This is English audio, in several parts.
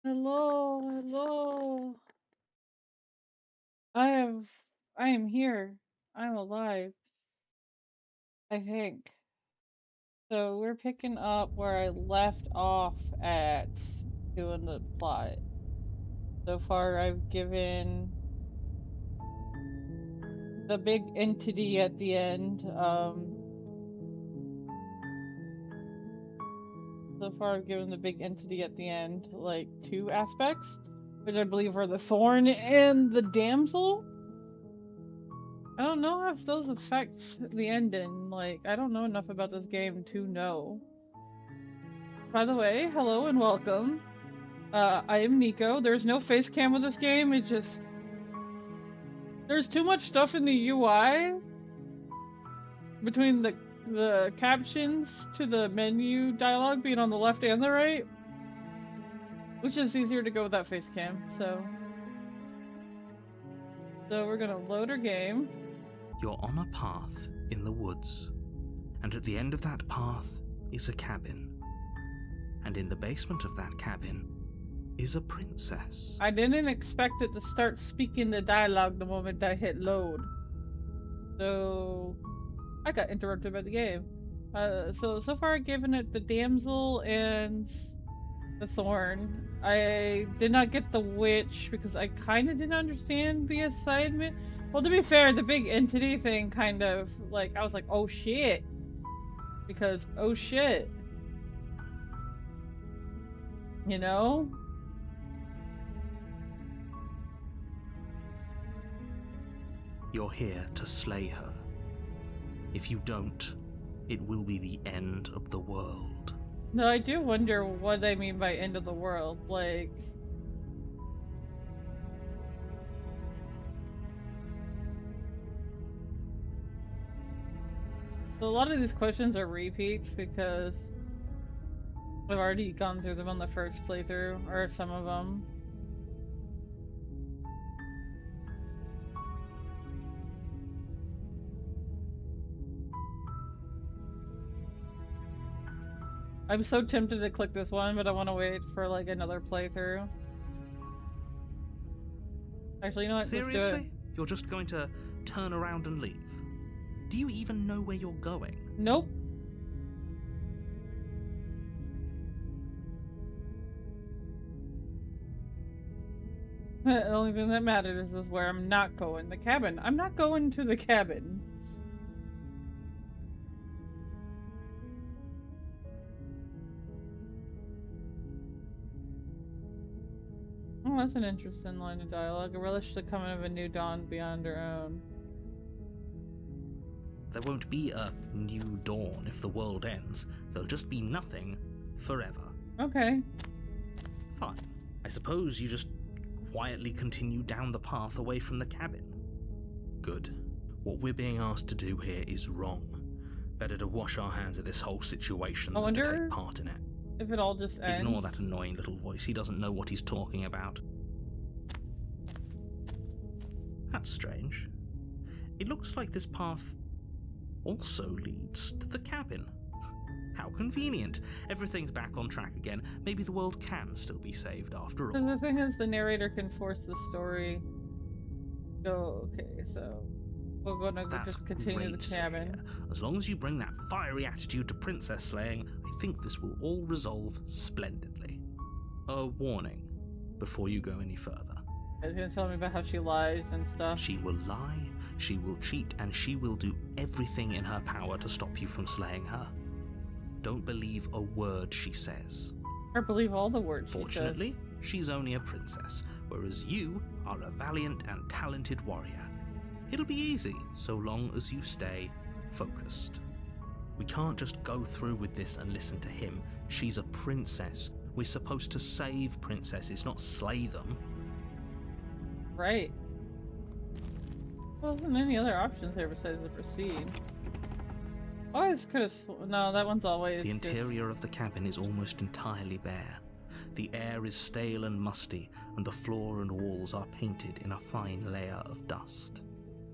Hello, hello. I have I am here. I'm alive, I think. So we're picking up where I left off at doing the plot. So far I've given the big entity at the end. So far I've given the big entity at the end like two aspects, which I believe are the thorn and the damsel. I don't know if those affect the ending. Like, I don't know enough about this game to know. By the way, hello and welcome. I am Niko. There's no face cam with this game. It's just there's too much stuff in the UI between the captions to the menu dialogue being on the left and the right, which is easier to go without face cam. So we're gonna load our game. You're on a path in the woods, and at the end of that path is a cabin. And in the basement of that cabin is a princess. I didn't expect it to start speaking the dialogue the moment I hit load. So I got interrupted by the game. So far I've given it the damsel and the thorn. I did not get the witch because I kind of didn't understand the assignment. Well, to be fair, the big entity thing kind of like I was like, oh shit, because oh shit, you know. You're here to slay her. If you don't, it will be the end of the world. No, I do wonder what they mean by end of the world. Like, so a lot of these questions are repeats because I've already gone through them on the first playthrough, or some of them. I'm so tempted to click this one, but I want to wait for like another playthrough. Actually, you know what? Seriously? Let's do it. You're just going to turn around and leave? Do you even know where you're going? Nope. The only thing that matters is where I'm not going. The cabin. I'm not going to the cabin. Oh, that's an interesting line of dialogue. A relish the coming of a new dawn beyond our own. There won't be a new dawn if the world ends. There'll just be nothing forever. Okay. Fine. I suppose you just quietly continue down the path away from the cabin. Good. What we're being asked to do here is wrong. Better to wash our hands of this whole situation than to take part in it. If it all just ends. Ignore that annoying little voice. He doesn't know what he's talking about. That's strange. It looks like this path also leads to the cabin. How convenient. Everything's back on track again. Maybe the world can still be saved after all. The thing is, the narrator can force the story. Go, okay, so we're gonna just continue the cabin. As long as you bring that fiery attitude to princess slaying, I think this will all resolve splendidly. A warning before you go any further. She's gonna tell me about how she lies and stuff. She will lie, she will cheat, and she will do everything in her power to stop you from slaying her. Don't believe a word she says. Or believe all the words she says. Fortunately, she's only a princess, whereas you are a valiant and talented warrior. It'll be easy, so long as you stay focused. We can't just go through with this and listen to him. She's a princess. We're supposed to save princesses, not slay them. Right. There wasn't any other options there besides to proceed. Always could have. No, that one's always. The interior of the cabin is almost entirely bare. The air is stale and musty, and the floor and walls are painted in a fine layer of dust.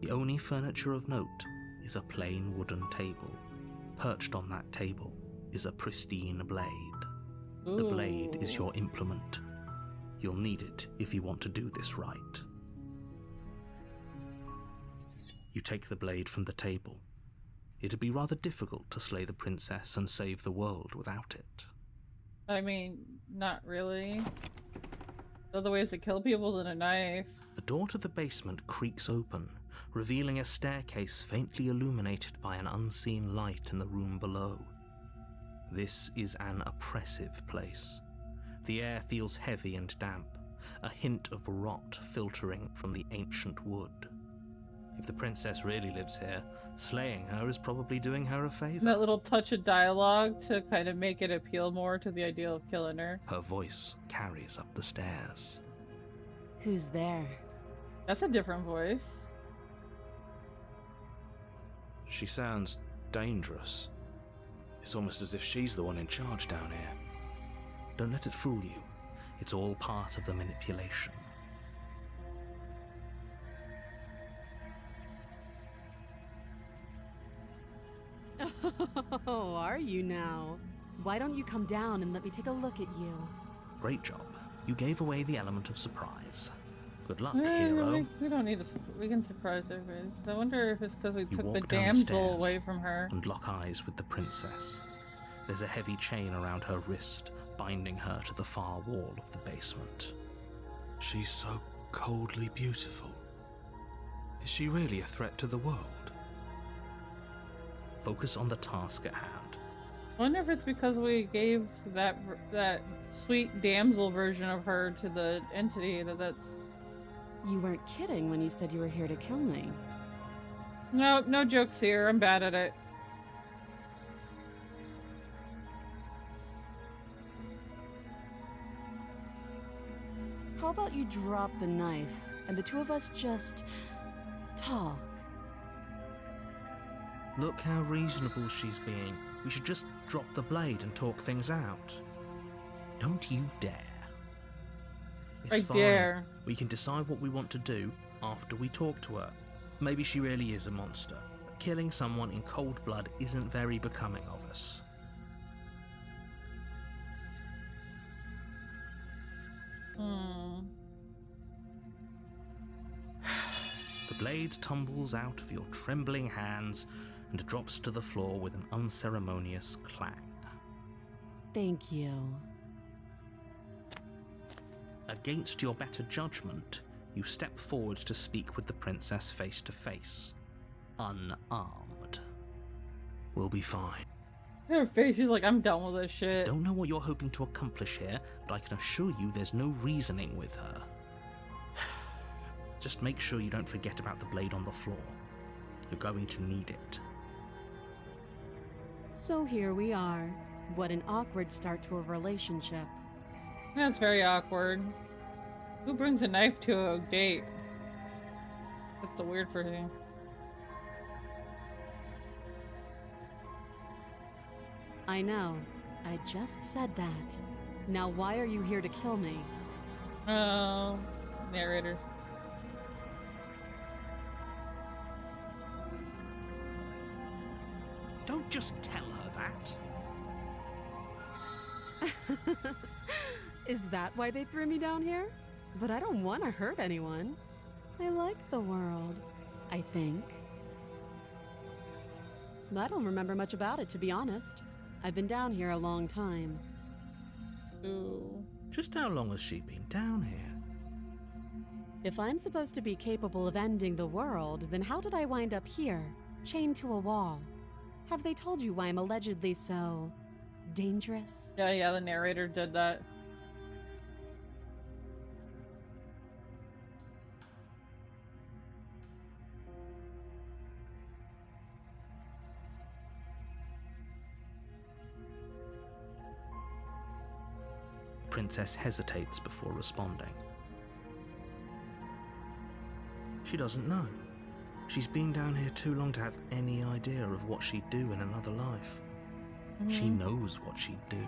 The only furniture of note is a plain wooden table. Perched on that table is a pristine blade. Ooh. The blade is your implement. You'll need it if you want to do this right. You take the blade from the table. It'd be rather difficult to slay the princess and save the world without it. I mean, not really. Other ways to kill people than a knife. The door to the basement creaks open, revealing a staircase faintly illuminated by an unseen light in the room below. This is an oppressive place. The air feels heavy and damp, a hint of rot filtering from the ancient wood. If the princess really lives here, slaying her is probably doing her a favor. That little touch of dialogue to kind of make it appeal more to the idea of killing her. Her voice carries up the stairs. Who's there? That's a different voice. She sounds dangerous. It's almost as if she's the one in charge down here. Don't let it fool you. It's all part of the manipulation. Oh, are you now? Why don't you come down and let me take a look at you? Great job. You gave away the element of surprise. Good luck, No, hero. we don't need to. We can surprise her face. I wonder if it's because we took the walk down the damsel stairs away from her. and lock eyes with the princess. There's a heavy chain around her wrist, binding her to the far wall of the basement. She's so coldly beautiful. Is she really a threat to the world? Focus on the task at hand. I wonder if it's because we gave that sweet damsel version of her to the entity that's. You weren't kidding when you said you were here to kill me. No jokes here. I'm bad at it. How about you drop the knife and the two of us just talk? Look how reasonable she's being. We should just drop the blade and talk things out. Don't you dare. It's I fine. dare. We can decide what we want to do after we talk to her. Maybe she really is a monster, but killing someone in cold blood isn't very becoming of us. The blade tumbles out of your trembling hands and drops to the floor with an unceremonious clang. Thank you. Against your better judgment, you step forward to speak with the princess face to face, unarmed. We'll be fine. Her face, she's like, I'm done with this shit. Don't know what you're hoping to accomplish here, but I can assure you there's no reasoning with her. Just make sure you don't forget about the blade on the floor. You're going to need it. So here we are. What an awkward start to a relationship. That's very awkward. Who brings a knife to a date? That's a weird thing. I know. I just said that. Now why are you here to kill me? Oh, narrator. Don't just tell her that. Is that why they threw me down here? But I don't want to hurt anyone. I like the world, I think. I don't remember much about it, to be honest. I've been down here a long time. Ooh. Just how long has she been down here? If I'm supposed to be capable of ending the world, then how did I wind up here, chained to a wall? Have they told you why I'm allegedly so dangerous? Yeah, the narrator did that. Princess hesitates before responding. She doesn't know. She's been down here too long to have any idea of what she'd do in another life. She knows what she'd do.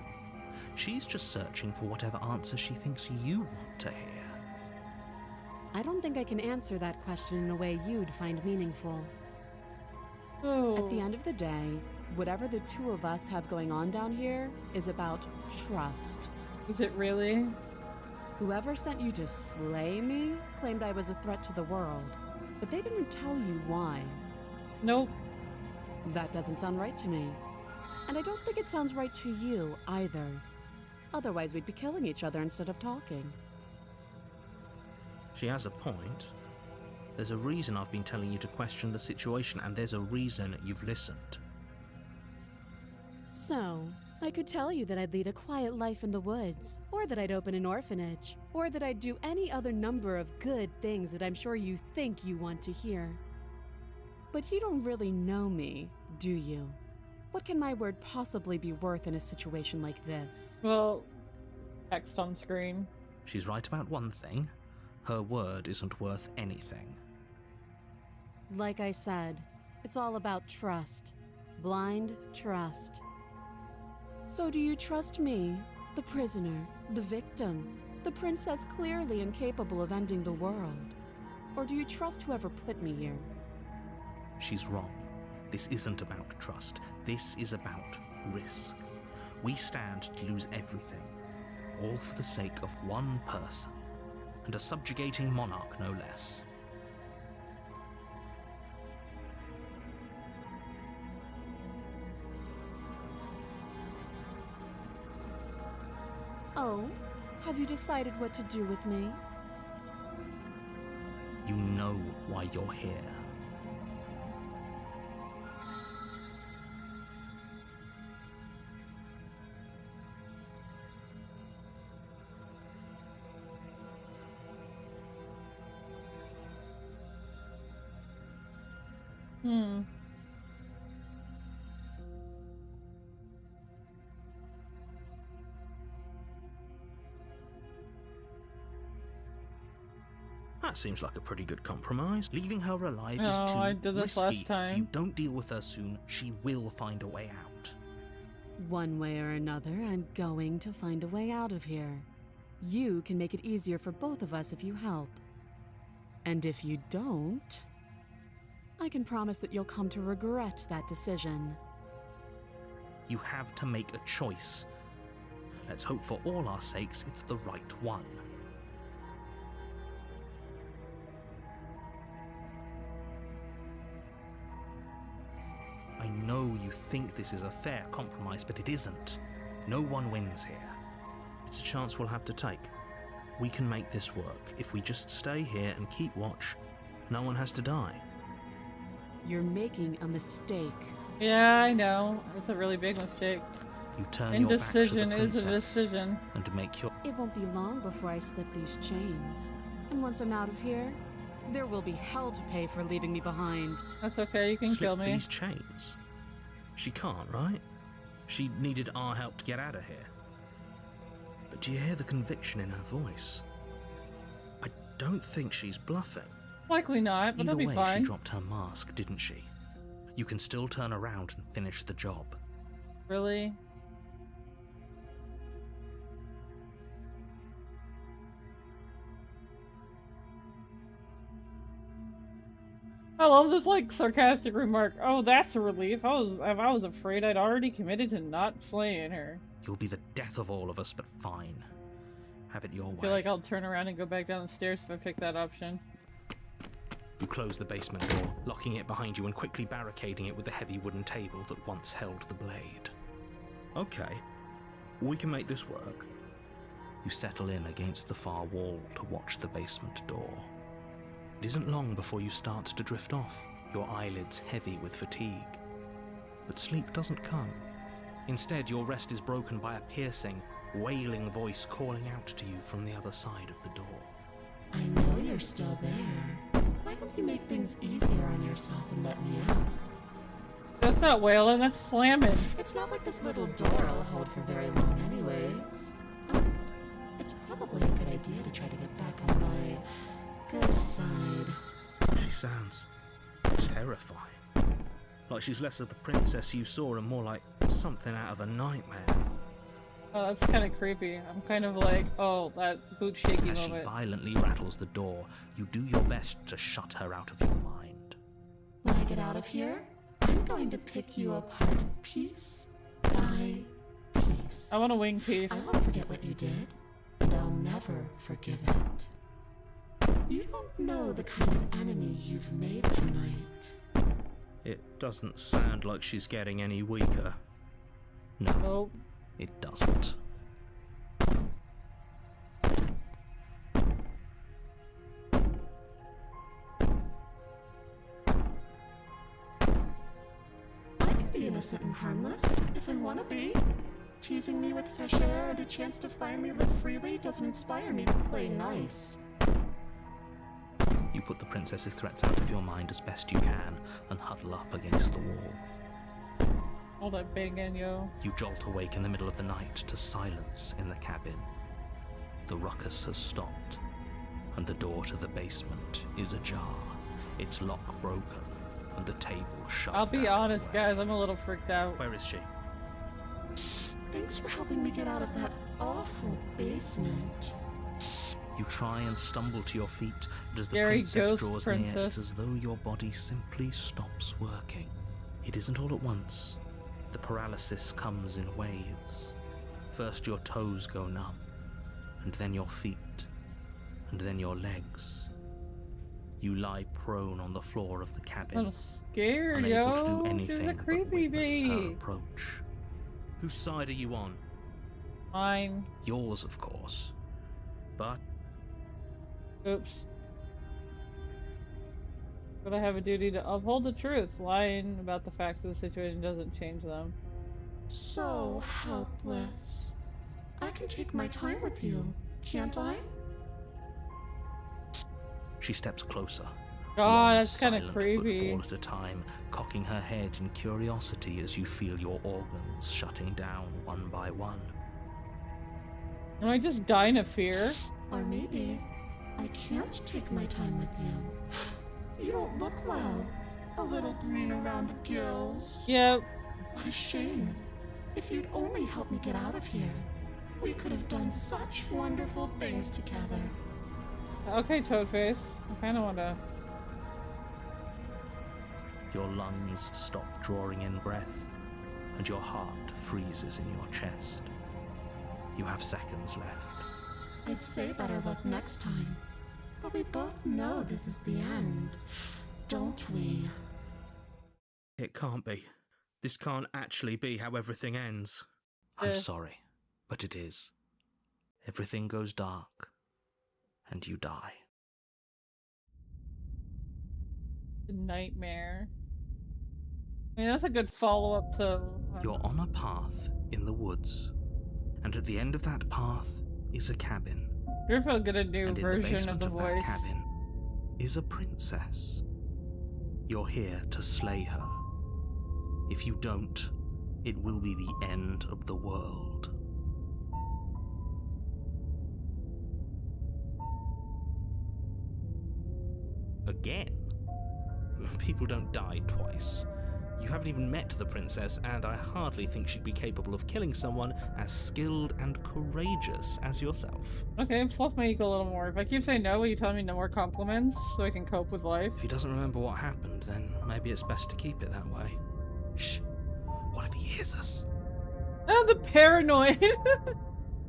She's just searching for whatever answer she thinks you want to hear. I don't think I can answer that question in a way you'd find meaningful. Oh. At the end of the day, whatever the two of us have going on down here is about trust. Is it really? Whoever sent you to slay me claimed I was a threat to the world, but they didn't tell you why. Nope. That doesn't sound right to me. And I don't think it sounds right to you either. Otherwise, we'd be killing each other instead of talking. She has a point. There's a reason I've been telling you to question the situation, and there's a reason you've listened. So, I could tell you that I'd lead a quiet life in the woods, or that I'd open an orphanage, or that I'd do any other number of good things that I'm sure you think you want to hear. But you don't really know me, do you? What can my word possibly be worth in a situation like this? Well, text on screen. She's right about one thing. Her word isn't worth anything. Like I said, it's all about trust. Blind trust. So do you trust me, the prisoner, the victim, the princess clearly incapable of ending the world? Or do you trust whoever put me here? She's wrong. This isn't about trust. This is about risk. We stand to lose everything, all for the sake of one person, and a subjugating monarch no less. Oh, have you decided what to do with me? You know why you're here. That seems like a pretty good compromise. Leaving her alive is too I did this risky. last time. If you don't deal with her soon, she will find a way out. One way or another, I'm going to find a way out of here. You can make it easier for both of us if you help. And if you don't, I can promise that you'll come to regret that decision. You have to make a choice. Let's hope for all our sakes it's the right one. I know you think this is a fair compromise, but it isn't. No one wins here. It's a chance we'll have to take. We can make this work. If we just stay here and keep watch, no one has to die. You're making a mistake. Yeah, I know. It's a really big mistake. You turn your back to the Indecision is a princess decision. and make your... It won't be long before I slip these chains. And once I'm out of here, there will be hell to pay for leaving me behind. That's okay, you can slip kill me. these chains. She can't, right? She needed our help to get out of here. But do you hear the conviction in her voice? I don't think she's bluffing. Likely not, but Either that'll be way, fine. she dropped her mask, didn't she? You can still turn around and finish the job. Really? I love this like sarcastic remark. Oh, that's a relief. I was afraid I'd already committed to not slaying her. You'll be the death of all of us, but fine. Have it your way. I feel like I'll turn around and go back down the stairs if I pick that option. You close the basement door, locking it behind you and quickly barricading it with the heavy wooden table that once held the blade. Okay, we can make this work. You settle in against the far wall to watch the basement door. It isn't long before you start to drift off, your eyelids heavy with fatigue. But sleep doesn't come. Instead, your rest is broken by a piercing, wailing voice calling out to you from the other side of the door. I know you're still there. Why don't you make things easier on yourself and let me out? That's not wailing, that's slamming. It's not like this little door will hold for very long anyways. It's probably a good idea to try to get back on my good side. She sounds terrifying. Like she's less of the princess you saw and more like something out of a nightmare. Oh, that's kind of creepy. I'm kind of like, oh, that boot shaky As she moment. violently rattles the door, you do your best to shut her out of your mind. When I get out of here, I'm going to pick you apart piece by piece. I want a wing piece. I won't forget what you did, and I'll never never forgive it. You don't know the kind of enemy you've made tonight. It doesn't sound like she's getting any weaker. No, Nope. it doesn't. I can be innocent and harmless, if I want to be. Teasing me with fresh air and a chance to finally live freely doesn't inspire me to play nice. You put the princess's threats out of your mind as best you can and huddle up against the wall. All that banging, yo. You jolt awake in the middle of the night to silence in the cabin. The ruckus has stopped, and the door to the basement is ajar, its lock broken, and the table shoved I'll be out of honest, the way. guys, I'm a little freaked out. Where is she? Thanks for helping me get out of that awful basement. You try and stumble to your feet, but as the Scary princess ghost draws near, princess. it's as though your body simply stops working. It isn't all at once. The paralysis comes in waves. First your toes go numb, and then your feet, and then your legs. You lie prone on the floor of the cabin, I'm scared, unable yo. to do She's a anything but creepy witness her bee. approach. Whose side are you on? Fine. Yours, of course. But Oops. But I have a duty to uphold the truth. Lying about the facts of the situation doesn't change them. So helpless. I can take my time with you, can't I? she steps closer. God, one that's kind of silent creepy. footfall at a time, cocking her head in curiosity as you feel your organs shutting down one by one. Am I just dying of fear? Or maybe I can't take my time with you. You don't look well. A little green around the gills. Yep. What a shame. If you'd only help me get out of here, we could have done such wonderful things together. Okay, Toadface. I kind of want to. Your lungs stop drawing in breath, and your heart freezes in your chest. You have seconds left. I'd say better luck next time. But we both know this is the end, don't we? It can't be. This can't actually be how everything ends. I'm Yes. sorry, but it is. Everything goes dark, and you die. Nightmare. I mean, that's a good follow-up to... You're on a path in the woods, and at the end of that path is a cabin. You're gonna get a new And in the version of basement the of voice. that cabin is a princess. You're here to slay her. If you don't, it will be the end of the world. Again? People don't die twice. You haven't even met the princess, and I hardly think she'd be capable of killing someone as skilled and courageous as yourself. Okay, fluff my ego a little more. If I keep saying no, will you tell me no more compliments so I can cope with life? If he doesn't remember what happened, then maybe it's best to keep it that way. Shh. What if he hears us? Ah, the paranoid!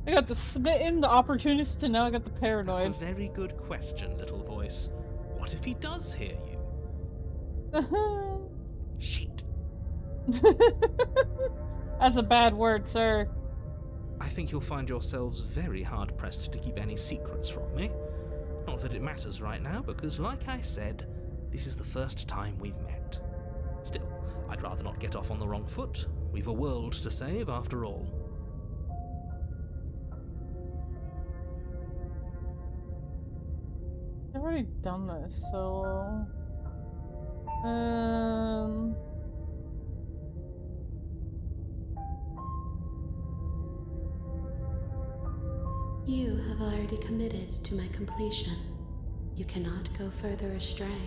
I got the smitten, the opportunist, and now I got the That's a paranoid. very good question, little voice. What if he does hear you? Shit. That's a bad word, sir. I think you'll find yourselves very hard-pressed to keep any secrets from me. Not that it matters right now, because like I said, this is the first time we've met. Still, I'd rather not get off on the wrong foot. We've a world to save, after all. I've already done this, so... You have already committed to my completion. You cannot go further astray.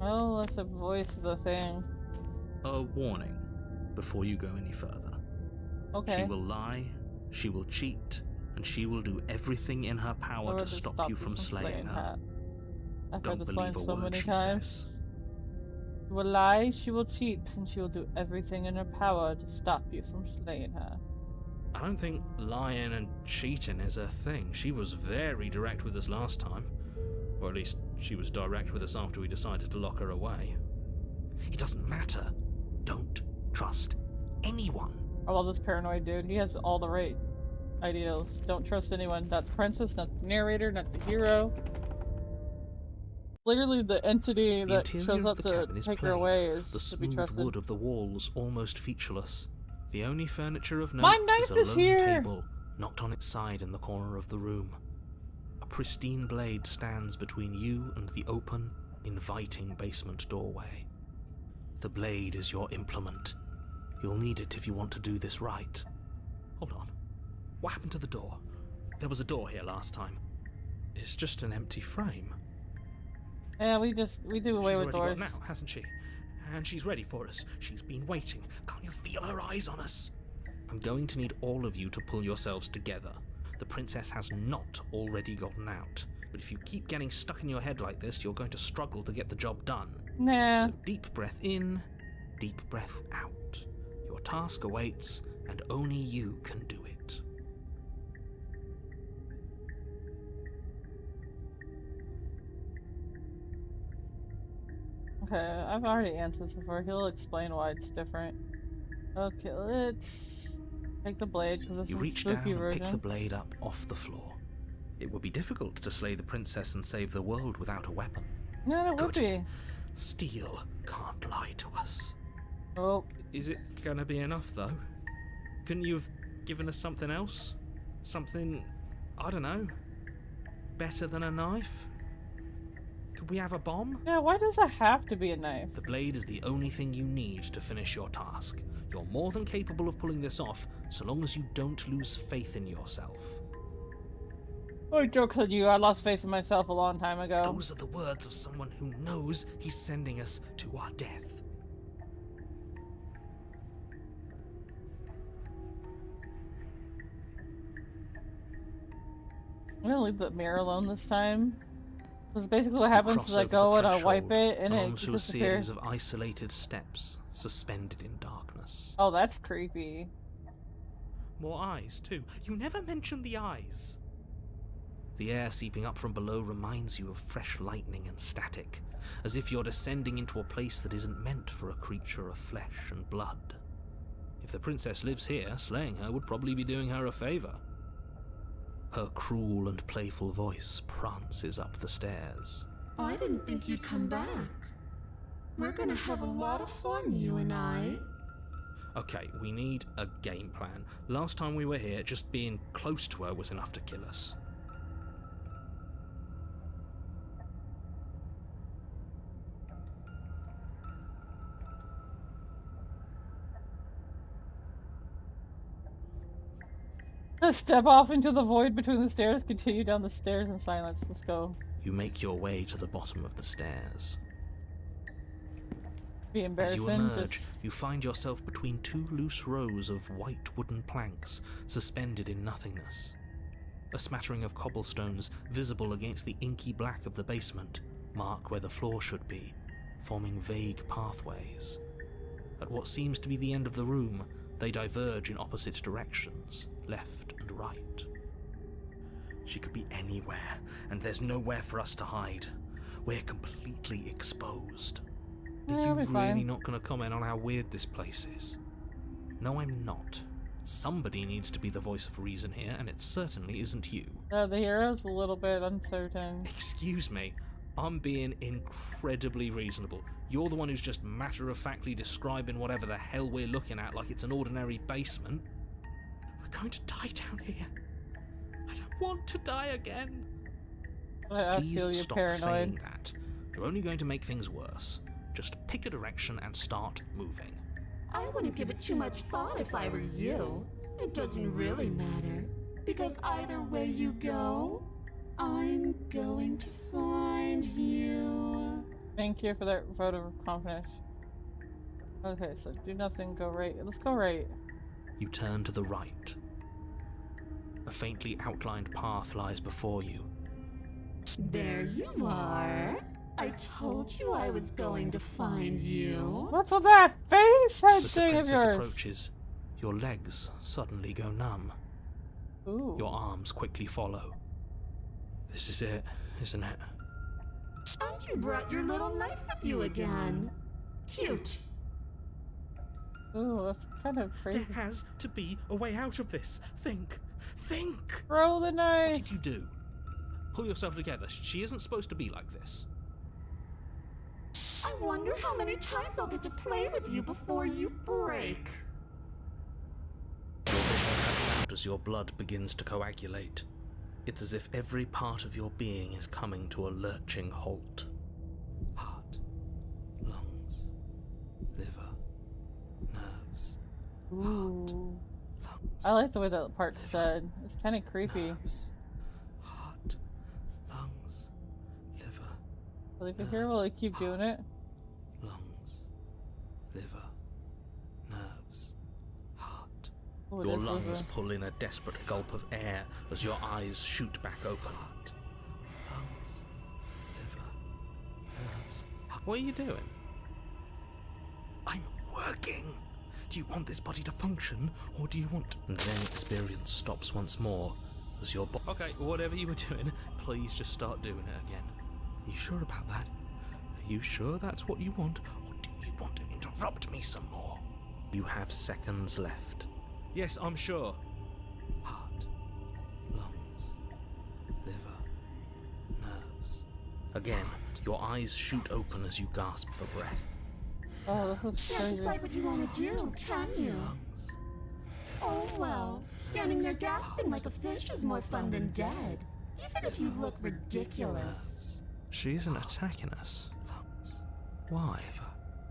Oh, that's the voice of the thing. A warning before you go any further. Okay. She will lie, she will cheat, and she will do everything in her power Or to stop you from slaying her. I've Don't heard this believe line a so word many she times. says. She will lie, she will cheat, and she will do everything in her power to stop you from slaying her. I don't think lying and cheating is her thing. She was very direct with us last time. Or at least she was direct with us after we decided to lock her away. It doesn't matter. Don't trust anyone. I love this paranoid dude. He has all the right ideals. Don't trust anyone. Not the princess, not the narrator, not the hero. Literally the entity The that interior shows of up the to cabin is take her plain, away is the to be smooth trusted. wood of the walls almost featureless. The only furniture of note My is knife a is lone here! table knocked on its side in the corner of the room. A pristine blade stands between you and the open, inviting basement doorway. The blade is your implement. You'll need it if you want to do this right. Hold on. What happened to the door? There was a door here last time. It's just an empty frame. Yeah, we do away She's with already doors. got now, hasn't she? And she's ready for us. She's been waiting. Can't you feel her eyes on us? I'm going to need all of you to pull yourselves together. The princess has not already gotten out. But if you keep getting stuck in your head like this, you're going to struggle to get the job done. Nah. So deep breath in, deep breath out. Your task awaits, and only you can do it. Okay, I've already answered this before. He'll explain why it's different. Okay, let's take the blade because this You is reach the down spooky and version. pick the blade up off the floor. It would be difficult to slay the princess and save the world without a weapon. Yeah, it would Good. be. Steel can't lie to us. Oh, Is it gonna be enough, though? Couldn't you have given us something else? Something, I don't know, better than a knife? Could we have a bomb? yeah, why does it have to be a knife? The blade is the only thing you need to finish your task. You're more than capable of pulling this off, so long as you don't lose faith in yourself. Oh, joke's on you. I lost faith in myself a long time ago. Those are the words of someone who knows he's sending us to our death. I'm gonna leave the mirror alone this time. Because basically what You happens cross is I over go the and I wipe threshold it and it onto a disappears. series of isolated steps suspended in darkness. Oh, that's creepy. More eyes, too. You never mention the eyes. The air seeping up from below reminds you of fresh lightning and static, as if you're descending into a place that isn't meant for a creature of flesh and blood. If the princess lives here, slaying her would probably be doing her a favor. Her cruel and playful voice prances up the stairs. I didn't think you'd come back. We're gonna have a lot of fun, you and I. Okay, we need a game plan. Last time we were here, just being close to her was enough to kill us. Step off into the void between the stairs, continue down the stairs in silence. Let's go. You make your way to the bottom of the stairs. Be As embarrassing. you emerge, Just... you find yourself between two loose rows of white wooden planks suspended in nothingness. A smattering of cobblestones visible against the inky black of the basement mark where the floor should be, forming vague pathways. At what seems to be the end of the room, they diverge in opposite directions, left and right. She could be anywhere, and there's nowhere for us to hide. We're completely exposed. Yeah, Are you it'll be really fine. not going to comment on how weird this place is? No, I'm not. Somebody needs to be the voice of reason here, and it certainly isn't you. the hero's a little bit uncertain. Excuse me, I'm being incredibly reasonable. You're the one who's just matter-of-factly describing whatever the hell we're looking at like it's an ordinary basement. We're going to die down here. I don't want to die again. I Please feel you stop paranoid. saying that. You're only going to make things worse. Just pick a direction and start moving. I wouldn't give it too much thought if I were you. It doesn't really matter. Because either way you go, I'm going to find you. Thank you for that vote of confidence. Okay, so do nothing, go right. Let's go right. You turn to the right. A faintly outlined path lies before you. There you are. I told you I was going to find you. What's with that face head As the thing of princess yours? approaches, Your legs suddenly go numb. Ooh. Your arms quickly follow. This is it, isn't it? And you brought your little knife with you again. Cute. Ooh, that's kind of crazy. There has to be a way out of this. Think. Think! Throw the What knife! did you do? Pull yourself together. She isn't supposed to be like this. I wonder how many times I'll get to play with you before you break. Your vision cuts out as your blood begins to coagulate. It's as if every part of your being is coming to a lurching halt. Heart, lungs, liver, nerves, Ooh. lungs, I like the way that part's said. It's kind of creepy. nerves, heart, lungs, liver, Will you hear while I keep doing it? lungs, liver, nerves, heart. Ooh, Your this was lungs a- pull in a desperate gulp of air as your eyes shoot back open. Lungs, liver, nerves. What are you doing? I'm working. Do you want this body to function, or do you want... And then experience stops once more as your body... Okay, whatever you were doing, please just start doing it again. Are you sure about that? Are you sure that's what you want, or do you want to interrupt me some more? You have seconds left. Yes, I'm sure. Heart, lungs, liver, nerves. Again, your eyes shoot open as you gasp for breath. Oh, this was Can't crazy. decide what you want to do, can you? Lungs, Oh well, standing there gasping like a fish is more fun than dead. Even if you look ridiculous. she isn't attacking us. Lungs. Why?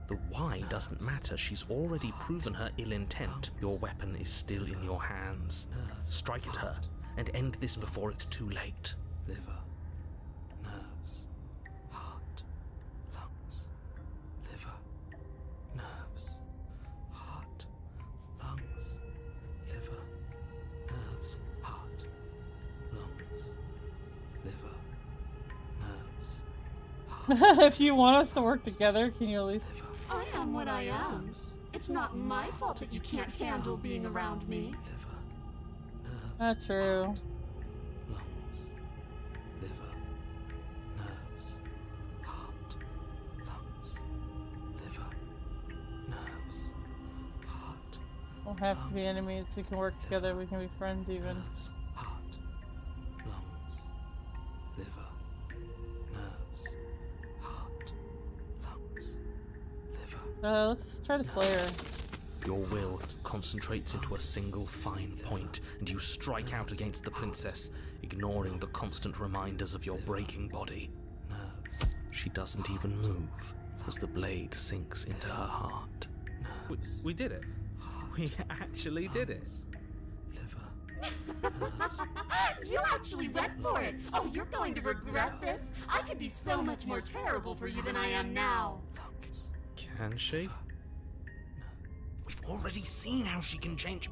The why doesn't matter. She's already proven her ill intent. Your weapon is still in your hands. Strike at her and end this before it's too late. Liver, nerves, heart, lungs, liver, nerves, heart, lungs, liver, nerves, heart, lungs, liver, nerves. If you want us to work together, can you at least... I am what I am. It's not my fault that you can't handle being around me. Liver, nerves, Not true. lungs, liver, nerves, heart, lungs, liver, nerves, heart, We'll have to be enemies. We can work together. We can be friends even. nerves, heart, lungs, liver, nerves, heart, lungs, liver. Let's try to slay her. Your will concentrates into a single fine point, and you strike out against the princess, ignoring the constant reminders of your breaking body. She doesn't even move as the blade sinks into her heart. We did it. We actually did it. You actually went for it. Oh, you're going to regret this. I could be so much more terrible for you than I am now. Can she? We've already seen how she can change.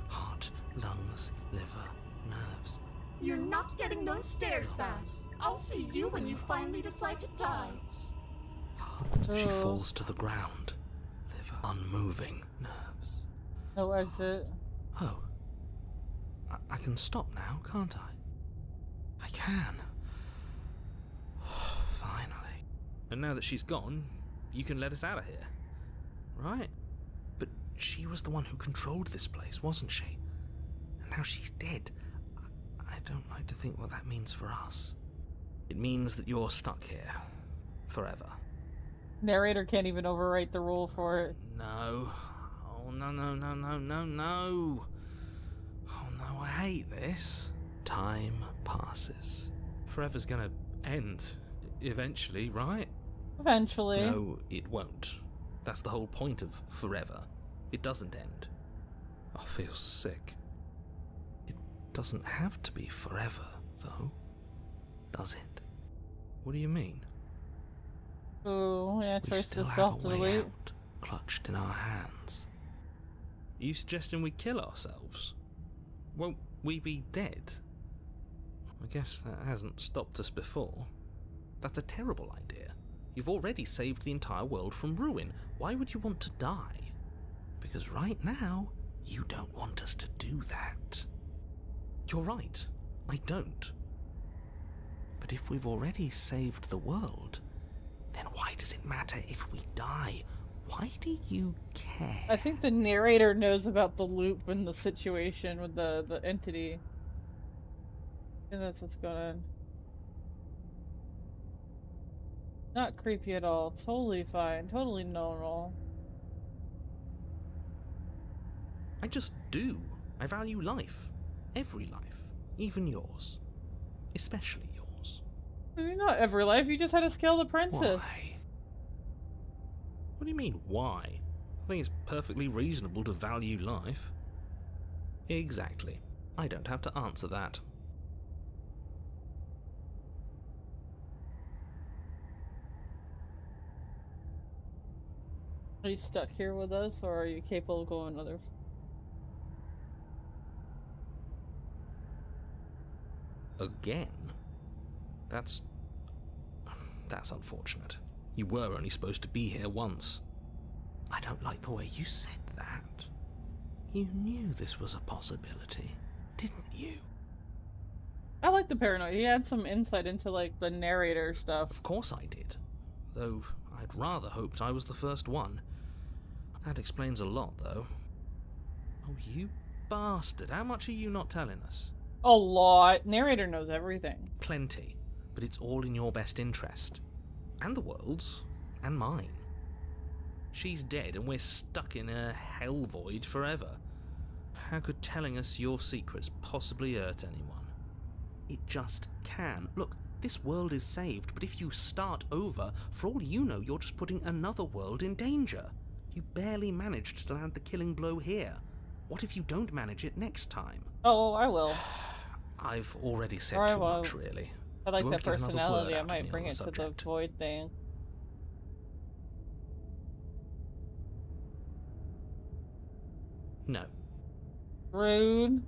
Heart, lungs, liver, nerves. You're not getting those stares back. I'll see you when you finally decide to die. She Oh. falls to the ground, unmoving. Nerves. No exit. Oh. I can stop now, can't I? I can. Finally. And now that she's gone, you can let us out of here. Right? But she was the one who controlled this place, wasn't she? And now she's dead. I don't like to think what that means for us. It means that you're stuck here. Forever. Narrator can't even overwrite the rule for it. No. Oh, no, no, no, no, no, no. Oh, no, I hate this. Time passes. Forever's gonna end. Eventually, right? Eventually. No, it won't. That's the whole point of forever. It doesn't end. I feel sick. It doesn't have to be forever, though. Does it? What do you mean? Ooh, yeah, We choice still to have a way self-delete. out, clutched in our hands. Are you suggesting we kill ourselves? Won't we be dead? I guess that hasn't stopped us before. That's a terrible idea. You've already saved the entire world from ruin. Why would you want to die? Because right now, you don't want us to do that. You're right, I don't. But if we've already saved the world, then why does it matter if we die? Why do you care? I think the narrator knows about the loop and the situation with the entity. And that's what's going on. Not creepy at all. Totally fine. Totally normal. I just do. I value life. Every life. Even yours. Especially yours. I mean, not every life. You just had to kill the princess. Why? What do you mean, why? I think it's perfectly reasonable to value life. Exactly. I don't have to answer that. Are you stuck here with us, or are you capable of going other? Again? That's unfortunate. You were only supposed to be here once. I don't like the way you said that. You knew this was a possibility, didn't you? I like the paranoid. He had some insight into, like, the narrator stuff. Of course I did. Though I'd rather hoped I was the first one. That explains a lot, though. Oh, you bastard. How much are you not telling us? A lot. Narrator knows everything. Plenty. But it's all in your best interest. And the world's. And mine. She's dead and we're stuck in a hell void forever. How could telling us your secrets possibly hurt anyone? It just can. Look, this world is saved, but if you start over, for all you know, you're just putting another world in danger. You barely managed to land the killing blow here. What if you don't manage it next time? Oh, I will. I've already said Or I too won't. much, really. I like You that won't get another personality. word I out of me might on bring the it to the subject. void thing. No. Rude.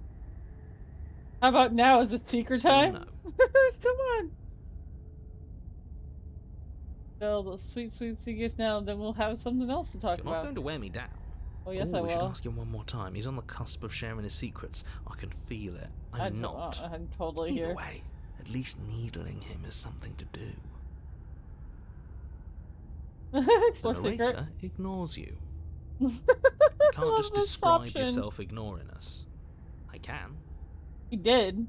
How about now? Is it secret Still time? no. Come on. No, the sweet, sweet secrets now. Then we'll have something else to talk You're not about. going to wear me down. Oh, yes, Ooh, I we should will. ask him one more time. He's on the cusp of sharing his secrets. I can feel it. I'm not. I'm totally Either here. way, at least needling him is something to do. The Explore secret. narrator ignores you. You You can't just describe yourself ignoring us. I can. He did.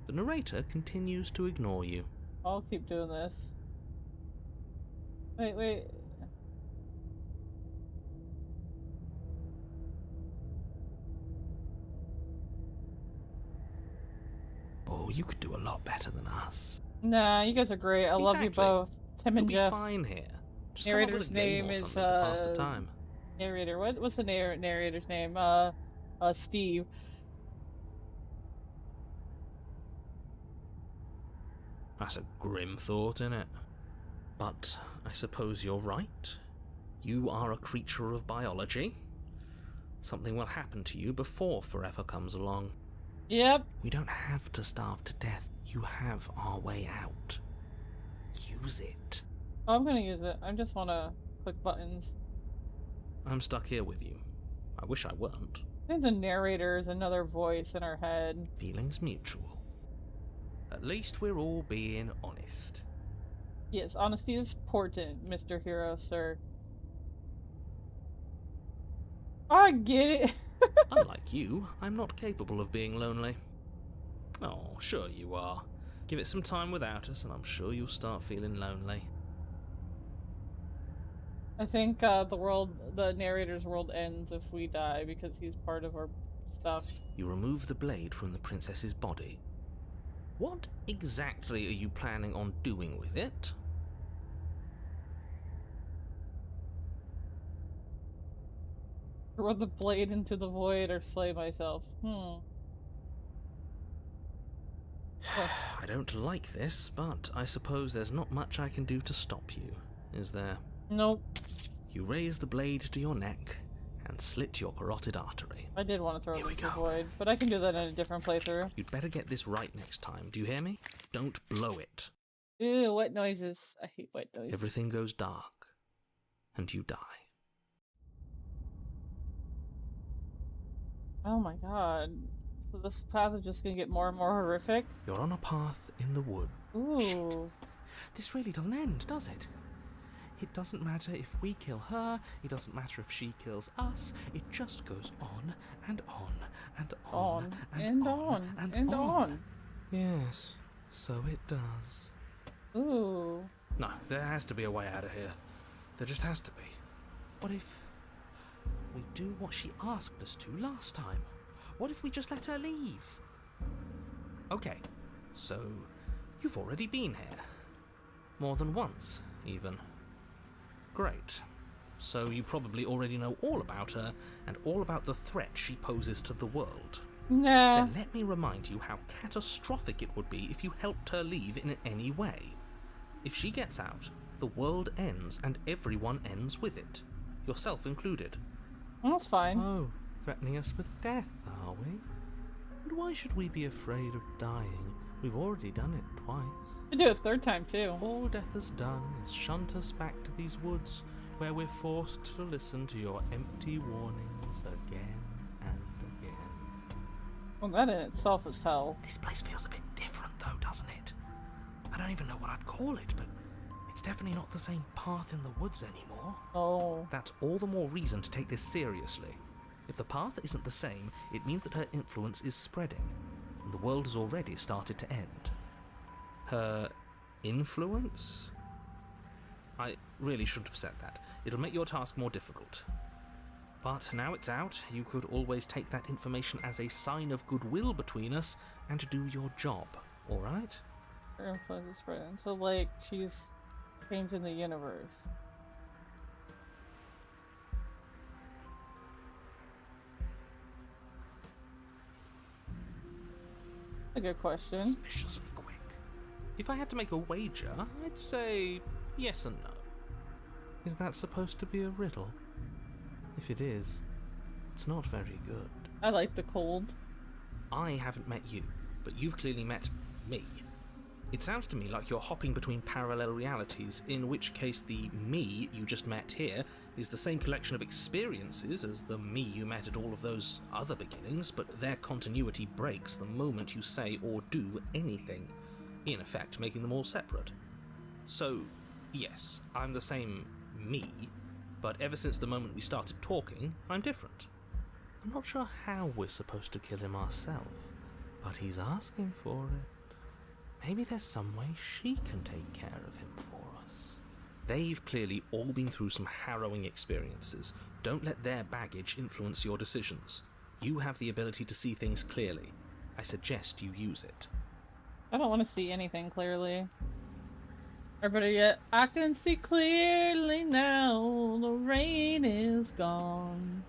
The narrator continues to ignore you. I'll keep doing this. Wait. Oh, you could do a lot better than us. Nah, you guys are great. I love you Exactly. both. Tim and You'll Jeff. be fine here. Just Narrator's come up with a game name or is, something to pass the time. Narrator. What's the narrator's name? Steve. That's a grim thought, innit? But I suppose you're right. You are a creature of biology. Something will happen to you before forever comes along. Yep. We don't have to starve to death. You have our way out. Use it. Oh, I'm gonna use it. I just wanna click buttons. I'm stuck here with you. I wish I weren't. I think the narrator is another voice in our head. Feelings mutual. At least we're all being honest. Yes, honesty is important, Mr. Hero, sir. I get it. Unlike you, I'm not capable of being lonely. Oh, sure you are. Give it some time without us, and I'm sure you'll start feeling lonely. I think the narrator's world ends if we die because he's part of our stuff. You remove the blade from the princess's body. What exactly are you planning on doing with it? Throw the blade into the void or slay myself. I don't like this, but I suppose there's not much I can do to stop you, is there? Nope. You raise the blade to your neck and slit your carotid artery. I did want to throw Here it we into the go. void, but I can do that in a different playthrough. You'd better get this right next time, do you hear me? Don't blow it. Ew, wet noises. I hate wet noises. Everything goes dark, and you die. Oh my god. So this path is just gonna get more and more horrific? You're on a path in the wood. Ooh. This really doesn't end, does it? It doesn't matter if we kill her, it doesn't matter if she kills us, it just goes on and on and on And on. And on. Yes, so it does. Ooh. No, there has to be a way out of here. There just has to be. What if we do what she asked us to last time? What if we just let her leave? Okay, so you've already been here. More than once, even. Great. So you probably already know all about her and all about the threat she poses to the world. Nah. Then let me remind you how catastrophic it would be if you helped her leave in any way. If she gets out, the world ends and everyone ends with it, yourself included. That's fine. Oh, threatening us with death, are we? And why should we be afraid of dying? We've already done it twice. You do it a third time too. All death has done is shunt us back to these woods, where we're forced to listen to your empty warnings again and again. Well, that in itself is hell. This place feels a bit different though, doesn't it? I don't even know what I'd call it, but it's definitely not the same path in the woods anymore. Oh. That's all the more reason to take this seriously. If the path isn't the same, it means that her influence is spreading, and the world has already started to end. Her influence? I really shouldn't have said that. It'll make your task more difficult. But now it's out, you could always take that information as a sign of goodwill between us and do your job, alright? Her influence is spreading. So, like, she's changing the universe. A good question. Suspiciously quick. If I had to make a wager, I'd say yes and no. Is that supposed to be a riddle? If it is, it's not very good. I like the cold. I haven't met you, but you've clearly met me. It sounds to me like you're hopping between parallel realities, in which case the me you just met here is the same collection of experiences as the me you met at all of those other beginnings, but their continuity breaks the moment you say or do anything, in effect making them all separate. So, yes, I'm the same me, but ever since the moment we started talking, I'm different. I'm not sure how we're supposed to kill him ourselves, but he's asking for it. Maybe there's some way she can take care of him for us. They've clearly all been through some harrowing experiences. Don't let their baggage influence your decisions. You have the ability to see things clearly. I suggest you use it. I don't want to see anything clearly. Or better yet, I can see clearly now. The rain is gone.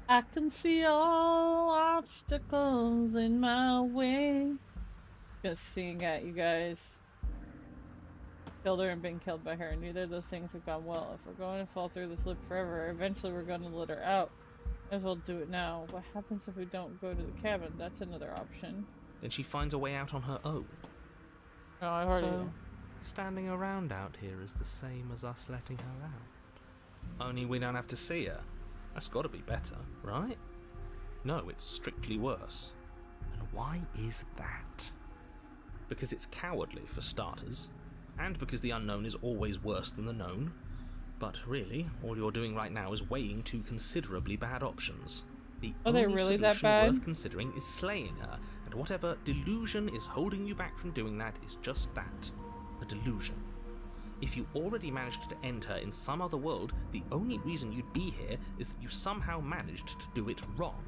I can see all obstacles in my way. Just seeing at you guys. Killed her and been killed by her. Neither of those things have gone well. If we're going to fall through this loop forever, eventually we're going to let her out. Might as well do it now. What happens if we don't go to the cabin? That's another option. Then she finds a way out on her own. No, I've already... So, standing around out here is the same as us letting her out. Only we don't have to see her. That's gotta be better, right? No, it's strictly worse. And why is that? Because it's cowardly, for starters, and because the unknown is always worse than the known. But really, all you're doing right now is weighing two considerably bad options. The only really that solution bad? worth considering is slaying her, and whatever delusion is holding you back from doing that is just that, a delusion. If you already managed to end her in some other world, the only reason you'd be here is that you somehow managed to do it wrong.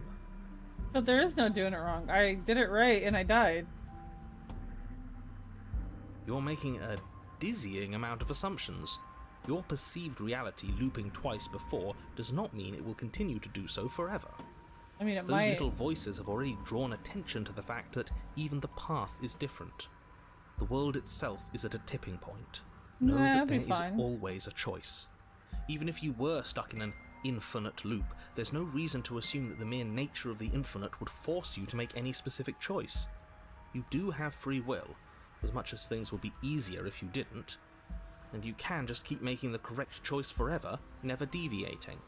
But there is no doing it wrong. I did it right and I died. You're making a dizzying amount of assumptions. Your perceived reality looping twice before does not mean it will continue to do so forever. I mean, it Those might... little voices have already drawn attention to the fact that even the path is different. The world itself is at a tipping point. Know Nah, that it'll be there is fine. always a choice. Even if you were stuck in an infinite loop, there's no reason to assume that the mere nature of the infinite would force you to make any specific choice. You do have free will, as much as things would be easier if you didn't. And you can just keep making the correct choice forever, never deviating.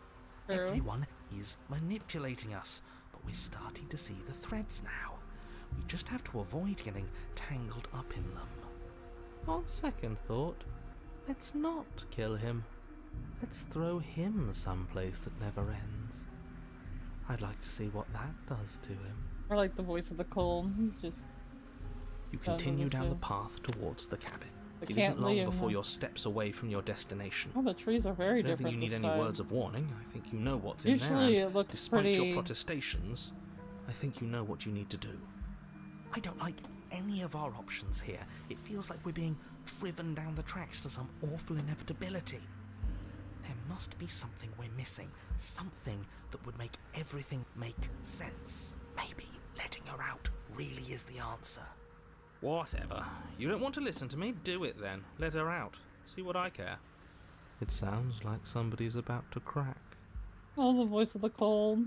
True. Everyone is manipulating us, but we're starting to see the threads now. We just have to avoid getting tangled up in them. On second thought, let's not kill him. Let's throw him someplace that never ends. I'd like to see what that does to him. Or like the voice of the cold. He's just... You continue down the path towards the cabin. It can't isn't long leave, before huh? you're steps away from your destination. Oh, the trees are very I don't different think you need this any time. words of warning. I think you know what's in Usually there. it looks Despite pretty... your protestations, I think you know what you need to do. I don't like any of our options here. It feels like we're being driven down the tracks to some awful inevitability. There must be something we're missing. Something that would make everything make sense. Maybe letting her out really is the answer. Whatever. You don't want to listen to me? Do it then. Let her out. See what I care. It sounds like somebody's about to crack. Oh, the voice of the cold.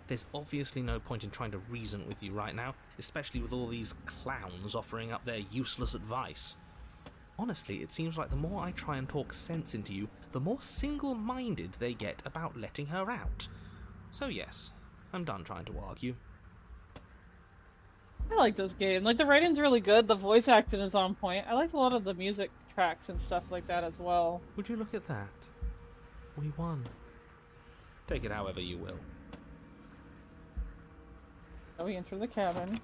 There's obviously no point in trying to reason with you right now, especially with all these clowns offering up their useless advice. Honestly, it seems like the more I try and talk sense into you, the more single-minded they get about letting her out. So yes, I'm done trying to argue. I like this game. Like, the writing's really good, the voice acting is on point. I liked a lot of the music tracks and stuff like that as well. Would you look at that? We won. Take it however you will. So we enter the cabin.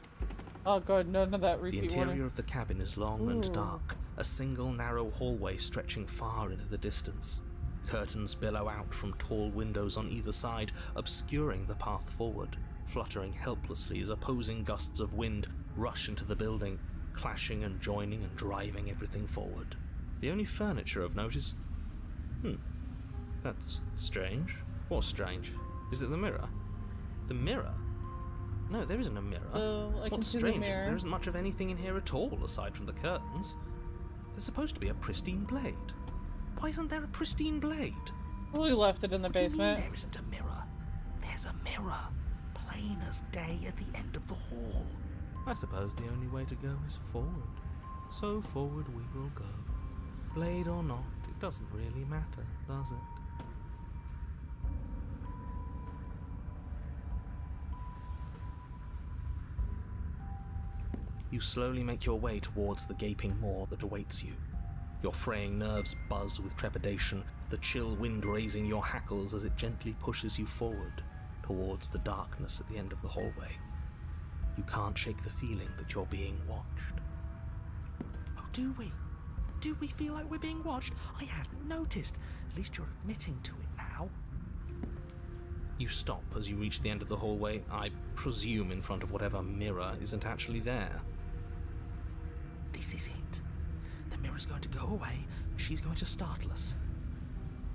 Oh god, none of that The repeat interior warning. of the cabin is long and Ooh. dark, a single narrow hallway stretching far into the distance. Curtains billow out from tall windows on either side, obscuring the path forward, fluttering helplessly as opposing gusts of wind rush into the building, clashing and joining and driving everything forward. The only furniture of note is... That's strange. What's strange? Is it the mirror? The mirror? No, there isn't a mirror. I can What's see the strange is mirror. there isn't much of anything in here at all, aside from the curtains. There's supposed to be a pristine blade. Why isn't there a pristine blade? We left it in the What do you mean basement. there isn't a mirror? There's a mirror, plain as day at the end of the hall. I suppose the only way to go is forward. So forward we will go. Blade or not, it doesn't really matter, does it? You slowly make your way towards the gaping maw that awaits you. Your fraying nerves buzz with trepidation, the chill wind raising your hackles as it gently pushes you forward, towards the darkness at the end of the hallway. You can't shake the feeling that you're being watched. Oh, do we? Do we feel like we're being watched? I hadn't noticed. At least you're admitting to it now. You stop as you reach the end of the hallway, I presume in front of whatever mirror isn't actually there. This is it. The mirror's going to go away, and she's going to startle us.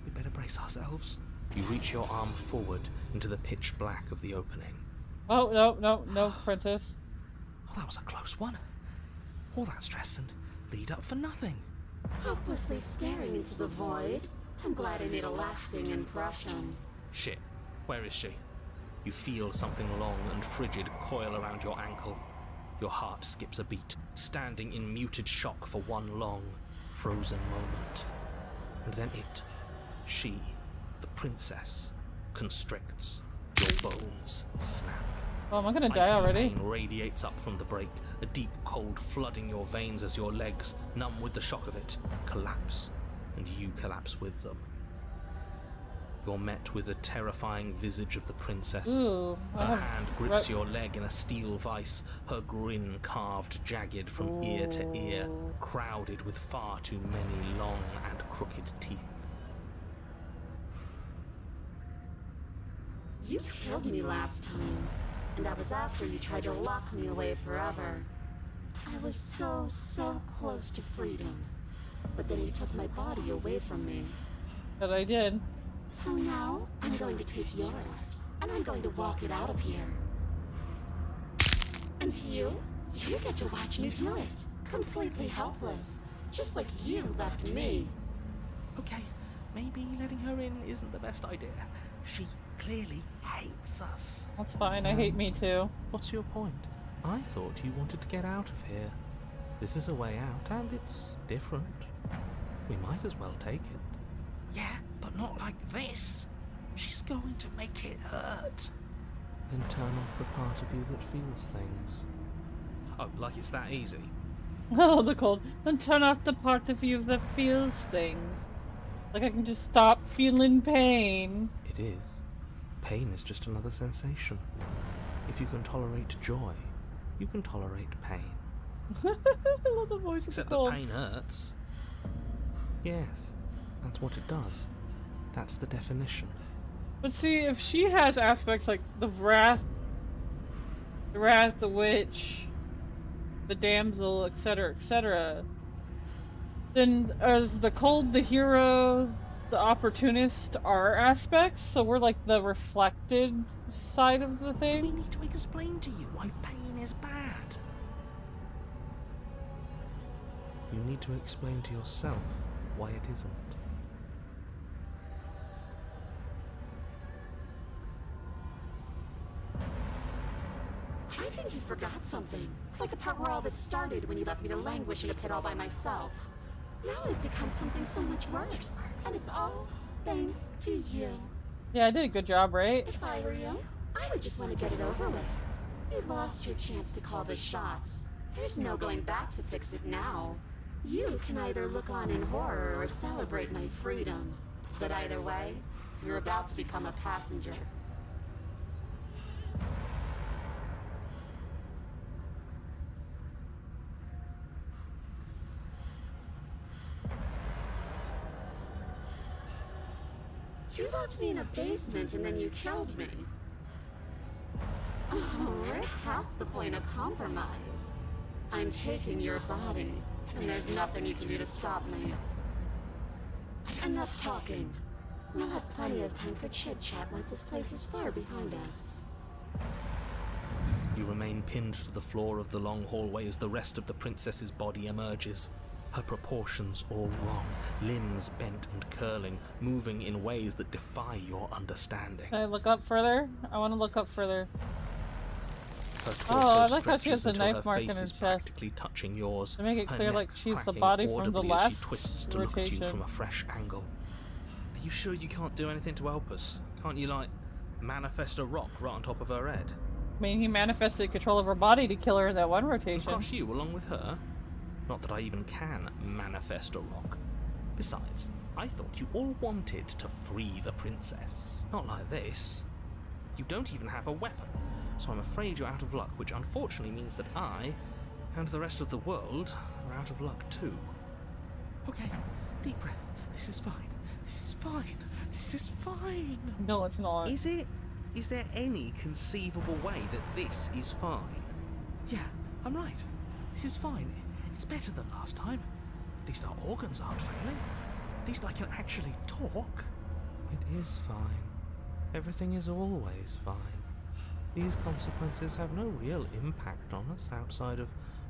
We better brace ourselves. You reach your arm forward into the pitch black of the opening. Oh, no, princess. Oh, that was a close one. All that stress and lead up for nothing. Hopelessly staring into the void. I'm glad I made a lasting impression. Shit, where is she? You feel something long and frigid coil around your ankle. Your heart skips a beat, standing in muted shock for one long, frozen moment. And then it, she, the princess, constricts. Your bones snap. Oh, am I gonna die Icy already? pain radiates up from the break, a deep cold flooding your veins as your legs, numb with the shock of it, collapse, and you collapse with them. You're met with the terrifying visage of the princess. Ooh, Her hand grips your leg in a steel vice, her grin carved jagged from ear to ear, crowded with far too many long and crooked teeth. You killed me last time, and that was after you tried to lock me away forever. I was so close to freedom, but then you took my body away from me. But I did. So now, I'm going to take yours, and I'm going to walk it out of here. And you get to watch me do it, completely helpless, just like you left me. Okay, maybe letting her in isn't the best idea. She clearly hates us. That's fine, I hate me too. What's your point? I thought you wanted to get out of here. This is a way out, and it's different. We might as well take it. Yeah, but not like this. She's going to make it hurt. Then turn off the part of you that feels things. Oh, like it's that easy? Oh, the cold. Then turn off the part of you that feels things. Like I can just stop feeling pain. It is. Pain is just another sensation. If you can tolerate joy, you can tolerate pain. I love the voice of Except the that cold. pain hurts. Yes, that's what it does. That's the definition. But see, if she has aspects like the wrath, the witch, the damsel, etc., then as the cold, the hero, the opportunist are aspects, so we're like the reflected side of the Do we thing. need to explain to you why pain is bad? You need to explain to yourself why it isn't. I think you forgot something. Like the part where all this started when you left me to languish in a pit all by myself. Now it becomes something so much worse. And it's all thanks to you. Yeah, I did a good job, right? If I were you, I would just want to get it over with. You lost your chance to call the shots. There's no going back to fix it now. You can either look on in horror or celebrate my freedom. But either way, you're about to become a passenger. You locked me in a basement and then you killed me. Oh, we're past the point of compromise. I'm taking your body, and there's nothing you can do to stop me. Enough talking. We'll have plenty of time for chit-chat once this place is far behind us. You remain pinned to the floor of the long hallway as the rest of the princess's body emerges. Her proportions all wrong, limbs bent and curling, moving in ways that defy your understanding. Can I look up further? I want to look up further. Her Oh, I torso like how she has stretches a until knife her mark face in her is chest. practically touching yours. To make it Her clear, neck like, she's the cracking body from the audibly as she last twists to look at you rotation. from a fresh angle. Are you sure you can't do anything to help us? Can't you, like, manifest a rock right on top of her head? I mean, he manifested control of her body to kill her in that one And rotation. crush you along with her? Not that I even can manifest a rock. Besides, I thought you all wanted to free the princess. Not like this. You don't even have a weapon, so I'm afraid you're out of luck, which unfortunately means that I, and the rest of the world, are out of luck too. Okay, deep breath. This is fine. This is fine. This is fine. No, it's not. Is it? Is there any conceivable way that this is fine? Yeah, I'm right. This is fine. It's better than last time. At least our organs aren't failing. At least I can actually talk. It is fine. Everything is always fine. These consequences have no real impact on us outside of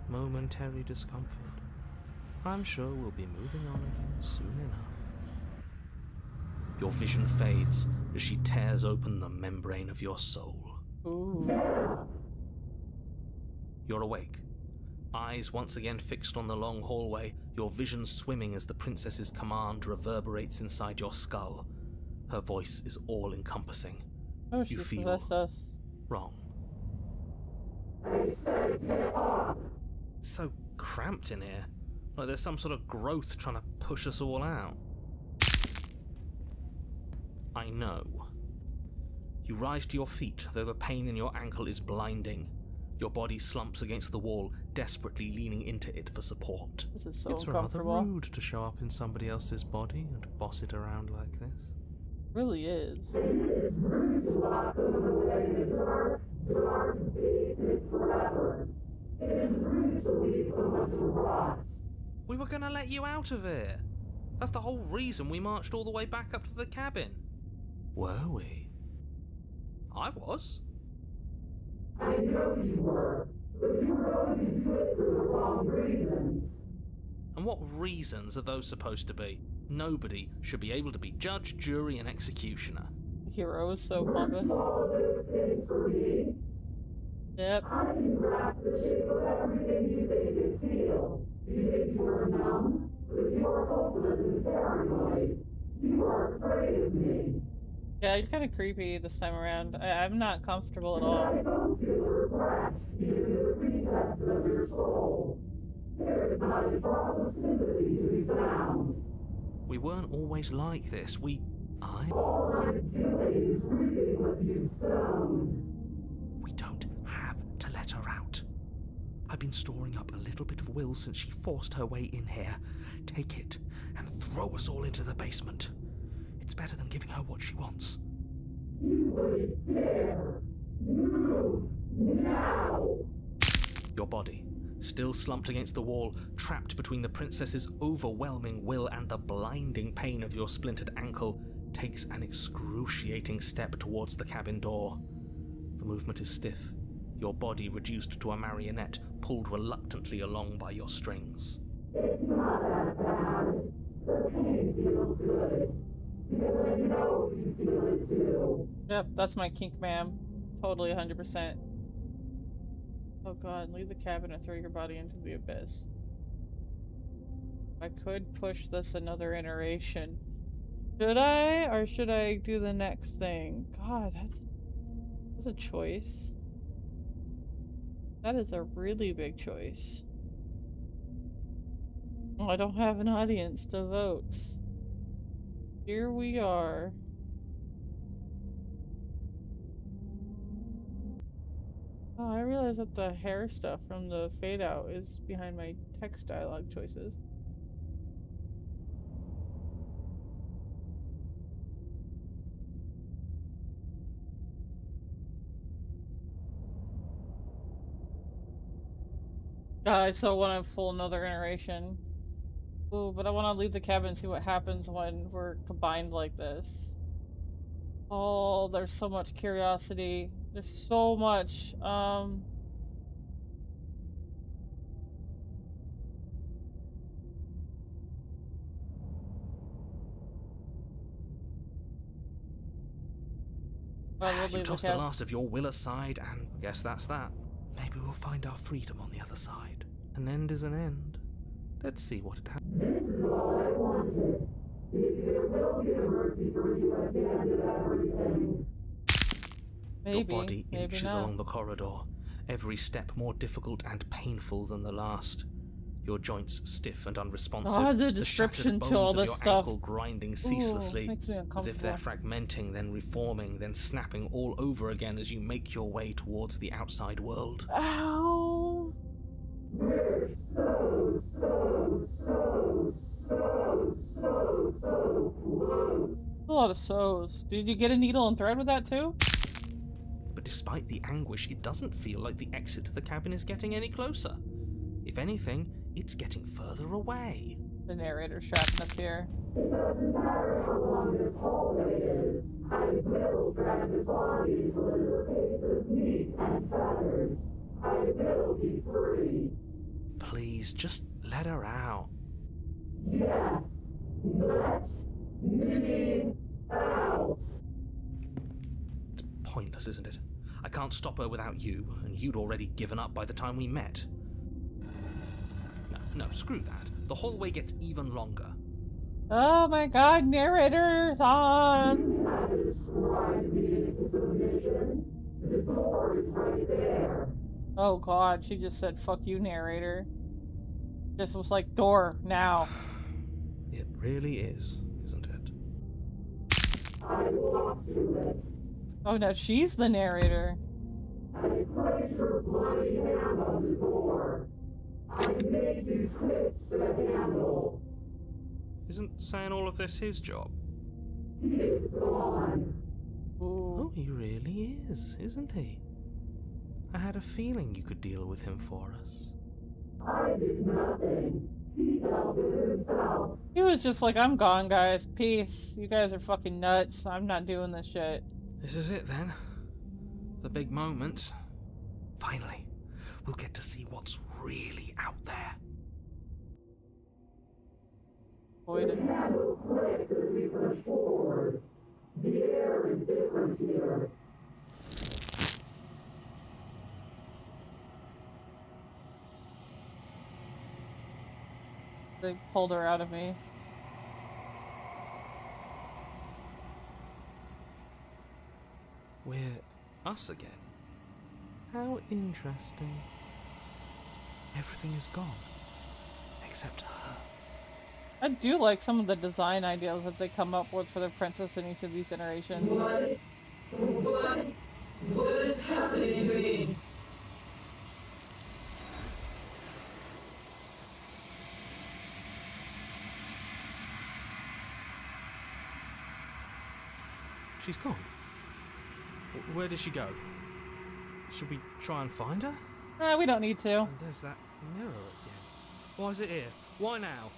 momentary discomfort. I'm sure we'll be moving on again soon enough. Your vision fades as she tears open the membrane of your soul. Ooh. You're awake. Eyes once again fixed on the long hallway, your vision swimming as the princess's command reverberates inside your skull. Her voice is all-encompassing. Oh, she You feel possessed us. wrong. It's so cramped in here. Like there's some sort of growth trying to push us all out. I know. You rise to your feet, though the pain in your ankle is blinding. Your body slumps against the wall, desperately leaning into it for support. This is so It's rather uncomfortable. rude to show up in somebody else's body and boss it around like this. It really is. We were gonna let you out of here. That's the whole reason we marched all the way back up to the cabin. Were we? I was. I know you were, but you were going to do it for the wrong reasons. And what reasons are those supposed to be? Nobody should be able to be judge, jury, and executioner. The hero is so pompous. All of those things for me. Yep. I can grasp the shape of everything you think you feel. You think you were numb, but you are hopeless and paranoid. You are afraid of me. Yeah, you're kind of creepy this time around. I'm not comfortable at all. I don't feel regret in the recesses of your soul. There is not a drop of sympathy to be found. We weren't always like this. All I'm doing is reaping what you've sown. We don't have to let her out. I've been storing up a little bit of will since she forced her way in here. Take it and throw us all into the basement. It's better than giving her what she wants. You wouldn't dare. Move now. Your body, still slumped against the wall, trapped between the princess's overwhelming will and the blinding pain of your splintered ankle, takes an excruciating step towards the cabin door. The movement is stiff, your body reduced to a marionette, pulled reluctantly along by your strings. It's not that bad. The pain feels good. Because I know you feel it too. Yep, that's my kink, ma'am. Totally 100%. Oh god, leave the cabin and throw your body into the abyss. I could push this another iteration. Should I? Or should I do the next thing? God, that's a choice. That is a really big choice. Oh, I don't have an audience to vote. Here we are. Oh, I realize that the hair stuff from the fade out is behind my text dialogue choices. God, I so want to full another iteration. Ooh, but I want to leave the cabin and see what happens when we're combined like this. Oh, there's so much curiosity. There's so much, I will You leave the tossed the cabin. last of your will aside, and guess that's that. Maybe we'll find our freedom on the other side. An end is an end. Let's see what it happens. This is all I wanted. If there will be a mercy for you at the end of everything. Maybe, Your body maybe inches not. along the corridor, every step more difficult and painful than the last. Your joints stiff and unresponsive. Oh, the shattered description to bones all of this your stuff. ankle grinding Ooh, ceaselessly, makes me as if they're uncomfortable. fragmenting, then reforming, then snapping all over again as you make your way towards the outside world. Ow! We're so close. A lot of so's. Did you get a needle and thread with that too? But despite the anguish, it doesn't feel like the exit to the cabin is getting any closer. If anything, it's getting further away. The narrator's trapping us here. It doesn't matter how long this hallway is. I will drag this body till it is a piece of meat and feathers. I will be free. Please, just let her out. Yes, let me out. It's pointless, isn't it? I can't stop her without you, and you'd already given up by the time we met. No, screw that. The hallway gets even longer. Oh my god, narrator's on! You had described me into submission. The door is right there. Oh god, she just said fuck you, narrator. This was like, door, now. It really is, isn't it? I walked to it. Oh no, she's the narrator. I placed your bloody hand on the door. I made you twist the handle. Isn't saying all of this his job? He is gone. Ooh. Oh, he really is, isn't he? I had a feeling you could deal with him for us. I did nothing. He dealt with himself. He was just like, I'm gone, guys. Peace. You guys are fucking nuts. I'm not doing this shit. This is it then. The big moment. Finally, we'll get to see what's really out there. Boy, The handle clicks as we push forward. The air is different here. they pulled her out of me. We're us again. How interesting. Everything is gone. Except her. I do like some of the design ideas that they come up with for the princess in each of these iterations. What is happening to me? She's gone. Where did she go? Should we try and find her? We don't need to. And there's that mirror again. Why is it here? Why now?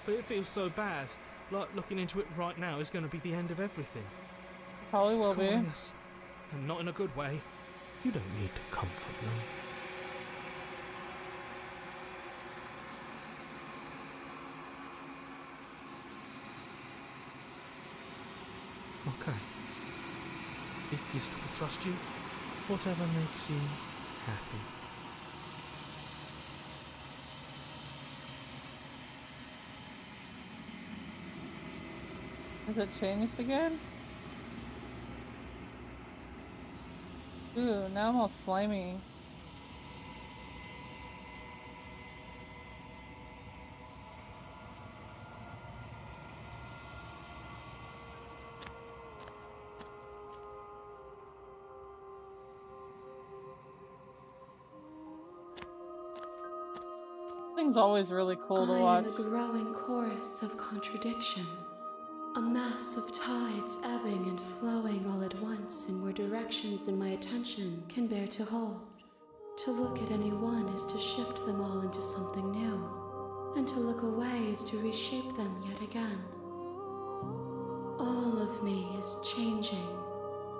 But it feels so bad. Like looking into it right now is going to be the end of everything. Probably It's will be. calling us, and not in a good way. You don't need to comfort them. Okay. If you still trust you, whatever makes you happy. Has it changed again? Ooh, now I'm all slimy. Thing's always really cool to watch. I am a growing chorus of contradiction. A mass of tides ebbing and flowing all at once in more directions than my attention can bear to hold. To look at any one is to shift them all into something new, and to look away is to reshape them yet again. All of me is changing,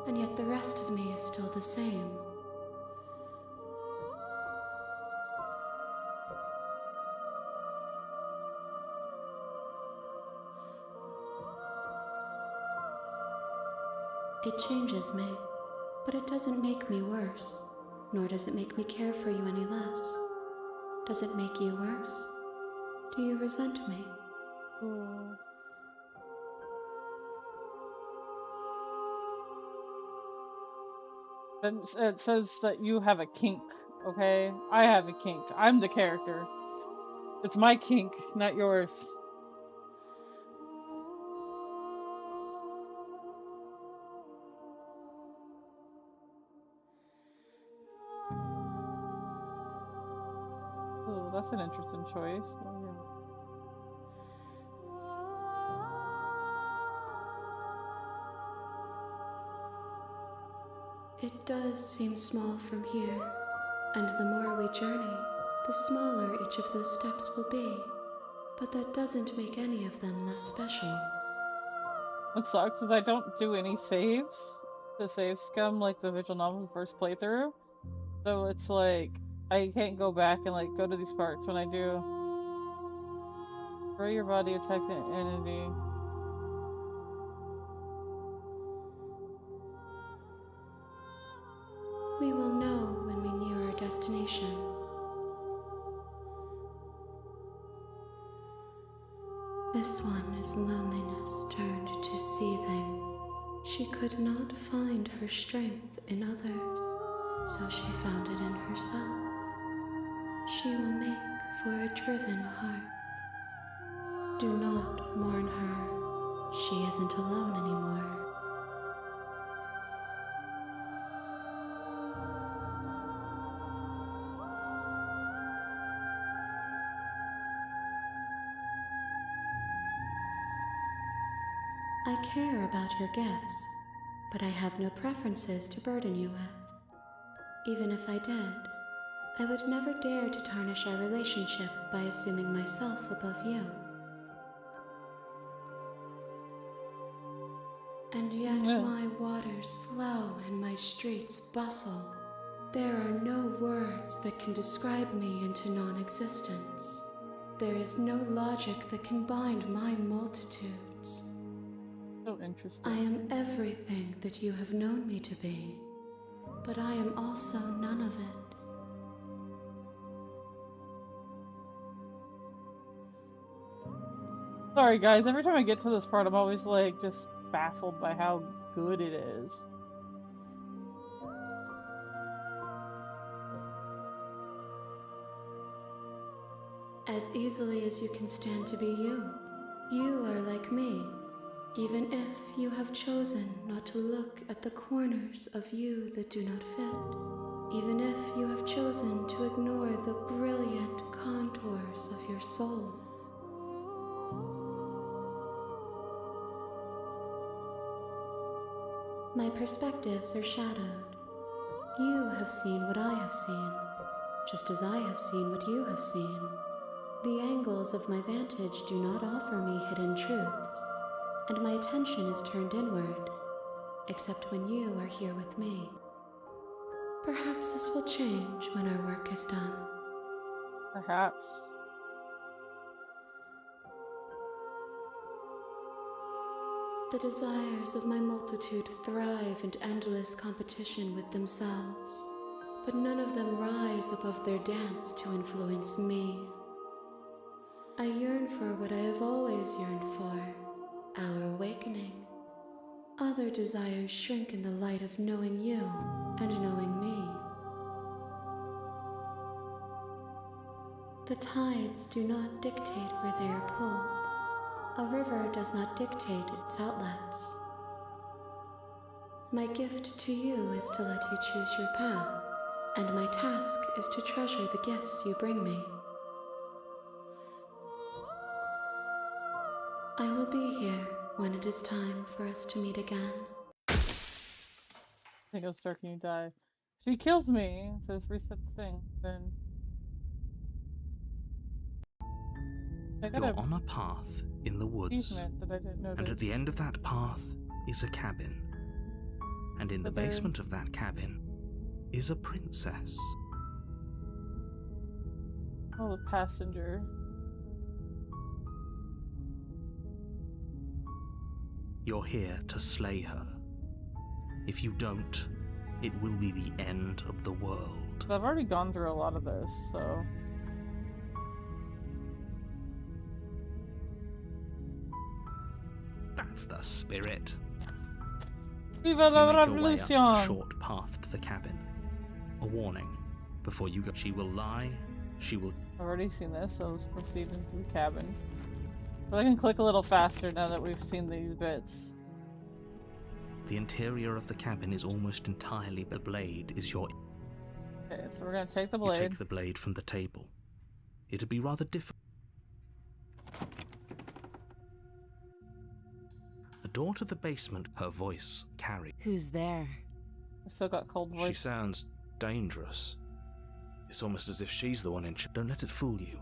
and yet the rest of me is still the same. It changes me, but it doesn't make me worse, nor does it make me care for you any less. Does it make you worse? Do you resent me? Ooh. It says that you have a kink, okay? I have a kink. I'm the character. It's my kink, not yours. Ooh, that's an interesting choice. Oh, yeah. It does seem small from here, and the more we journey, the smaller each of those steps will be. But that doesn't make any of them less special. What sucks is I don't do any saves. The save scum like the visual novel first playthrough. So it's like I can't go back and like go to these parts when I do. Throw your body attack the entity. We will know when we near our destination. This one is loneliness turned to seething. She could not find her strength in others, so she found it in herself. She will make for a driven heart. Do not mourn her. She isn't alone anymore. I care about your gifts, but I have no preferences to burden you with. Even if I did, I would never dare to tarnish our relationship by assuming myself above you. And yet my waters flow and my streets bustle. There are no words that can describe me into non-existence. There is no logic that can bind my multitudes. So interesting. I am everything that you have known me to be, but I am also none of it. Sorry guys, every time I get to this part I'm always like just baffled by how good it is. As easily as you can stand to be you. You are like me, even if you have chosen not to look at the corners of you that do not fit. Even if you have chosen to ignore the brilliant contours of your soul. My perspectives are shadowed. You have seen what I have seen, just as I have seen what you have seen. The angles of my vantage do not offer me hidden truths, and my attention is turned inward, except when you are here with me. Perhaps this will change when our work is done. Perhaps. The desires of my multitude thrive in endless competition with themselves, but none of them rise above their dance to influence me. I yearn for what I have always yearned for, our awakening. Other desires shrink in the light of knowing you and knowing me. The tides do not dictate where they are pulled. A river does not dictate its outlets. My gift to you is to let you choose your path, and my task is to treasure the gifts you bring me. I will be here when it is time for us to meet again. I think I'll start, can you die? She kills me, says reset the thing, then... You're on a path in the woods, that I didn't notice. and at the end of that path is a cabin. And in the basement of that cabin is a princess. Oh, the passenger. You're here to slay her. If you don't, it will be the end of the world. I've already gone through a lot of this, so... That's the spirit. Viva la You make your way up the revolution! short path to the cabin. A warning. Before you go, she will lie, she will... I've already seen this, so let's proceed into the cabin. But I can click a little faster now that we've seen these bits. The interior of the cabin is almost entirely... The blade is your... Okay, so we're gonna take the You blade. take the blade from the table. It'd be rather difficult. The door to the basement, her voice carried. Who's there? I still got cold voice. She sounds dangerous. It's almost as if she's the one in charge. Don't let it fool you.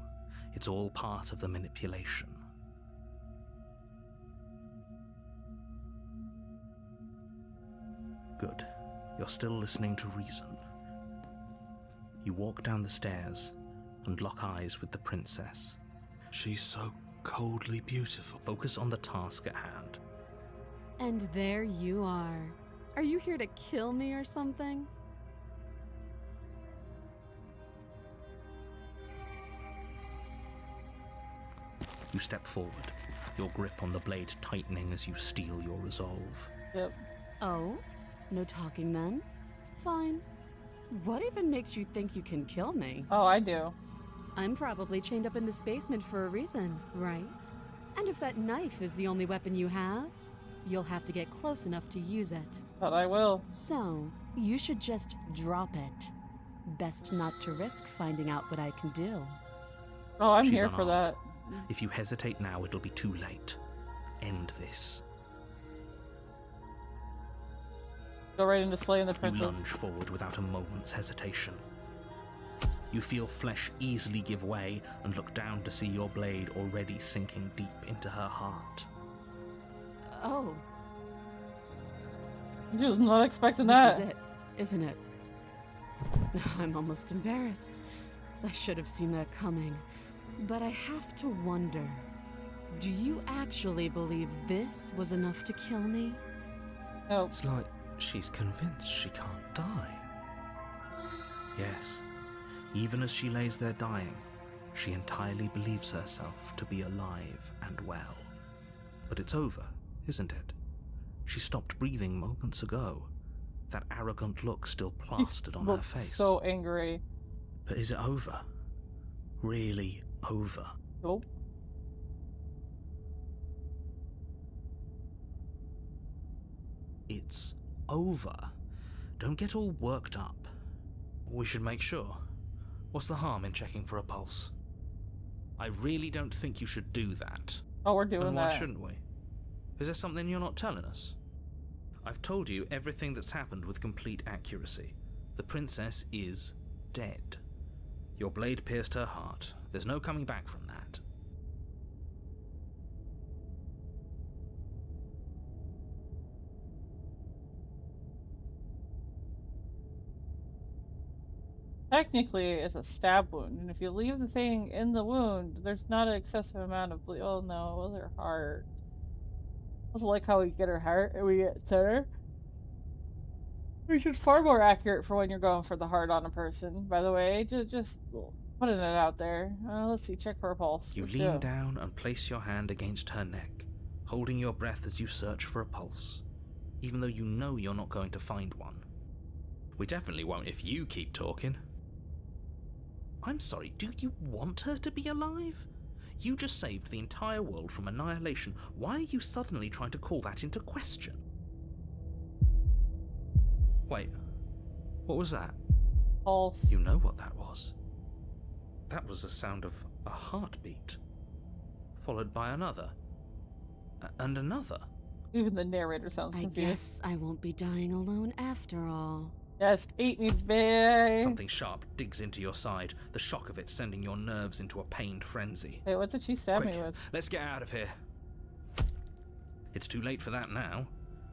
It's all part of the manipulation. Good. You're still listening to reason. You walk down the stairs and lock eyes with the princess. She's so coldly beautiful. Focus on the task at hand. And there you are. Are you here to kill me or something? You step forward, your grip on the blade tightening as you steel your resolve. Yep. Oh? No talking then? Fine. What even makes you think you can kill me? Oh, I do. I'm probably chained up in this basement for a reason, right? And if that knife is the only weapon you have, you'll have to get close enough to use it. But I will. So, you should just drop it. Best not to risk finding out what I can do. Oh, I'm She's here for unarmed. that. If you hesitate now, it'll be too late. End this. Go right into slaying the You princess. lunge forward without a moment's hesitation. You feel flesh easily give way and look down to see your blade already sinking deep into her heart. Oh, She was not expecting this that. is it, isn't it? I'm almost embarrassed. I should have seen that coming. But I have to wonder, do you actually believe this was enough to kill me? No. It's like she's convinced she can't die. Yes, even as she lays there dying, she entirely believes herself to be alive and well. But it's over, isn't it? She stopped breathing moments ago. That arrogant look still plastered on her face. So angry. But is it over? Really over? Nope. It's over. Don't get all worked up. We should make sure. What's the harm in checking for a pulse? I really don't think you should do that. Oh, we're doing and why that. shouldn't we? Is there something you're not telling us? I've told you everything that's happened with complete accuracy. The princess is dead. Your blade pierced her heart. There's no coming back from that. Technically, it's a stab wound, and if you leave the thing in the wound, there's not an excessive amount of bleed. Oh no, it was her heart. I also like how we get her heart and we get center. Which is far more accurate for when you're going for the heart on a person, by the way. Just putting it out there. Let's see, check for a pulse. You lean down and place your hand against her neck, holding your breath as you search for a pulse, even though you know you're not going to find one. We definitely won't if you keep talking. I'm sorry, do you want her to be alive? You just saved the entire world from annihilation. Why are you suddenly trying to call that into question? Wait, what was that? Pulse. You know what that was. That was the sound of a heartbeat, followed by another, and another. Even the narrator sounds confused. I guess I won't be dying alone after all. Yes, eat me, babe. Something sharp digs into your side, the shock of it sending your nerves into a pained frenzy. Hey, what did she stab Quick, me with? let's get out of here. It's too late for that now.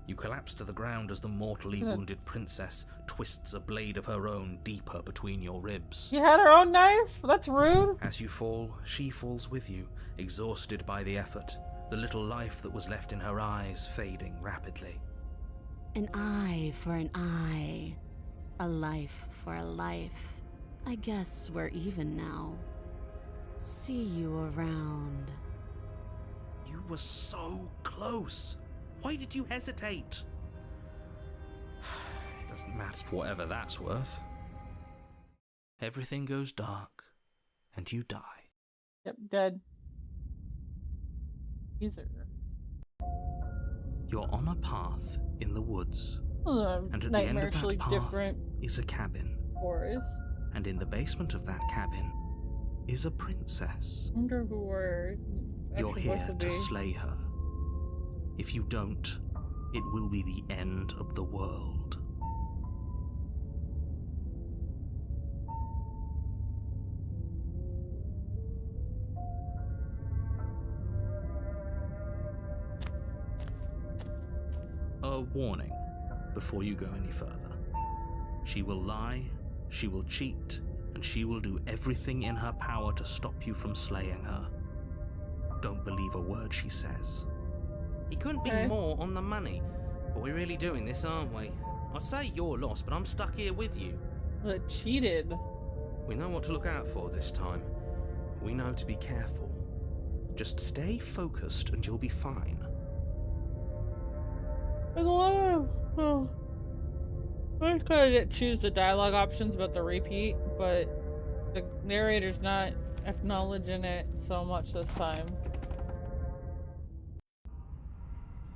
You collapse to the ground as the mortally wounded princess twists a blade of her own deeper between your ribs. She had her own knife? That's rude. As you fall, she falls with you, exhausted by the effort, the little life that was left in her eyes fading rapidly. An eye for an eye. A life for a life. I guess we're even now. See you around. You were so close. Why did you hesitate? It doesn't matter, whatever that's worth. Everything goes dark, and you die. Yep, dead. Easier. You're on a path in the woods, and at the end of that path different is a cabin. forest. And in the basement of that cabin is a princess. I wonder who we're You're here supposed to be. slay her. If you don't, it will be the end of the world. A warning before you go any further. She will lie, she will cheat, and she will do everything in her power to stop you from slaying her. Don't believe a word she says. He couldn't be more on the money. But we're really doing this, aren't we? I'd say you're lost, but I'm stuck here with you. But cheated. We know what to look out for this time. We know to be careful. Just stay focused and you'll be fine. There's a lot of... I kind of choose the dialogue options about the repeat, but the narrator's not acknowledging it so much this time.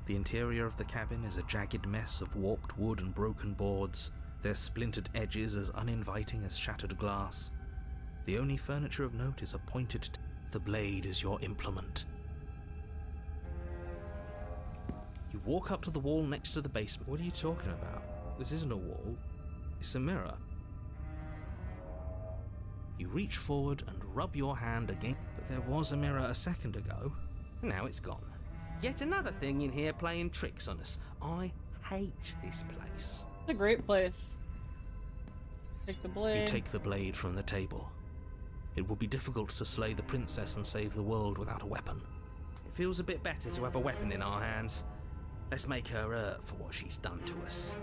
The interior of the cabin is a jagged mess of warped wood and broken boards, their splintered edges as uninviting as shattered glass. The only furniture of note is a pointed the blade is your implement. You walk up to the wall next to the basement. What are you talking about? This isn't a wall. It's a mirror. You reach forward and rub your hand against... But there was a mirror a second ago. And now it's gone. Yet another thing in here playing tricks on us. I hate this place. It's a great place. Take the blade. You take the blade from the table. It will be difficult to slay the princess and save the world without a weapon. It feels a bit better to have a weapon in our hands. Let's make her hurt for what she's done to us.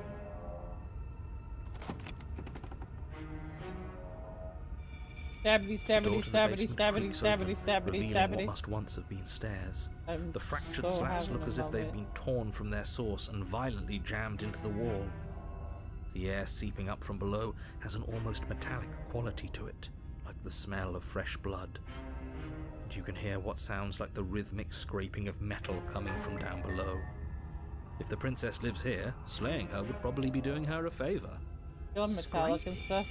Stabbity, The door stabbity, to the stabbity, basement stabbity, creaks stabbity, open, stabbity, revealing what stabbity. must once have been stairs. I'm The fractured so slats having look a as if they've moment. been torn from their source and violently jammed into the wall. The air seeping up from below has an almost metallic quality to it, like the smell of fresh blood. And you can hear what sounds like the rhythmic scraping of metal coming from down below. If the princess lives here, slaying her would probably be doing her a favour. Feeling metallic and stuff.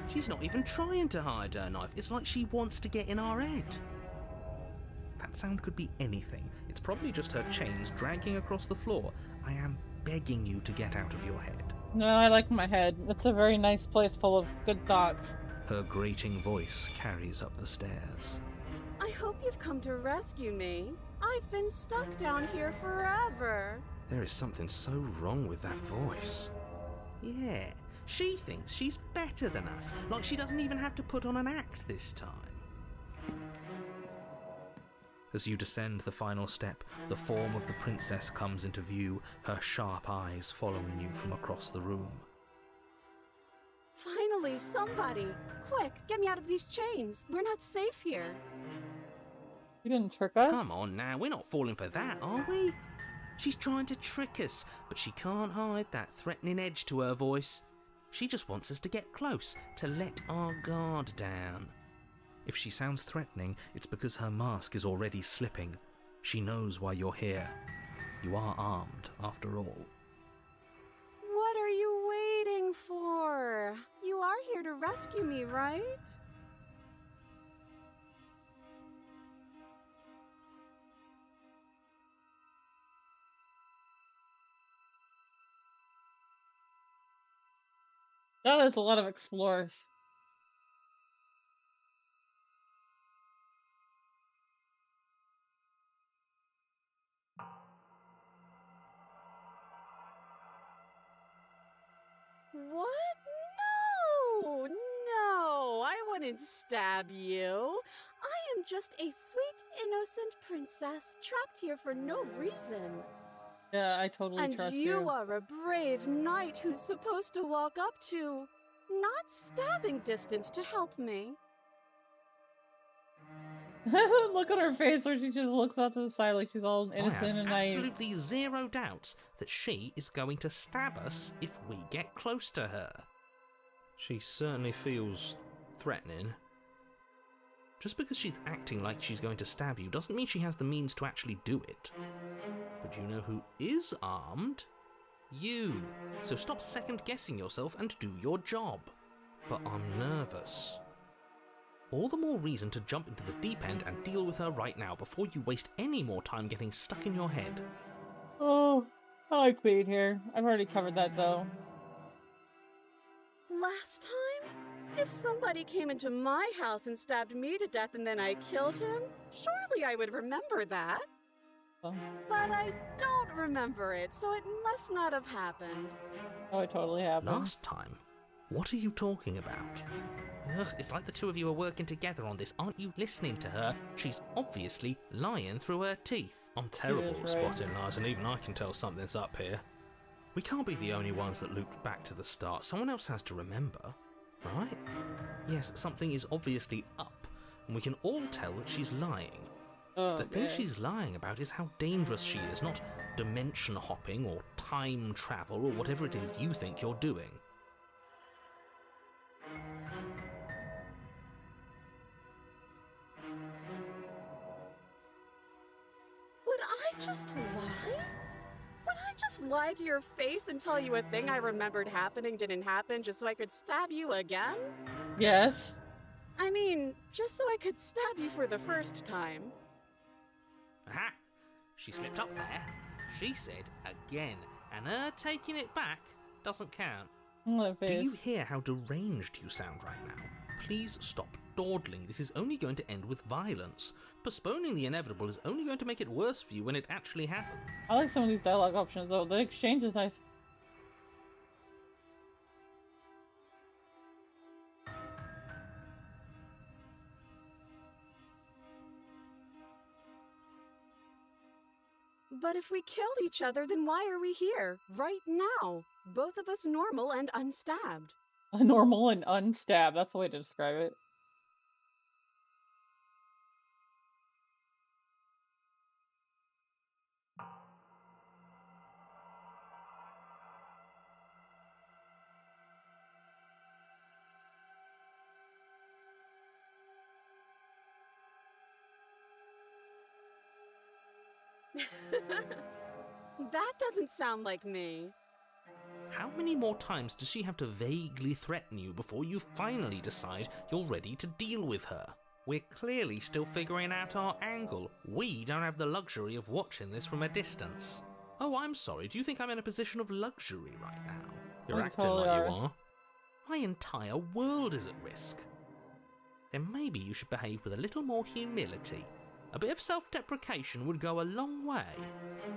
She's not even trying to hide her knife. It's like she wants to get in our head. That sound could be anything. It's probably just her chains dragging across the floor. I am begging you to get out of your head. No, I like my head. It's a very nice place full of good thoughts. Her grating voice carries up the stairs. I hope you've come to rescue me. I've been stuck down here forever. There is something so wrong with that voice. Yeah, she thinks she's better than us, like she doesn't even have to put on an act this time. As you descend the final step, the form of the princess comes into view, her sharp eyes following you from across the room. Finally, somebody! Quick, get me out of these chains. We're not safe here. You didn't trick us? Come on now, we're not falling for that, are we? She's trying to trick us, but she can't hide that threatening edge to her voice. She just wants us to get close, to let our guard down. If she sounds threatening, it's because her mask is already slipping. She knows why you're here. You are armed, after all. What are you waiting for? You are here to rescue me, right? That is a lot of explorers. What? No! No! I wouldn't stab you. I am just a sweet, innocent princess trapped here for no reason. Yeah, I totally And trust you are a brave knight who's supposed to walk up to not stabbing distance to help me. Look at her face where she just looks out to the side like she's all I have innocent and naive. absolutely zero doubts that she is going to stab us if we get close to her. She certainly feels threatening. Just because she's acting like she's going to stab you doesn't mean she has the means to actually do it. But you know who is armed? You. So stop second-guessing yourself and do your job. But I'm nervous. All the more reason to jump into the deep end and deal with her right now before you waste any more time getting stuck in your head. Oh, I like being here. I've already covered that though. Last time? If somebody came into my house and stabbed me to death and then I killed him, surely I would remember that. Oh, But I don't remember it, so it must not have happened. oh, it totally happened. Last time? What are you talking about? Ugh, it's like the two of you are working together on this. Aren't you listening to her? She's obviously lying through her teeth. I'm terrible is at right. spotting lies, and even I can tell something's up here. We can't be the only ones that looped back to the start. Someone else has to remember, right? Yes, something is obviously up, and we can all tell that she's lying. Oh, The thing man. she's lying about is how dangerous she is, not dimension hopping or time travel or whatever it is you think you're doing. Would I just lie? Would I just lie to your face and tell you a thing I remembered happening didn't happen just so I could stab you again? Yes. I mean, just so I could stab you for the first time. Aha! She slipped up there. She said again, and her taking it back doesn't count. What Do face. you hear how deranged you sound right now? Please stop dawdling. This is only going to end with violence. Postponing the inevitable is only going to make it worse for you when it actually happens. I like some of these dialogue options though. The exchange is nice. But if we killed each other, then why are we here, right now? Both of us normal and unstabbed. Normal and unstabbed. That's the way to describe it. That doesn't sound like me. How many more times does she have to vaguely threaten you before you finally decide you're ready to deal with her? We're clearly still figuring out our angle. We don't have the luxury of watching this from a distance. Oh, I'm sorry, do you think I'm in a position of luxury right now? You're You acting totally like are. you are. My entire world is at risk. Then maybe you should behave with a little more humility. A bit of self-deprecation would go a long way.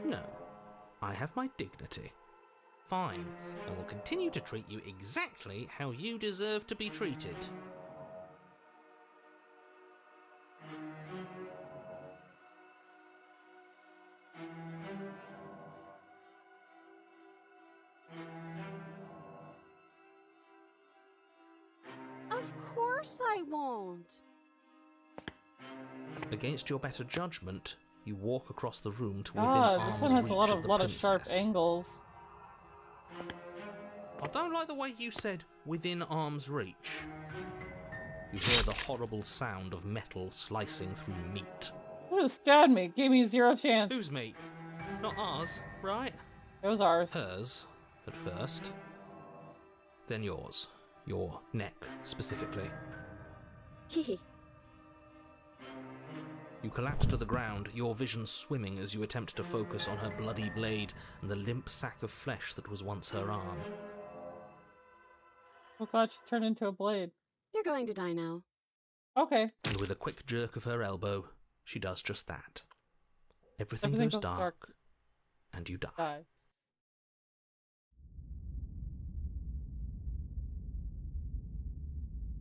No, I have my dignity. Fine, and will continue to treat you exactly how you deserve to be treated. Of course I won't. Against your better judgment, you walk across the room to within God, arm's this one has reach a lot of the of sharp princess. angles. I don't like the way you said within arm's reach. You hear the horrible sound of metal slicing through meat. Who just stabbed me? Gave me 0 chance. Whose meat? Not ours, right? It was ours. Hers, at first. Then yours. Your neck, specifically. Hee. You collapse to the ground, your vision swimming as you attempt to focus on her bloody blade and the limp sack of flesh that was once her arm. Oh god, she turned into a blade. You're going to die now. Okay. And with a quick jerk of her elbow, she does just that. Everything Everything goes goes dark, and you die. Die.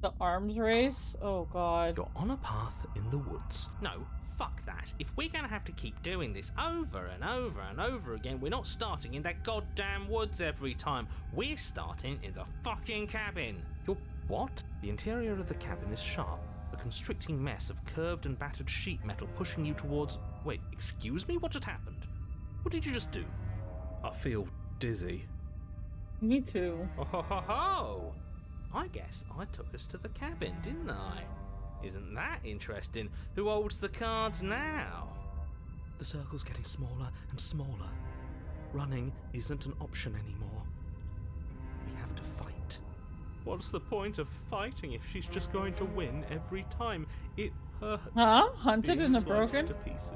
The arms race? Oh god. You're on a path in the woods. No, fuck that. If we're gonna have to keep doing this over and over and over again, we're not starting in that goddamn woods every time. We're starting in the fucking cabin. You're what? The interior of the cabin is sharp, a constricting mess of curved and battered sheet metal pushing you towards... Wait, excuse me? What just happened? What did you just do? I feel dizzy. Me too. Oh ho ho ho! I guess I took us to the cabin, didn't I? Isn't that interesting? Who holds the cards now? The circle's getting smaller and smaller. Running isn't an option anymore. We have to fight. What's the point of fighting if she's just going to win every time? It hurts. Huh? Hunted being and a sliced broken? to pieces.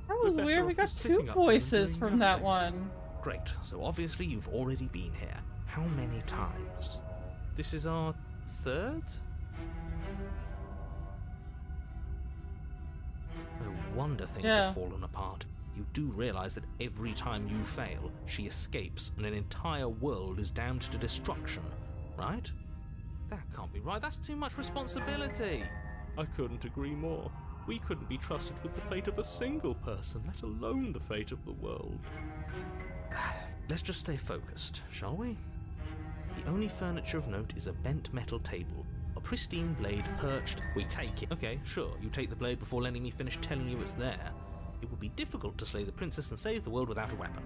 That We're was better weird. off We got just 2 sitting up there and voices doing from that nothing. one. Great, so obviously you've already been here. How many times? This is our 3rd? No wonder things Yeah. have fallen apart. You do realise that every time you fail, she escapes and an entire world is damned to destruction, right? That can't be right, that's too much responsibility. I couldn't agree more. We couldn't be trusted with the fate of a single person, let alone the fate of the world. Let's just stay focused, shall we? The only furniture of note is a bent metal table, a pristine blade perched. We take it. Okay, sure, you take the blade before letting me finish telling you it's there. It would be difficult to slay the princess and save the world without a weapon.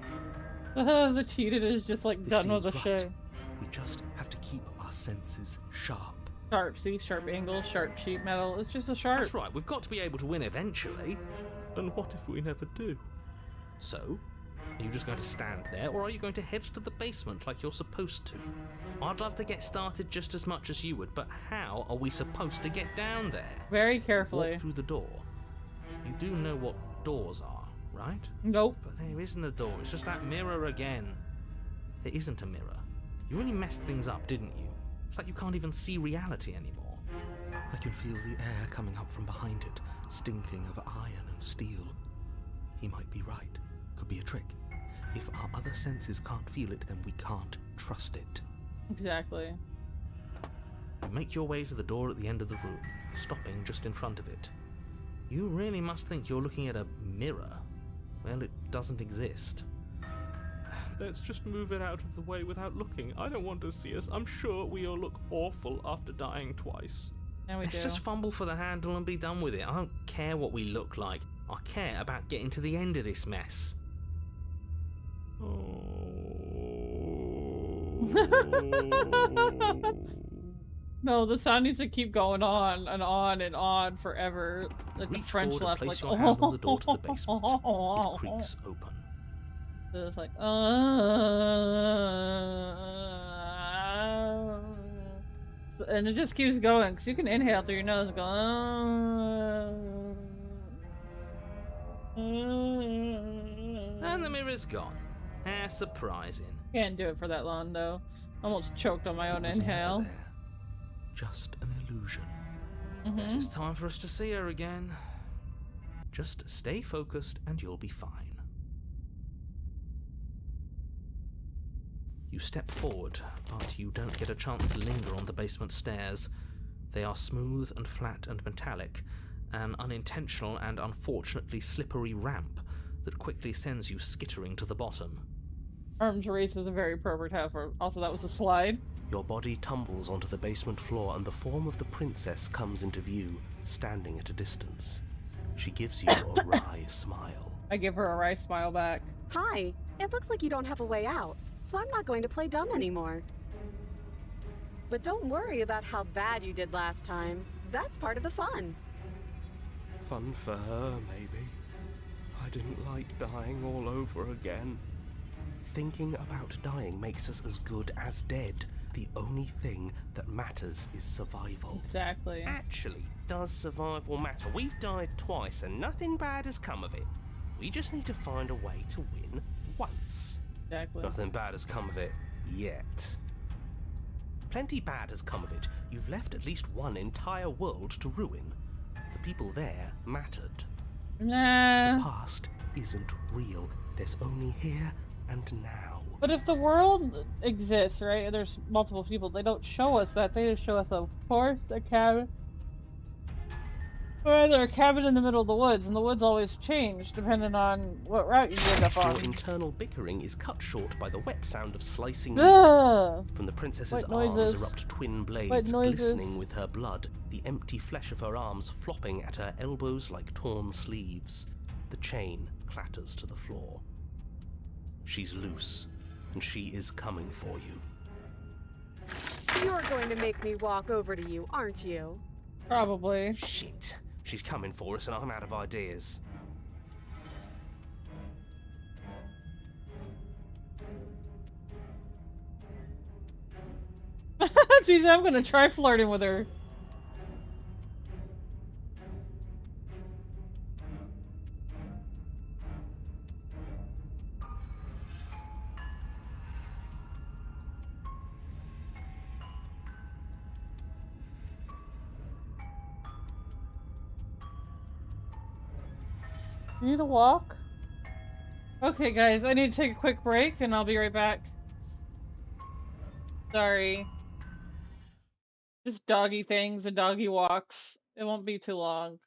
The cheated is just like This done with the feels show. right. We just have to keep our senses sharp. Sharp, see? Sharp angles, sharp sheet metal. It's just a sharp. That's right, we've got to be able to win eventually. And what if we never do? So, are you just going to stand there, or are you going to head to the basement like you're supposed to? I'd love to get started just as much as you would, but how are we supposed to get down there? Very carefully. Walk through the door. You do know what doors are, right? Nope. But there isn't a door, it's just that mirror again. There isn't a mirror. You really messed things up, didn't you? It's like you can't even see reality anymore. I can feel the air coming up from behind it, stinking of iron and steel. He might be right. Could be a trick. If our other senses can't feel it, then we can't trust it. Exactly. You make your way to the door at the end of the room, stopping just in front of it. You really must think you're looking at a mirror. Well, it doesn't exist. Let's just move it out of the way without looking. I don't want to see us. I'm sure we all look awful after dying twice. Now we Let's do. just fumble for the handle and be done with it. I don't care what we look like. I care about getting to the end of this mess. Oh. No, the sound needs to keep going on and on and on forever. Like the Reach French forward and left, place like, your hand on the door to the basement. It creaks open. It's like, and it just keeps going because you can inhale through your nose and go, And the mirror's gone. How surprising. Can't do it for that long though. Almost choked on my own It was never inhale. there. Just an illusion. Guess it's time for us to see her again. Just stay focused and you'll be fine. You step forward, but you don't get a chance to linger on the basement stairs. They are smooth and flat and metallic, an unintentional and unfortunately slippery ramp that quickly sends you skittering to the bottom. Arms race is a very appropriate heifer. Also, that was a slide. Your body tumbles onto the basement floor and the form of the princess comes into view, standing at a distance. She gives you a wry smile. I give her a wry smile back. Hi, it looks like you don't have a way out, so I'm not going to play dumb anymore. But don't worry about how bad you did last time. That's part of the fun. Fun for her, maybe. I didn't like dying all over again. Thinking about dying makes us as good as dead. The only thing that matters is survival. Exactly. Actually, does survival matter? We've died twice and nothing bad has come of it. We just need to find a way to win once. Exactly. Nothing bad has come of it yet. Plenty bad has come of it. You've left at least one entire world to ruin. The people there mattered. Nah. The past isn't real. There's only here and now. But if the world exists, right, and there's multiple people, they don't show us that. They just show us, of course, a cabin. Or either a cabin in the middle of the woods, and the woods always change depending on what route you end up on. Your internal bickering is cut short by the wet sound of slicing meat. Ah! From the princess's What arms noises? erupt twin What blades noises? glistening with her blood, the empty flesh of her arms flopping at her elbows like torn sleeves. The chain clatters to the floor. She's loose, and she is coming for you. You're going to make me walk over to you, aren't you? Probably. Shit. She's coming for us and I'm out of ideas. Geez, I'm gonna try flirting with her. You need a walk? Okay, guys, I need to take a quick break and I'll be right back. Sorry. Just doggy things and doggy walks. It won't be too long.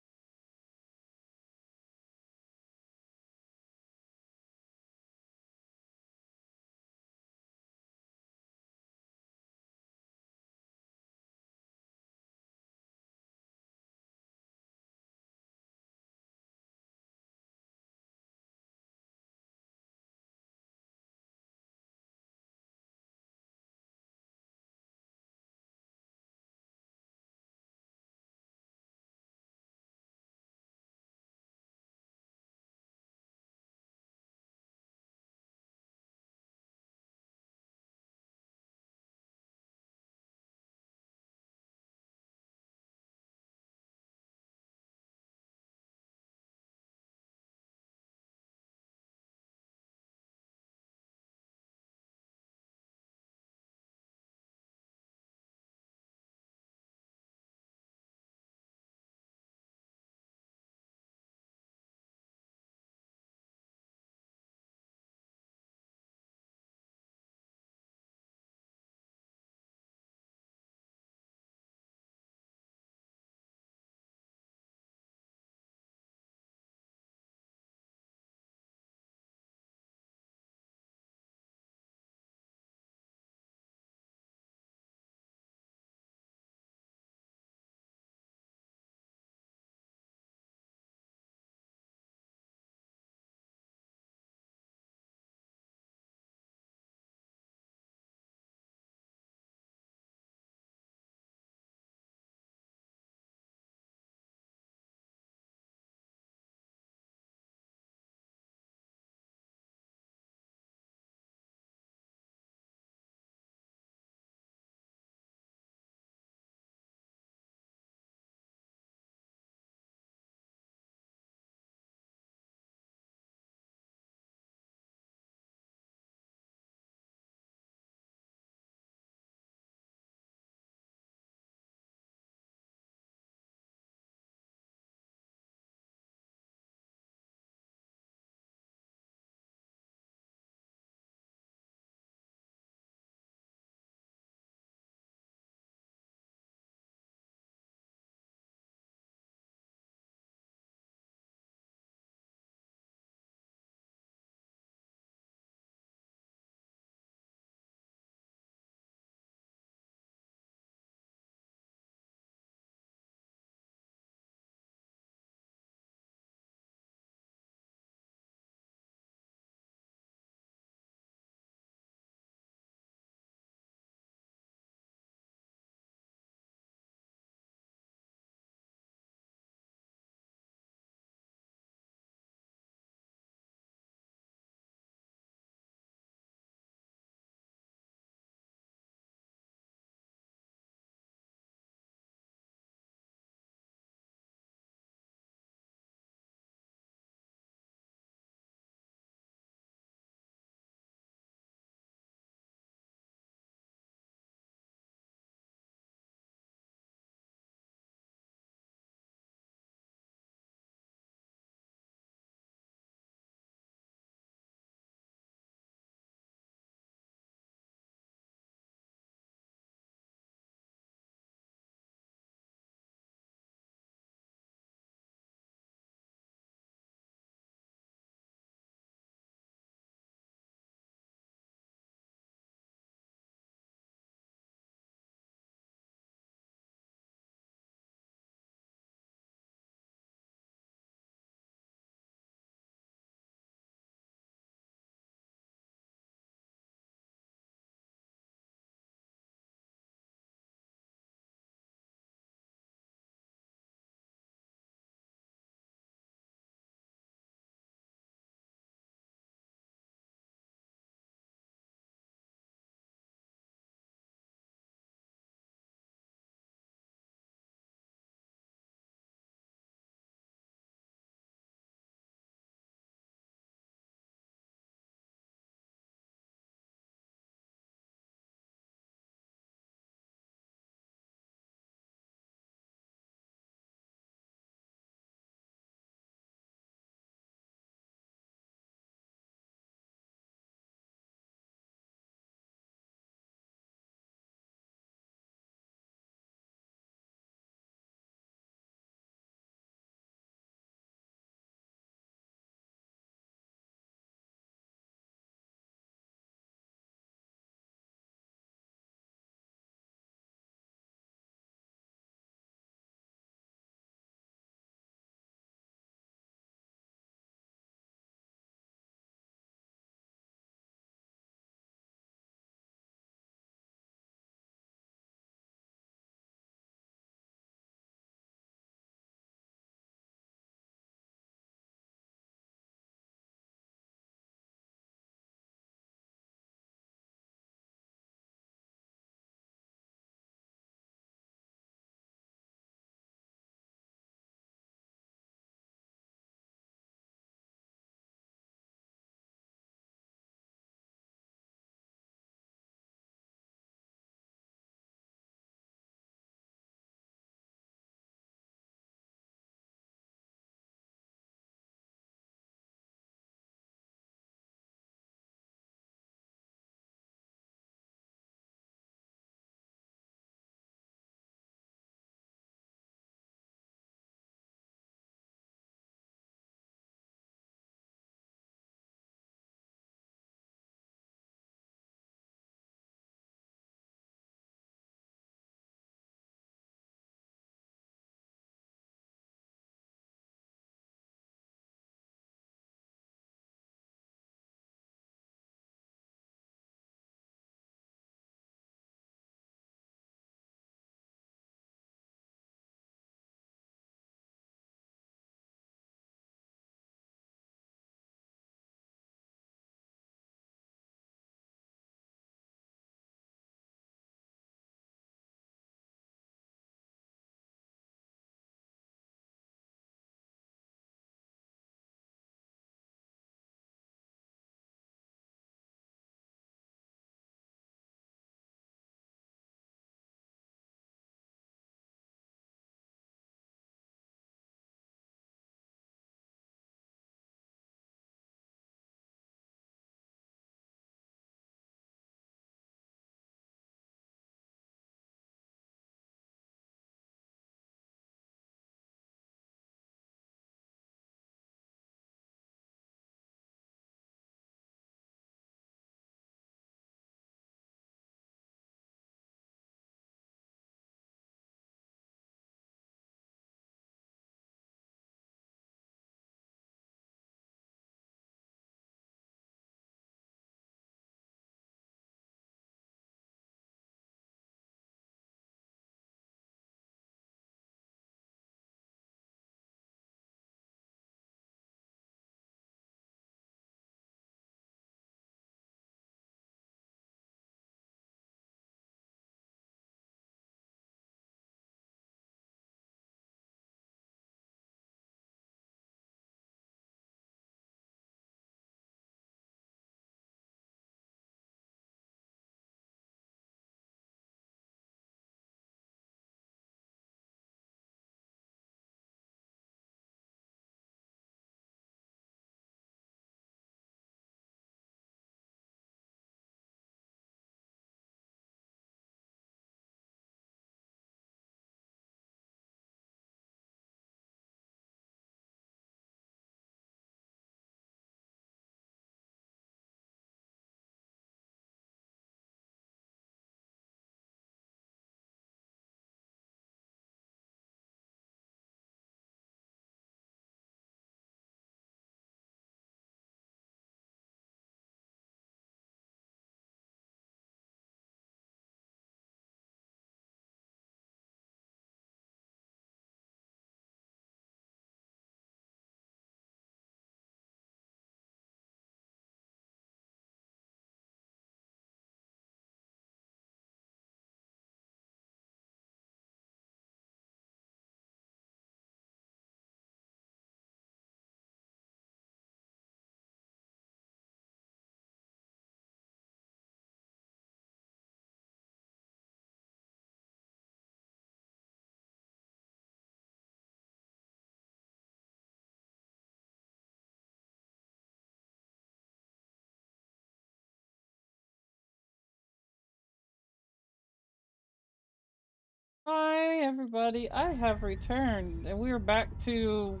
Hi, everybody. I have returned, and we are back to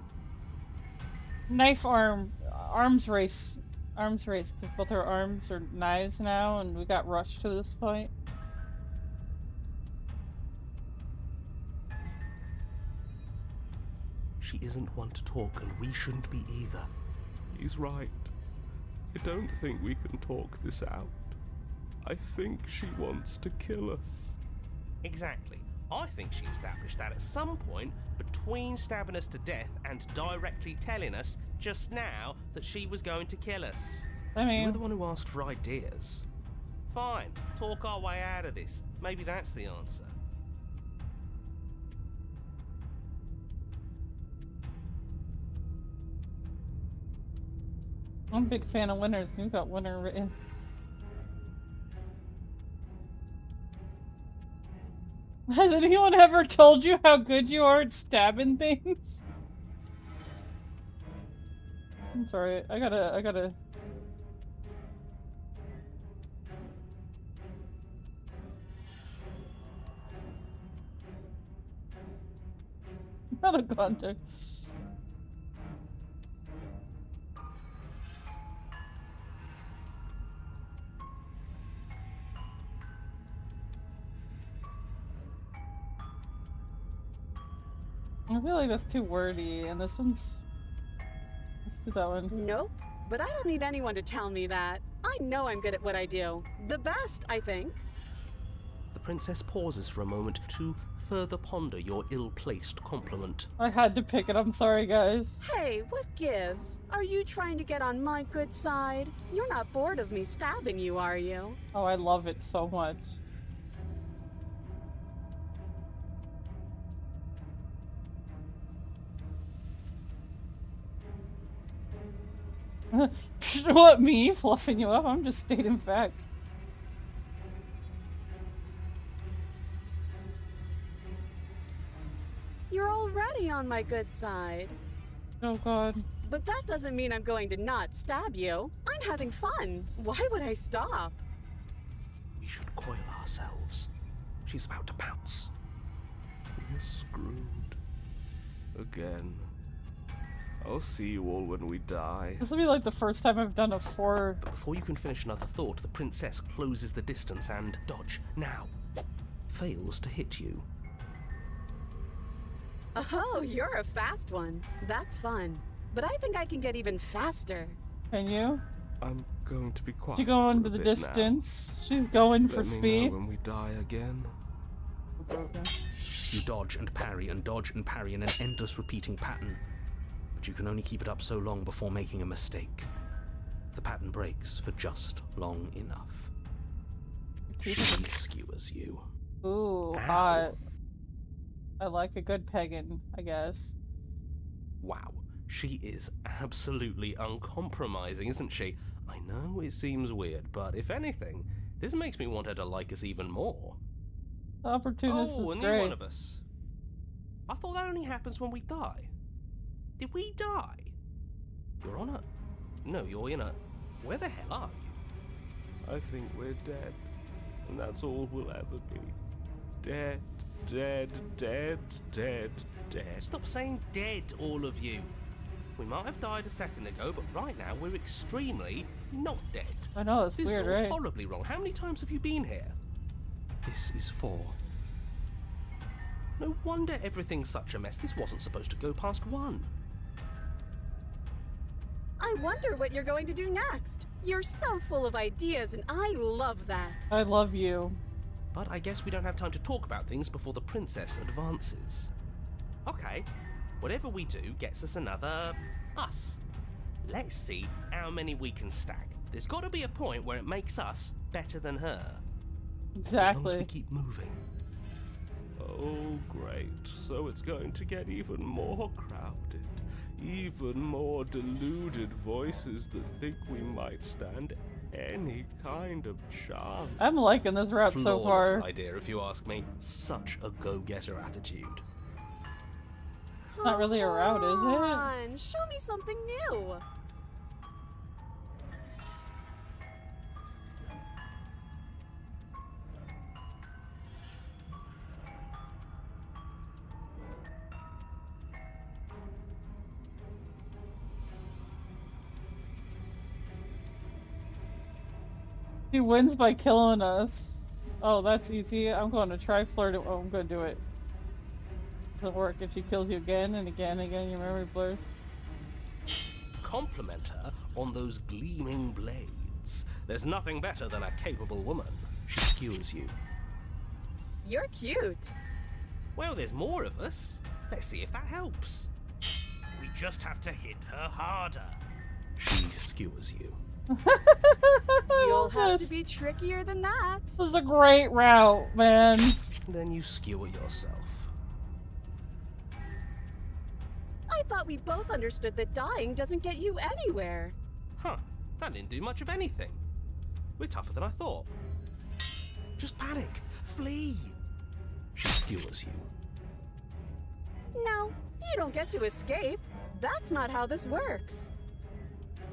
arms race, because both our arms are knives now, and we got rushed to this point. She isn't one to talk, and we shouldn't be either. He's right. I don't think we can talk this out. I think she wants to kill us. Exactly. I think she established that at some point between stabbing us to death and directly telling us just now that she was going to kill us. I mean, You were the one who asked for ideas. Fine, talk our way out of this. Maybe that's the answer. I'm a big fan of winners. You got winner written. Has anyone ever told you how good you are at stabbing things? I'm sorry, I gotta... Out of context. I feel like that's too wordy, and this one's... Let's do that one. Nope, but I don't need anyone to tell me that. I know I'm good at what I do. The best, I think. The princess pauses for a moment to further ponder your ill-placed compliment. I had to pick it, I'm sorry guys. Hey, what gives? Are you trying to get on my good side? You're not bored of me stabbing you, are you? Oh, I love it so much. What, me fluffing you up? I'm just stating facts. You're already on my good side. Oh god. But that doesn't mean I'm going to not stab you. I'm having fun. Why would I stop? We should coil ourselves. She's about to pounce. We're screwed. Again. I'll see you all when we die. This will be like the first time I've done a 4... But before you can finish another thought, the princess closes the distance and dodge. Now. Fails to hit you. Oh, you're a fast one. That's fun. But I think I can get even faster. Can you? I'm going to be quiet. She's going for to a the bit distance. She's going now. for Let me speed. know when we die again. Okay. You dodge and parry in an endless repeating pattern. But you can only keep it up so long before making a mistake. The pattern breaks for just long enough. She skewers you. Ooh, Ow. hot. I like a good pegging, I guess. Wow, she is absolutely uncompromising, isn't she? I know it seems weird, but if anything, this makes me want her to like us even more. The opportunist Oh, a is new great. one of us. I thought that only happens when we die. Did we die? You're on a... No, you're in a... Where the hell are you? I think we're dead. And that's all we'll ever be. Dead, dead, dead, dead, dead. Stop saying dead, all of you. We might have died a second ago, but right now we're extremely not dead. I know, it's This weird, is all right? horribly wrong. How many times have you been here? This is 4. No wonder everything's such a mess. This wasn't supposed to go past 1. I wonder what you're going to do next. You're so full of ideas, and I love that. I love you. But I guess we don't have time to talk about things before the princess advances. Okay, whatever we do gets us another us. Let's see how many we can stack. There's got to be a point where it makes us better than her. As long as we Exactly. keep moving. Oh, great. So it's going to get even more crowded. Even more deluded voices that think we might stand any kind of chance. I'm liking this rap so Flawless far. idea, if you ask me. Such a go-getter attitude. Not really a route, is it? Come on, show me something new. She wins by killing us. Oh, that's easy. I'm going to try flirt. Oh, I'm going to do it. Doesn't work if she kills you again and again and again. Your memory blurs. Compliment her on those gleaming blades. There's nothing better than a capable woman. She skewers you. You're cute. Well, there's more of us. Let's see if that helps. We just have to hit her harder. She skewers you. You'll have to be trickier than that. This is a great route, man. Then you skewer yourself. I thought we both understood that dying doesn't get you anywhere. Huh, that didn't do much of anything. We're tougher than I thought. Just panic. Flee. She skewers you. No, you don't get to escape. That's not how this works.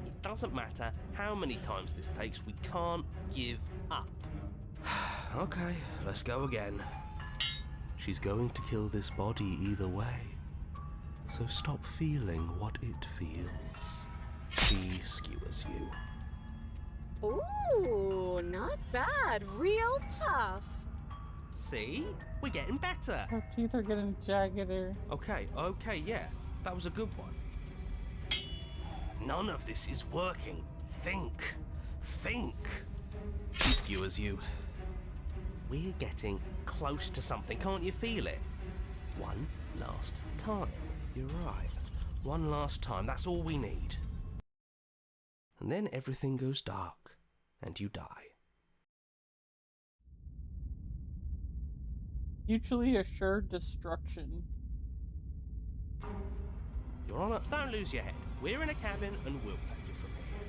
It doesn't matter how many times this takes, we can't give up. Okay, let's go again. She's going to kill this body either way. So stop feeling what it feels. She skewers you. Ooh, not bad. Real tough. See? We're getting better. Her teeth are getting jaggeder. Okay, yeah. That was a good one. None of this is working. Think. She skewers you. We're getting close to something. Can't you feel it? One last time. You're right. One last time. That's all we need. And then everything goes dark, and you die. Mutually assured destruction. Your Honor, don't lose your head. We're in a cabin, and we'll take it from here.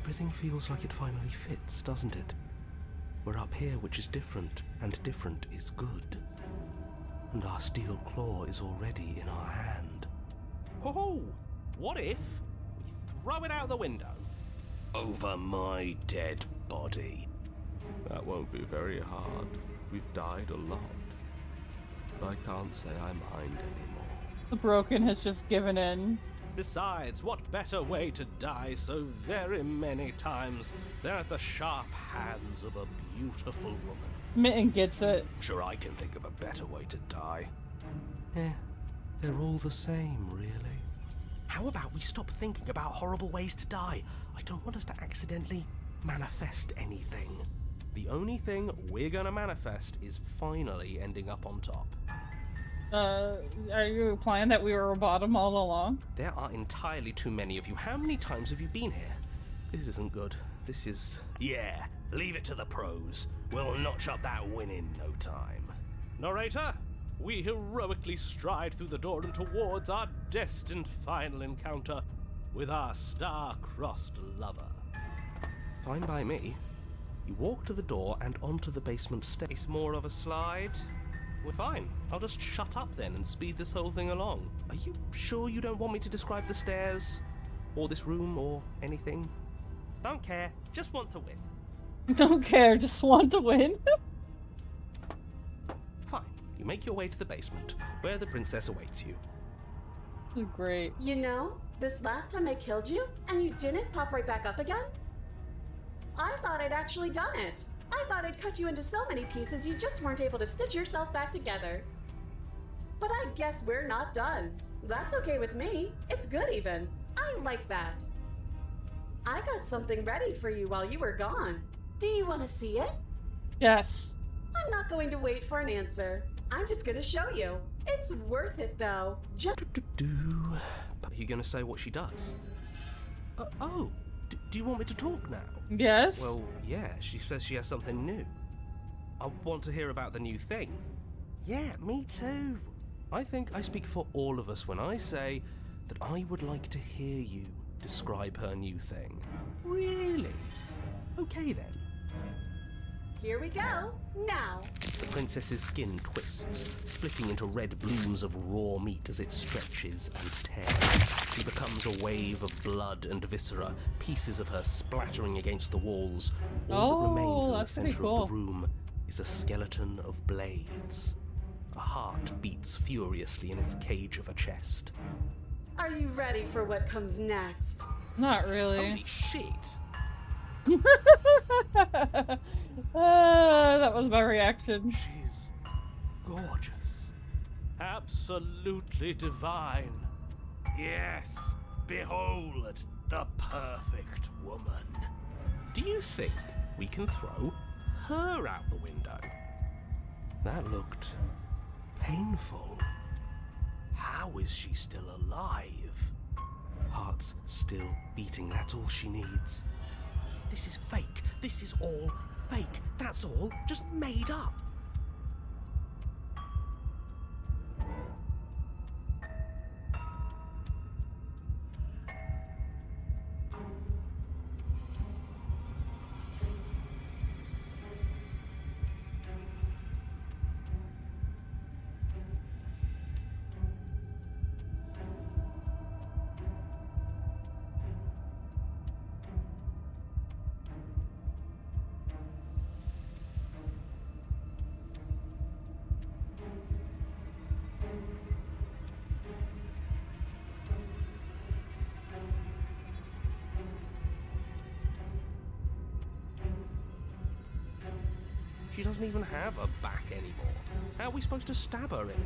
Everything feels like it finally fits, doesn't it? We're up here, which is different, and different is good. And our steel claw is already in our hand. Ho-ho! What if we throw it out the window? Over my dead body. That won't be very hard. We've died a lot. But I can't say I mind anymore. The broken has just given in. Besides, what better way to die so very many times than at the sharp hands of a beautiful woman? Mitten gets it. Sure, I can think of a better way to die. They're all the same, really. How about we stop thinking about horrible ways to die? I don't want us to accidentally manifest anything. The only thing we're gonna manifest is finally ending up on top. Are you implying that we were a bottom all along? There are entirely too many of you. How many times have you been here? This isn't good. This is... Yeah, leave it to the pros. We'll notch up that win in no time. Narrator, we heroically stride through the door and towards our destined final encounter with our star-crossed lover. Fine by me. You walk to the door and onto the basement stairs. It's more of a slide. We're fine. I'll just shut up then and speed this whole thing along. Are you sure you don't want me to describe the stairs? Or this room, or anything? Don't care. Just want to win. Don't care, just want to win. Fine. You make your way to the basement, where the princess awaits you. Great. You know, this last time I killed you, and you didn't pop right back up again? I thought I'd actually done it. I thought I'd cut you into so many pieces you just weren't able to stitch yourself back together. But I guess we're not done. That's okay with me. It's good even. I like that. I got something ready for you while you were gone. Do you want to see it? Yes. I'm not going to wait for an answer. I'm just going to show you. It's worth it though. Just Are you going to say what she does? Do you want me to talk now? Yes. Well, yeah, she says she has something new. I want to hear about the new thing. Yeah, me too. I think I speak for all of us when I say that I would like to hear you describe her new thing. Really? Okay then. here we go. Now. The princess's skin twists, splitting into red blooms of raw meat as it stretches and tears. She becomes a wave of blood and viscera, pieces of her splattering against the walls. All that remains in the center of the room is a skeleton of blades. A heart beats furiously in its cage of a chest. Are you ready for what comes next? Not really. Holy shit! That was my reaction. She's gorgeous. Absolutely divine. Yes, behold, the perfect woman. Do you think we can throw her out the window? That looked painful. How is she still alive? Heart's still beating, that's all she needs. This is fake. This is all fake. That's all just made up. She doesn't even have a back anymore. How are we supposed to stab her in it?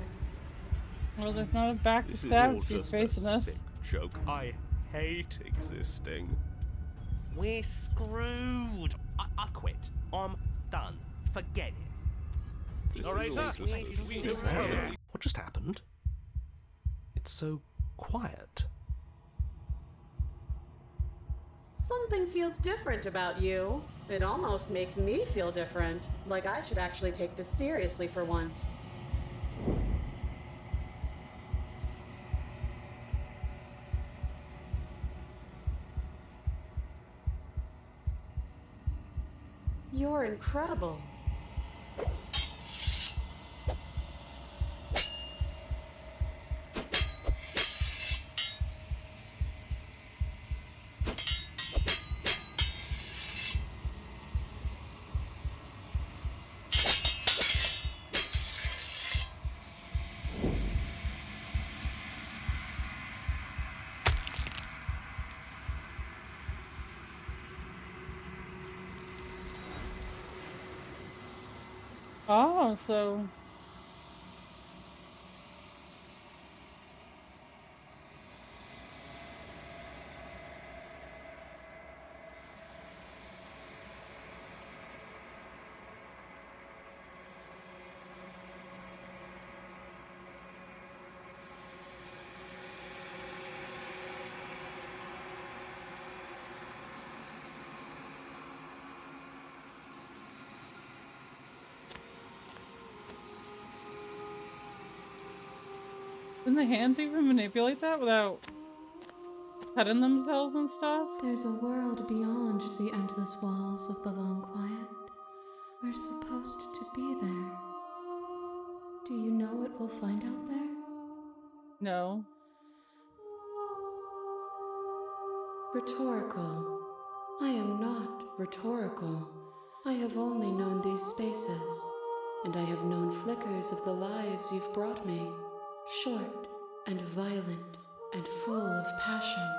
Well, there's not a back to This is stab. all She's just facing a us. sick joke. I hate existing. We're screwed. I quit. I'm done. Forget it. This All right, is all sir. just a sick joke. What just happened? It's so quiet. Something feels different about you. It almost makes me feel different. Like I should actually take this seriously for once. You're incredible. Oh, so can the hands even manipulate that without cutting themselves and stuff? There's a world beyond the endless walls of the long quiet. We're supposed to be there. Do you know what we'll find out there? No. Rhetorical. I am not rhetorical. I have only known these spaces, and I have known flickers of the lives you've brought me. Short and violent and full of passion.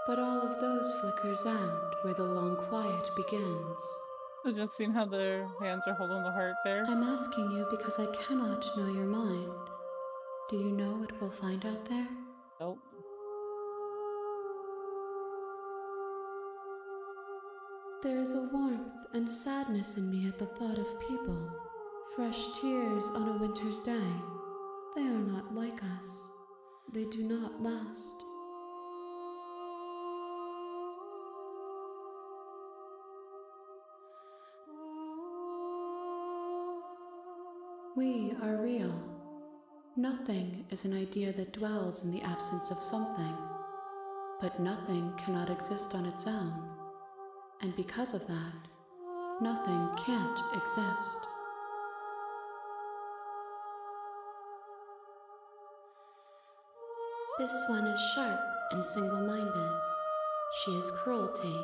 But all of those flickers end where the long quiet begins. I've just seen how their hands are holding the heart there. I'm asking you because I cannot know your mind. Do you know what we'll find out there? Nope. There is a warmth and sadness in me at the thought of people. Fresh tears on a winter's day. They are not like us. They do not last. We are real. Nothing is an idea that dwells in the absence of something. But nothing cannot exist on its own. And because of that, nothing can't exist. This one is sharp and single-minded. She is cruelty,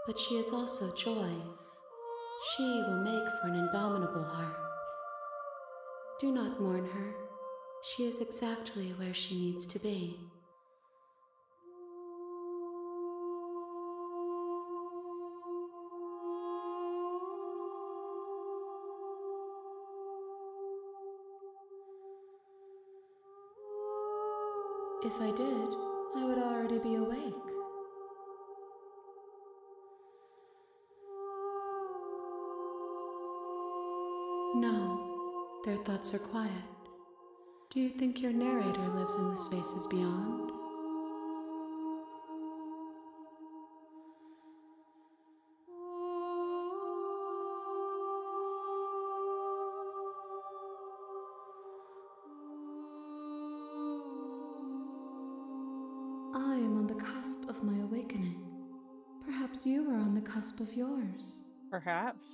but she is also joy. She will make for an indomitable heart. Do not mourn her. She is exactly where she needs to be. If I did, I would already be awake. No, their thoughts are quiet. Do you think your narrator lives in the spaces beyond? I am on the cusp of my awakening. Perhaps you are on the cusp of yours. Perhaps.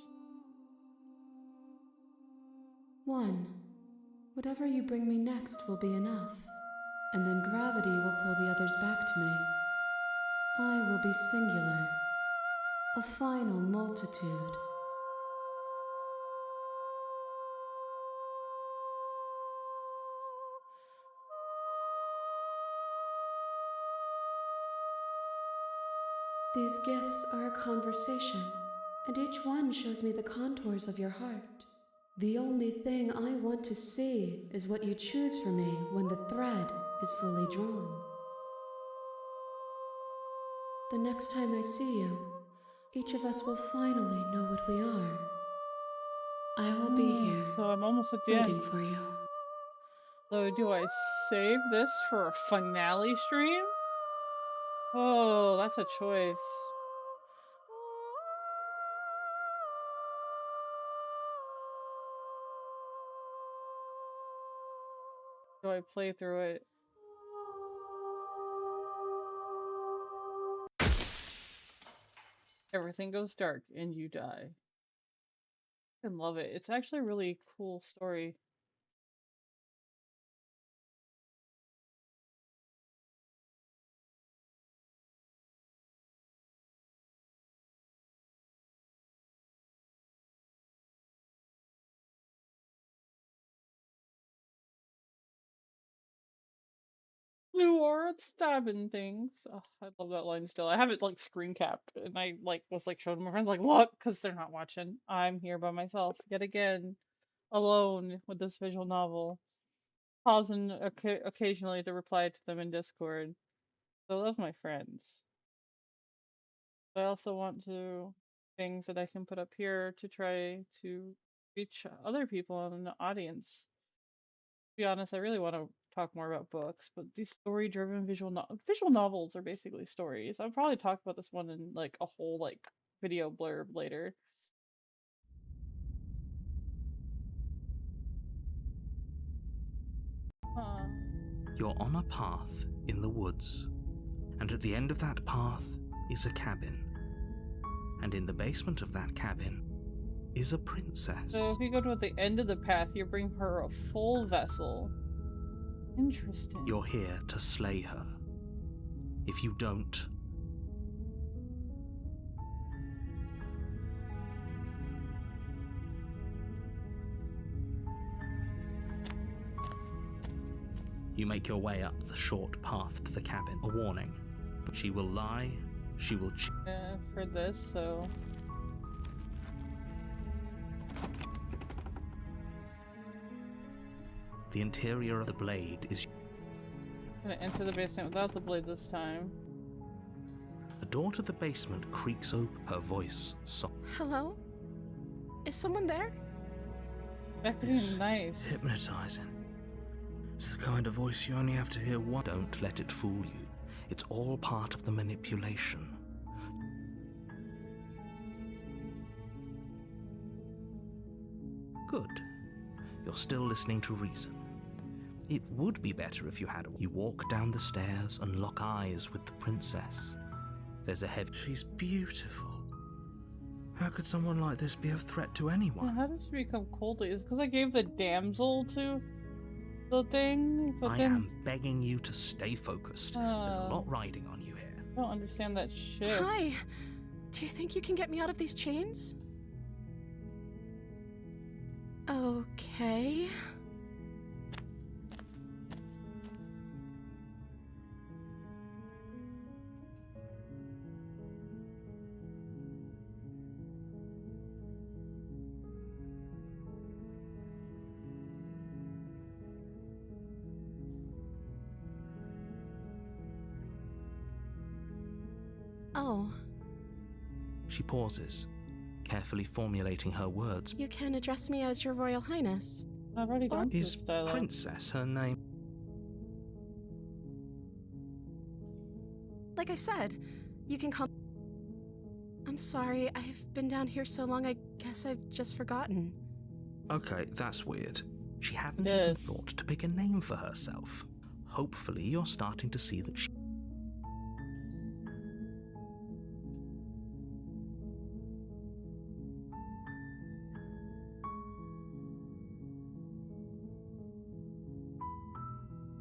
1. Whatever you bring me next will be enough, and then gravity will pull the others back to me. I will be singular, a final multitude. These gifts are a conversation, and each one shows me the contours of your heart. The only thing I want to see is what you choose for me when the thread is fully drawn. The next time I see you, each of us will finally know what we are. I will be here, So I'm almost at the waiting end. for you. So do I save this for a finale stream? Oh, that's a choice. Do I play through it? Everything goes dark and you die. I love it. It's actually a really cool story. Blue aura stabbing things. Oh, I love that line still. I have it like screen capped, and I like was like showing my friends like, look, because they're not watching. I'm here by myself yet again, alone with this visual novel, pausing occasionally to reply to them in Discord. So I love my friends. But I also want to things that I can put up here to try to reach other people in the audience. To be honest, I really want to talk more about books, but these story-driven visual novels are basically stories. I'll probably talk about this one in like a whole like video blurb later. You're on a path in the woods, and at the end of that path is a cabin. And in the basement of that cabin is a princess. So if you go to the end of the path, you bring her a full vessel. Interesting. You're here to slay her. If you don't, you make your way up the short path to the cabin. A warning. She will lie, she will For this, so the interior of the blade is... I'm gonna enter the basement without the blade this time. The door to the basement creaks open, her voice soft. Hello? Is someone there? That could be nice. Hypnotizing. It's the kind of voice you only have to hear once. Don't let it fool you. It's all part of the manipulation. Good. You're still listening to reason. It would be better if you had a... You walk down the stairs and lock eyes with the princess. There's a heavy... She's beautiful. How could someone like this be a threat to anyone? How did she become coldly? Is it because I gave the damsel to the thing? But I am begging you to stay focused. There's a lot riding on you here. I don't understand that shift. Hi. Do you think you can get me out of these chains? Okay. Oh, She pauses, carefully formulating her words. you can address me as your Royal Highness. I've already gone through Is this dialogue. Princess her name? Like I said, you can call. I'm sorry, I've been down here so long, I guess I've just forgotten. Okay, that's weird. She hadn't It even is. thought to pick a name for herself. Hopefully you're starting to see that she...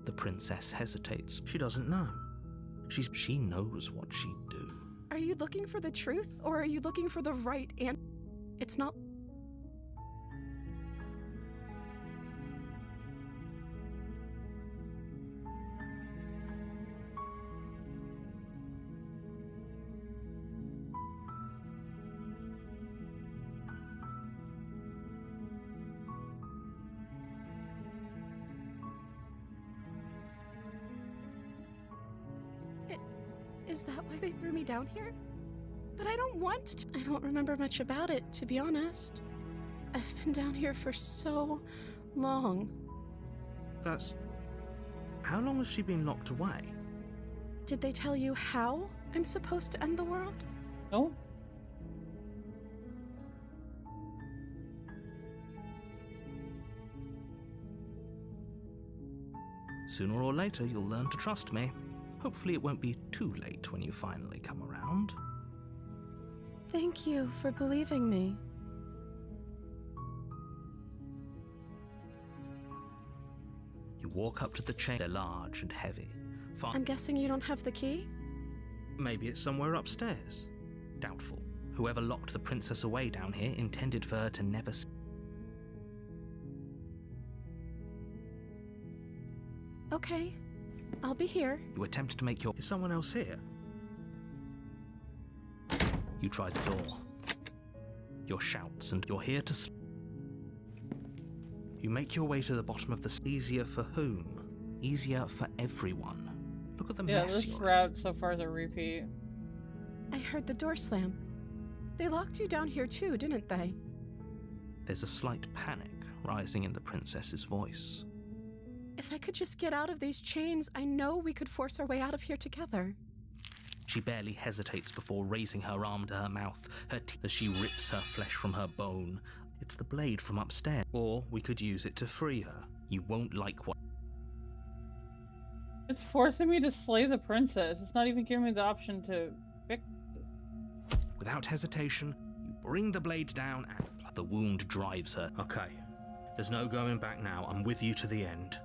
The princess hesitates. She doesn't know. She knows what she'd do. Are you looking for the truth, or are you looking for the right answer? It's not. Is that why they threw me down here? But I don't want to. I don't remember much about it, to be honest. I've been down here for so long. That's... How long has she been locked away? Did they tell you how I'm supposed to end the world? No? Sooner or later, you'll learn to trust me. Hopefully it won't be too late when you finally come around. Thank you for believing me. You walk up to the chain. They're large and heavy. I'm guessing you don't have the key? Maybe it's somewhere upstairs. Doubtful. Whoever locked the princess away down here intended for her to never see. Okay, I'll be here. You attempt to make your... Is someone else here? You try the door. Your shouts and you're here to... You make your way to the bottom of the... Easier for whom? Easier for everyone. Look at the Yeah, mess this you're in. route so far is a repeat. I heard the door slam. They locked you down here too, didn't they? There's a slight panic rising in the princess's voice. If I could just get out of these chains, I know we could force our way out of here together. She barely hesitates before raising her arm to her mouth, her teeth as she rips her flesh from her bone. It's the blade from upstairs. Or we could use it to free her. You won't like what... It's forcing me to slay the princess. It's not even giving me the option to pick. Without hesitation, you bring the blade down and the wound drives her. Okay, there's no going back now. I'm with you to the end.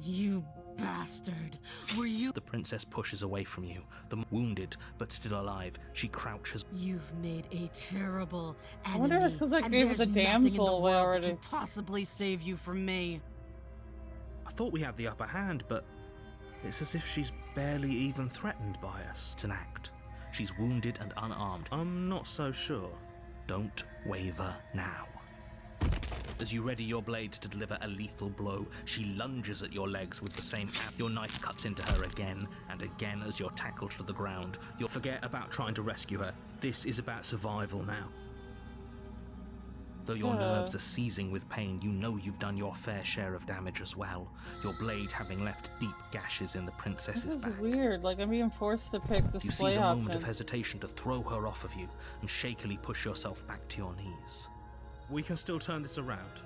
You bastard. Were you? The princess pushes away from you. Wounded, but still alive, she crouches. You've made a terrible enemy. I wonder if it's because I and gave her there's the nothing in damsel the away world that already. can possibly save you from me. I thought we had the upper hand, but it's as if she's barely even threatened by us. It's an act. She's wounded and unarmed. I'm not so sure. Don't waver now. As you ready your blade to deliver a lethal blow, she lunges at your legs with the same app. Your knife cuts into her again and again as you're tackled to the ground. You'll forget about trying to rescue her. This is about survival now. Though your nerves are seizing with pain, you know you've done your fair share of damage as well. Your blade having left deep gashes in the princess's This is back. weird. Like, I'm being forced to pick the You slay seize a moment option. of hesitation to throw her off of you and shakily push yourself back to your knees. We can still turn this around.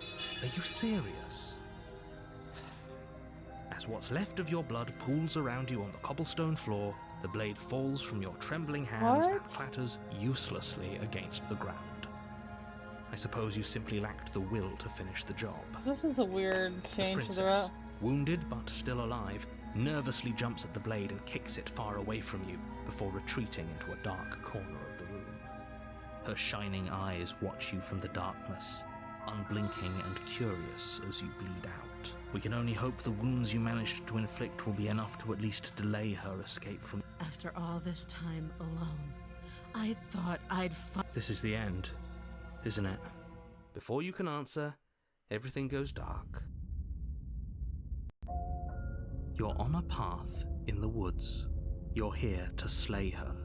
Are you serious? As what's left of your blood pools around you on the cobblestone floor, the blade falls from your trembling hands and clatters uselessly against the ground. I suppose you simply lacked the will to finish the job. This is a weird change to the Princess, route. wounded but still alive, nervously jumps at the blade and kicks it far away from you before retreating into a dark corner of the room. Her shining eyes watch you from the darkness, unblinking and curious as you bleed out. We can only hope the wounds you managed to inflict will be enough to at least delay her escape from... After all this time alone, I thought I'd This is the end, isn't it? Before you can answer, everything goes dark. You're on a path In the woods, you're here to slay her.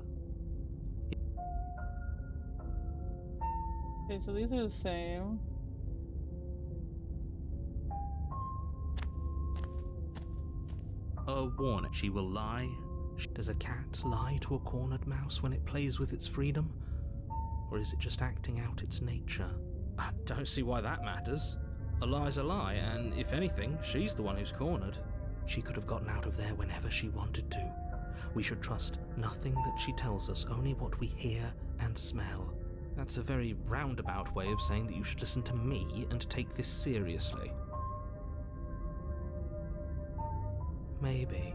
Okay, so these are the same. A warning, she will lie. Does a cat lie to a cornered mouse when it plays with its freedom? Or is it just acting out its nature? I don't see why that matters. A lie's a lie, and if anything, she's the one who's cornered. She could have gotten out of there whenever she wanted to. We should trust nothing that she tells us, only what we hear and smell. That's a very roundabout way of saying that you should listen to me and take this seriously. Maybe.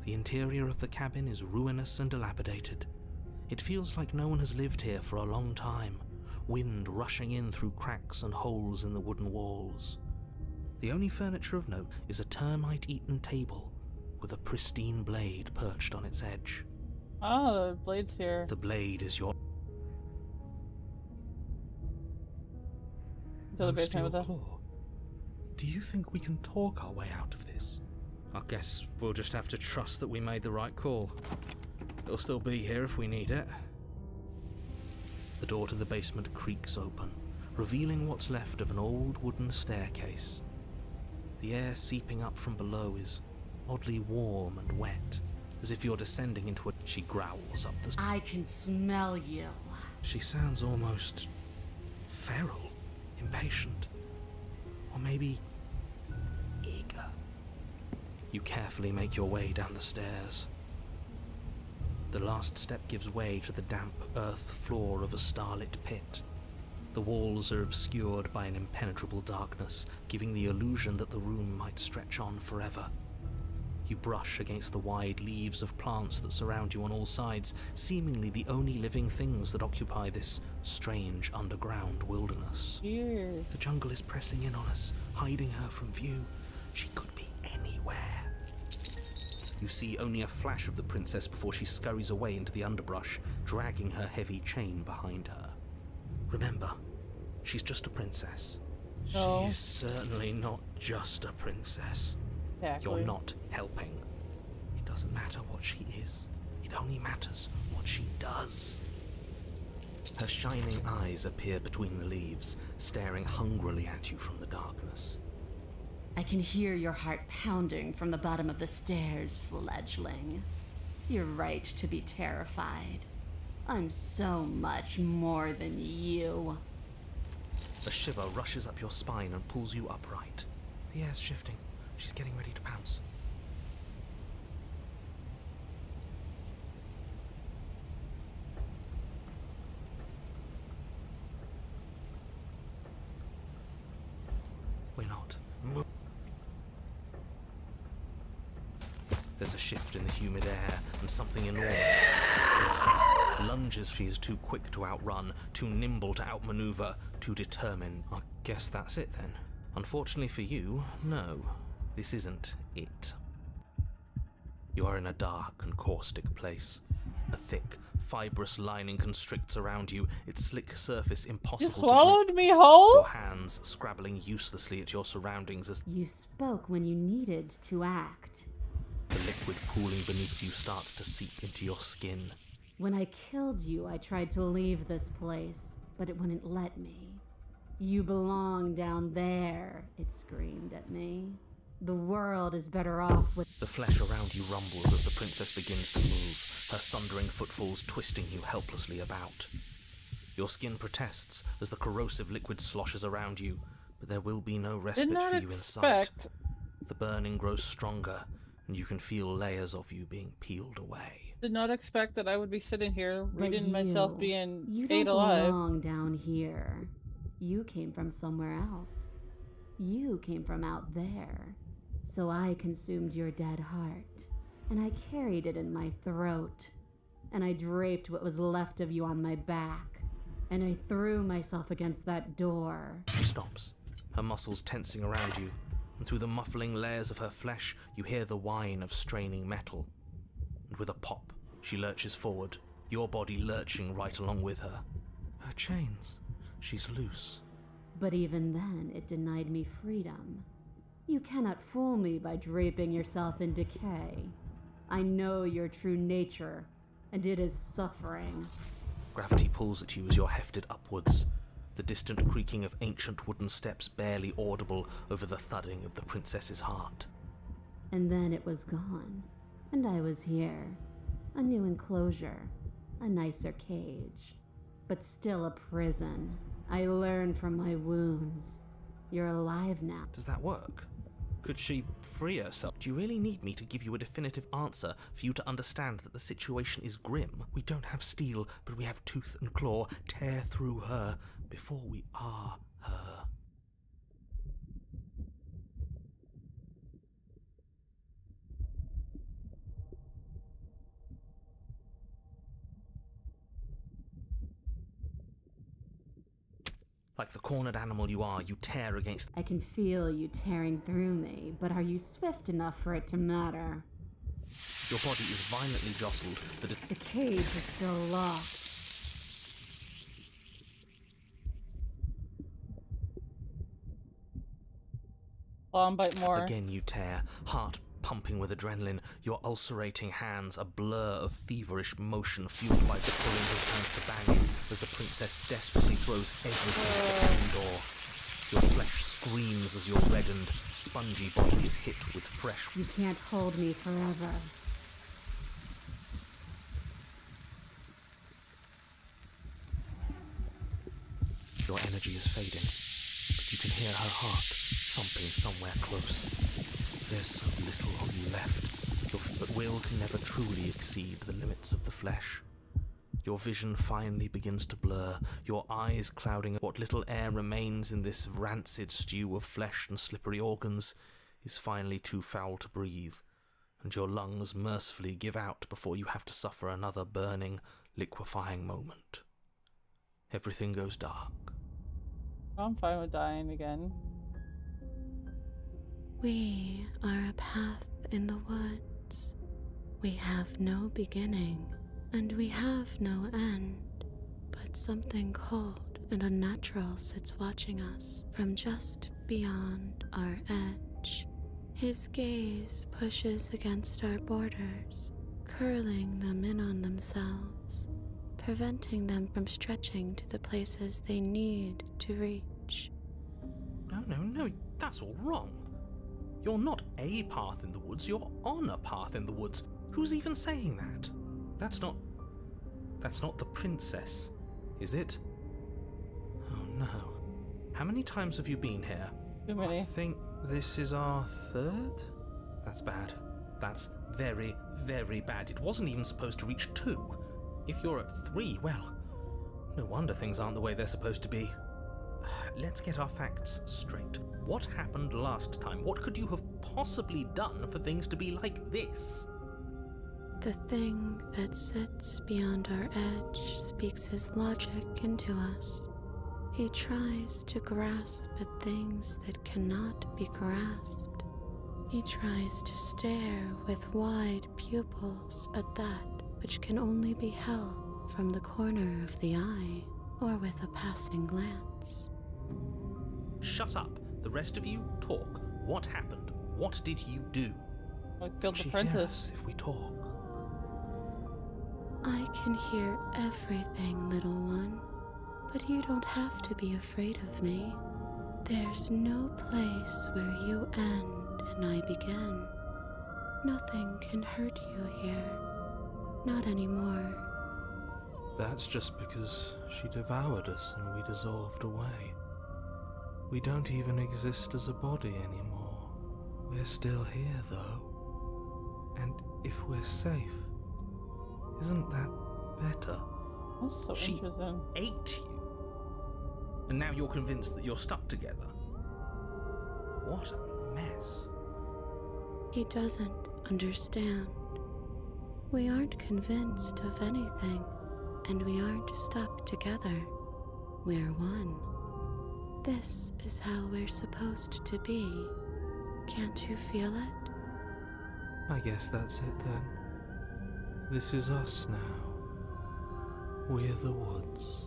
The interior of the cabin is ruinous and dilapidated. It feels like no one has lived here for a long time, wind rushing in through cracks and holes in the wooden walls. The only furniture of note is a termite-eaten table with a pristine blade perched on its edge. Oh, the blade's here. The blade is your Until the basement with us. Claw, do you think we can talk our way out of this? I guess we'll just have to trust that we made the right call. It'll still be here if we need it. The door to the basement creaks open, revealing what's left of an old wooden staircase. The air seeping up from below is oddly warm and wet, as if you're descending into a... She growls up the... I can smell you. She sounds almost feral, impatient, or maybe eager. You carefully make your way down the stairs. The last step gives way to the damp earth floor of a starlit pit. The walls are obscured by an impenetrable darkness, giving the illusion that the room might stretch on forever. You brush against the wide leaves of plants that surround you on all sides, seemingly the only living things that occupy this strange underground wilderness. Cheers. The jungle is pressing in on us, hiding her from view. She could be anywhere. You see only a flash of the princess before she scurries away into the underbrush, dragging her heavy chain behind her. Remember, she's just a princess. No. She's certainly not just a princess. Exactly. You're not helping. It doesn't matter what she is. It only matters what she does. Her shining eyes appear between the leaves, staring hungrily at you from the darkness. I can hear your heart pounding from the bottom of the stairs, fledgling. You're right to be terrified. I'm so much more than you. A shiver rushes up your spine and pulls you upright. The air's shifting. She's getting ready to pounce. We're not. There's a shift in the humid air, and something enormous. The princess lunges. She is too quick to outrun, too nimble to outmaneuver, too determined. I guess that's it then. Unfortunately for you, no. This isn't it. You are in a dark and caustic place. A thick, fibrous lining constricts around you, its slick surface impossible You to swallowed grip. me whole? Your hands scrabbling uselessly at your surroundings as You spoke when you needed to act. the liquid pooling beneath you starts to seep into your skin. When I killed you, I tried to leave this place, but it wouldn't let me. You belong down there, it screamed at me. The world is better off with... The flesh around you rumbles as the princess begins to move, her thundering footfalls twisting you helplessly about. Your skin protests as the corrosive liquid sloshes around you, but there will be no respite Did not for you in sight. expect. The burning grows stronger, and you can feel layers of you being peeled away. Did not expect that I would be sitting here But reading myself you being don't ate alive. belong down here. You came from somewhere else. You came from out there. So I consumed your dead heart, and I carried it in my throat, and I draped what was left of you on my back, and I threw myself against that door. She stops, her muscles tensing around you, and through the muffling layers of her flesh, you hear the whine of straining metal. And with a pop, she lurches forward, your body lurching right along with her. her chains. She's loose. But even then, it denied me freedom. You cannot fool me by draping yourself in decay. I know your true nature, and it is suffering. Gravity pulls at you as you're hefted upwards, the distant creaking of ancient wooden steps barely audible over the thudding of the princess's heart. And then it was gone, and I was here. A new enclosure, a nicer cage, but still a prison. I learned from my wounds. You're alive now. Does that work? Could she free herself? Do you really need me to give you a definitive answer for you to understand that the situation is grim? We don't have steel, but we have tooth and claw. Tear through her before we are her. Like the cornered animal you are, you tear against... I can feel you tearing through me, but are you swift enough for it to matter? Your body is violently jostled, the cage is still locked. Bite more. Again you tear, heart pumping with adrenaline, your ulcerating hands a blur of feverish motion fueled by the pulling his hands to bang you as the princess desperately throws everything at the cabin door. Your flesh screams as your reddened, spongy body is hit with fresh... You can't hold me forever. Your energy is fading, but you can hear her heart thumping somewhere close. There's so little of you left, but will can never truly exceed the limits of the flesh. Your vision finally begins to blur, your eyes clouding. What little air remains in this rancid stew of flesh and slippery organs is finally too foul to breathe, and your lungs mercifully give out before you have to suffer another burning, liquefying moment. Everything goes dark. I'm fine with dying again. We are a path in the woods. We have no beginning, and we have no end. But something cold and unnatural sits watching us from just beyond our edge. His gaze pushes against our borders, curling them in on themselves, preventing them from stretching to the places they need to reach. No, that's all wrong. You're not a path in the woods, you're on a path in the woods. Who's even saying that? That's not the princess, is it? Oh no. How many times have you been here? Too many. I think this is our third? That's bad. That's very, very bad. It wasn't even supposed to reach 2. If you're at 3, well, no wonder things aren't the way they're supposed to be. Let's get our facts straight. What happened last time? What could you have possibly done for things to be like this? The thing that sits beyond our edge speaks his logic into us. He tries to grasp at things that cannot be grasped. He tries to stare with wide pupils at that which can only be held from the corner of the eye or with a passing glance. Shut up. The rest of you, talk. What happened? What did you do? I killed the She princess. hear us if we talk. I can hear everything, little one, but you don't have to be afraid of me. There's no place where you end and I begin. Nothing can hurt you here. Not anymore. That's just because she devoured us and we dissolved away. We don't even exist as a body anymore. We're still here, though. And if we're safe, isn't that better? That's so She interesting. ate you. And now you're convinced that you're stuck together. What a mess. He doesn't understand. We aren't convinced of anything, and we aren't stuck together. We're one. This is how we're supposed to be. Can't you feel it? I guess that's it then. This is us now. We're the woods.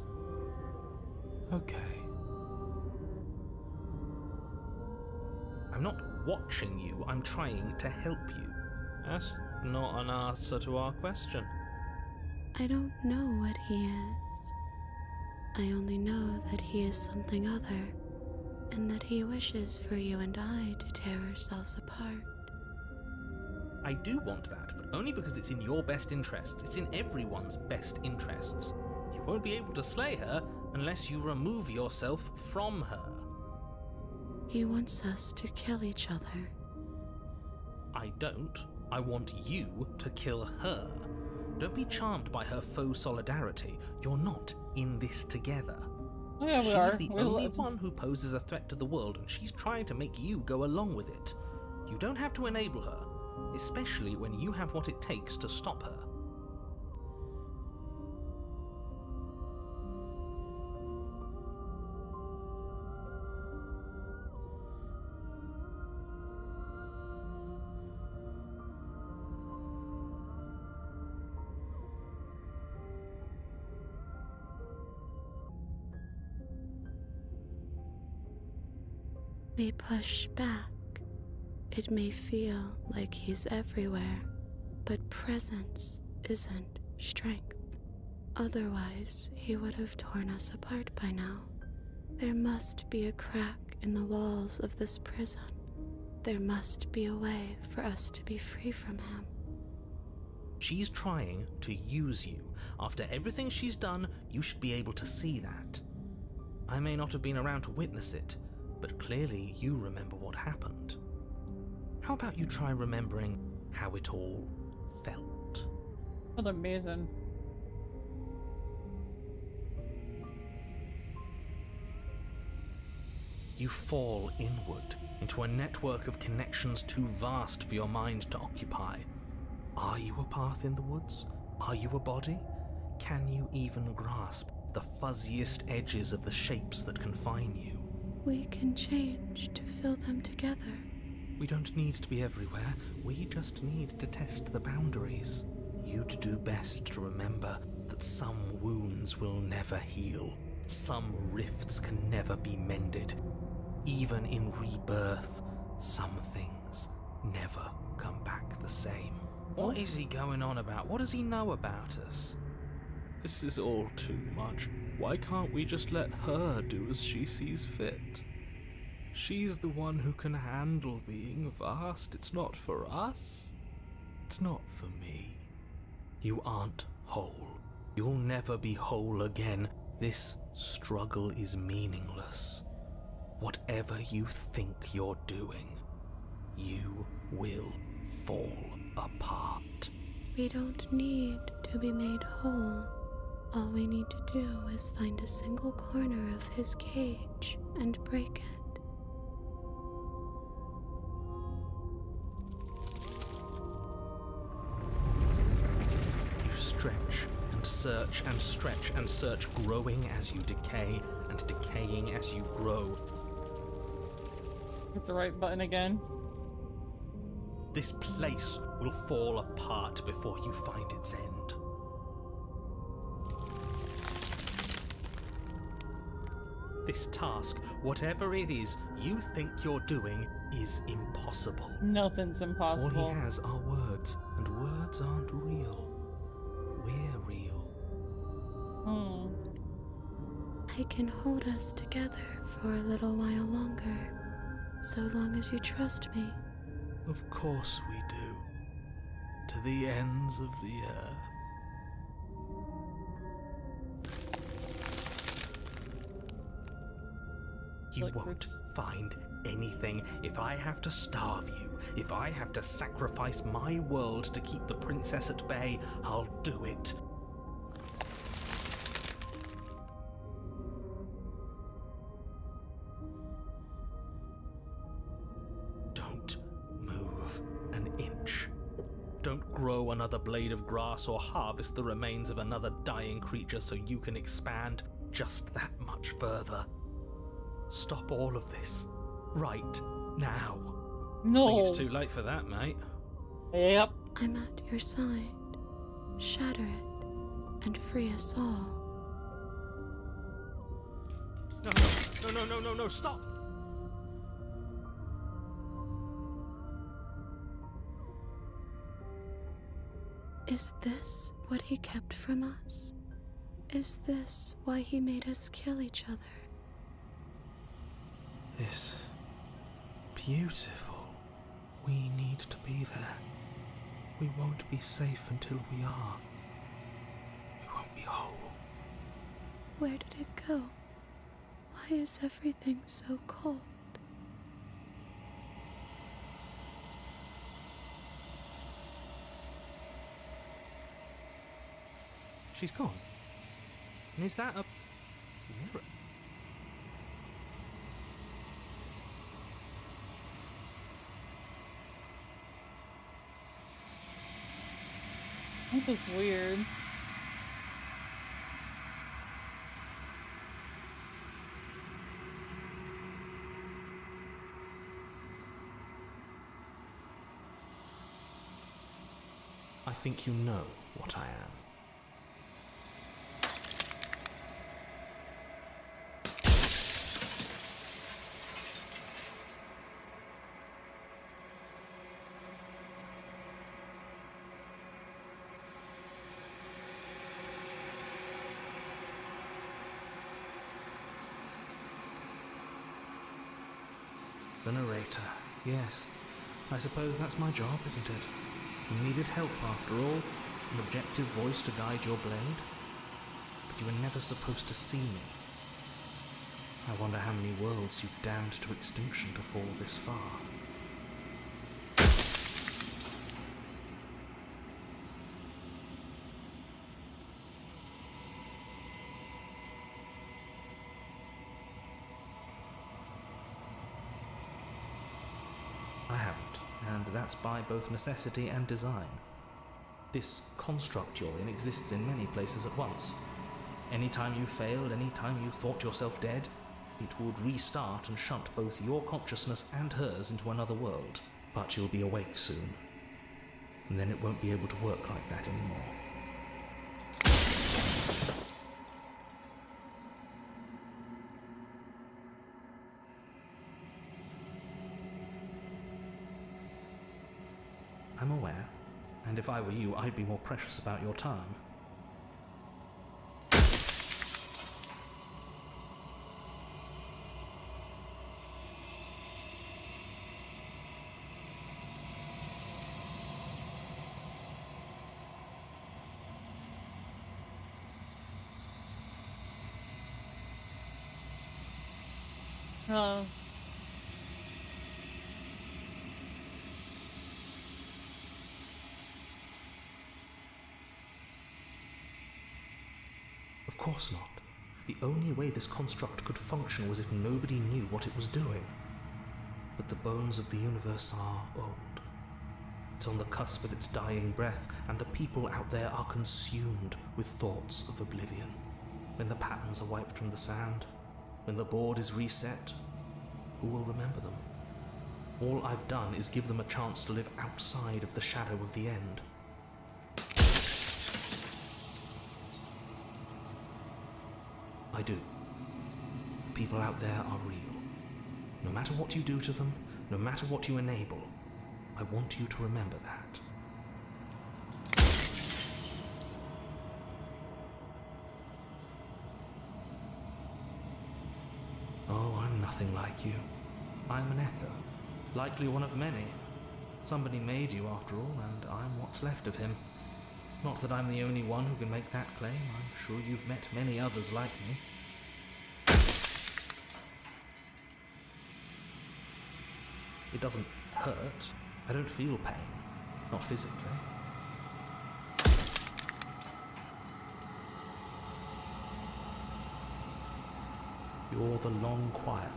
Okay. I'm not watching you, I'm trying to help you. That's not an answer to our question. I don't know what he is. I only know that he is something other, and that he wishes for you and I to tear ourselves apart. I do want that, but only because it's in your best interests. It's in everyone's best interests. You won't be able to slay her unless you remove yourself from her. He wants us to kill each other. I don't. I want you to kill her. Don't be charmed by her faux solidarity. You're not in this together. Oh, yeah, we She's are. the only one who poses a threat to the world, and she's trying to make you go along with it. You don't have to enable her, especially when you have what it takes to stop her. We push back. It may feel like he's everywhere, but presence isn't strength. Otherwise, he would have torn us apart by now. There must be a crack in the walls of this prison. There must be a way for us to be free from him. She's trying to use you. After everything she's done, you should be able to see that. I may not have been around to witness it, but clearly you remember what happened. How about you try remembering how it all felt? That's amazing. You fall inward into a network of connections too vast for your mind to occupy. Are you a path in the woods? Are you a body? Can you even grasp the fuzziest edges of the shapes that confine you? We can change to fill them together. We don't need to be everywhere. We just need to test the boundaries. You'd do best to remember that some wounds will never heal. Some rifts can never be mended. Even in rebirth, some things never come back the same. What is he going on about? What does he know about us? This is all too much. Why can't we just let her do as she sees fit? She's the one who can handle being vast. It's not for us. It's not for me. You aren't whole. You'll never be whole again. This struggle is meaningless. Whatever you think you're doing, you will fall apart. We don't need to be made whole. All we need to do is find a single corner of his cage and break it. You stretch and search and stretch and search, growing as you decay and decaying as you grow. Hit the right button again. This place will fall apart before you find its end. This task, whatever it is you think you're doing, is impossible. Nothing's impossible. All he has are words, and words aren't real. We're real. I can hold us together for a little while longer, so long as you trust me. Of course we do. To the ends of the earth. You won't find anything. If I have to starve you, if I have to sacrifice my world to keep the princess at bay, I'll do it. Don't move an inch. Don't grow another blade of grass or harvest the remains of another dying creature so you can expand just that much further. Stop all of this. Right now. No. I think it's too late for that, mate. Yep. I'm at your side. Shatter it and free us all. No, stop! Is this what he kept from us? Is this why he made us kill each other? It's beautiful. We need to be there. We won't be safe until we are. We won't be whole. Where did it go? Why is everything so cold? She's gone. And is that a mirror? This is weird. I think you know what I am. The narrator. Yes. I suppose that's my job, isn't it? You needed help after all, an objective voice to guide your blade. But you were never supposed to see me. I wonder how many worlds you've damned to extinction to fall this far. I haven't, and that's by both necessity and design. This construct you're in exists in many places at once. Anytime you failed, anytime you thought yourself dead, it would restart and shunt both your consciousness and hers into another world. But you'll be awake soon, and then it won't be able to work like that anymore. I'm aware, and if I were you, I'd be more precious about your time. Of course not. The only way this construct could function was if nobody knew what it was doing. But the bones of the universe are old. It's on the cusp of its dying breath, and the people out there are consumed with thoughts of oblivion. When the patterns are wiped from the sand, when the board is reset, who will remember them? All I've done is give them a chance to live outside of the shadow of the end. I do. People out there are real. No matter what you do to them, no matter what you enable, I want you to remember that. Oh, I'm nothing like you. I'm an echo, likely one of many. Somebody made you after all, and I'm what's left of him. Not that I'm the only one who can make that claim. I'm sure you've met many others like me. It doesn't hurt. I don't feel pain. Not physically. You're the long quiet,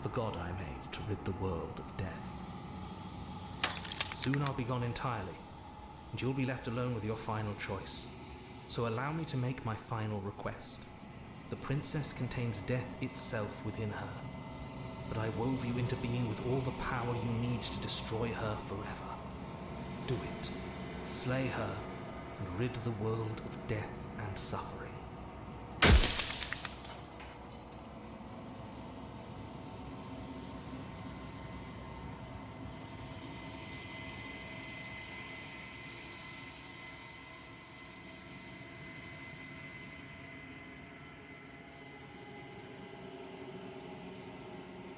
the god I made to rid the world of death. Soon I'll be gone entirely, and you'll be left alone with your final choice. So allow me to make my final request. The princess contains death itself within her, but I wove you into being with all the power you need to destroy her forever. Do it. Slay her, and rid the world of death and suffering.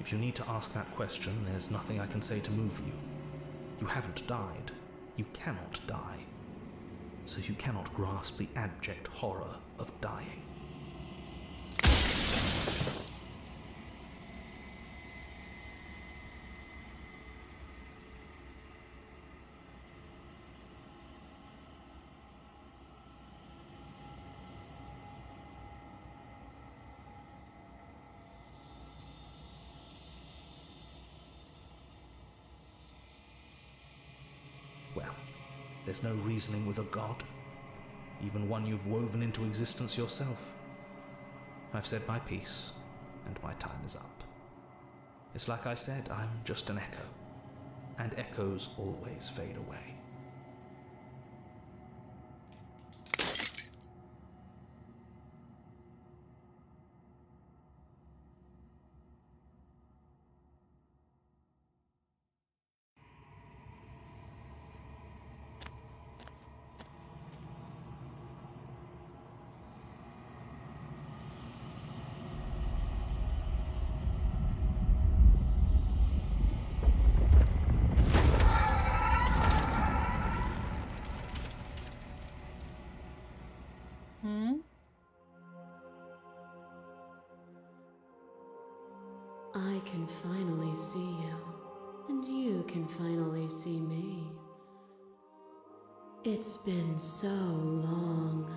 If you need to ask that question, there's nothing I can say to move you. You haven't died. You cannot die. So you cannot grasp the abject horror of dying. Well, there's no reasoning with a god, even one you've woven into existence yourself. I've said my piece, and my time is up. It's like I said, I'm just an echo, and echoes always fade away. I can finally see you, and you can finally see me. It's been so long,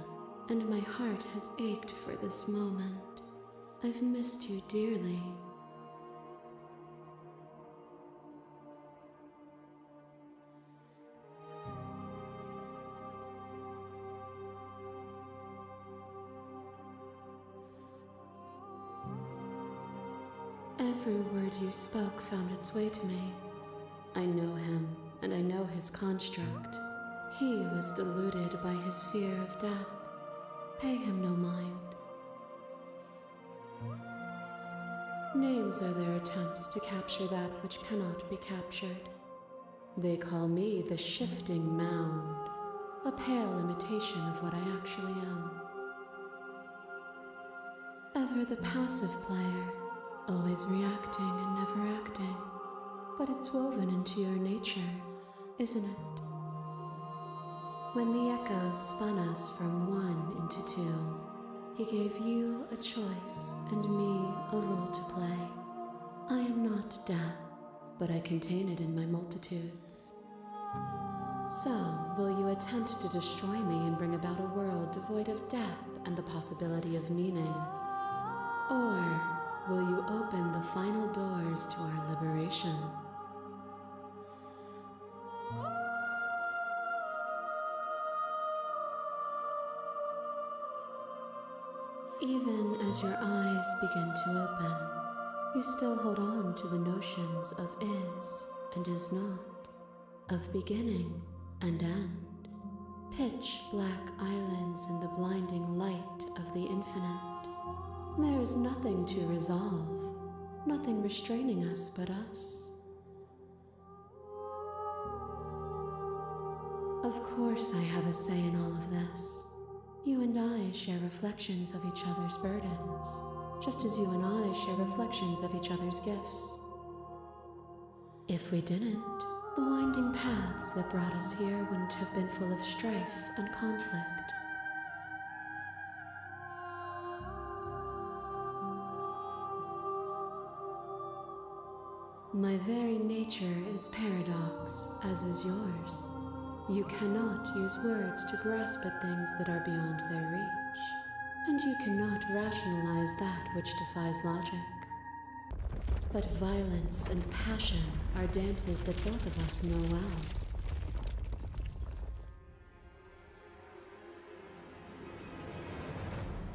and my heart has ached for this moment. I've missed you dearly. Every word you spoke found its way to me. I know him, and I know his construct. He was deluded by his fear of death. Pay him no mind. Names are their attempts to capture that which cannot be captured. They call me the shifting mound, a pale imitation of what I actually am. Ever the passive player, always reacting and never acting. But it's woven into your nature, isn't it? When the echo spun us from one into two, he gave you a choice and me a role to play. I am not death, but I contain it in my multitudes. So, will you attempt to destroy me and bring about a world devoid of death and the possibility of meaning? Or will you open the final doors to our liberation? Even as your eyes begin to open, you still hold on to the notions of is and is not, of beginning and end, pitch black islands in the blinding light of the infinite. There is nothing to resolve, nothing restraining us but us. Of course I have a say in all of this. You and I share reflections of each other's burdens, just as you and I share reflections of each other's gifts. If we didn't, the winding paths that brought us here wouldn't have been full of strife and conflict. My very nature is paradox, as is yours. You cannot use words to grasp at things that are beyond their reach, and you cannot rationalize that which defies logic. But violence and passion are dances that both of us know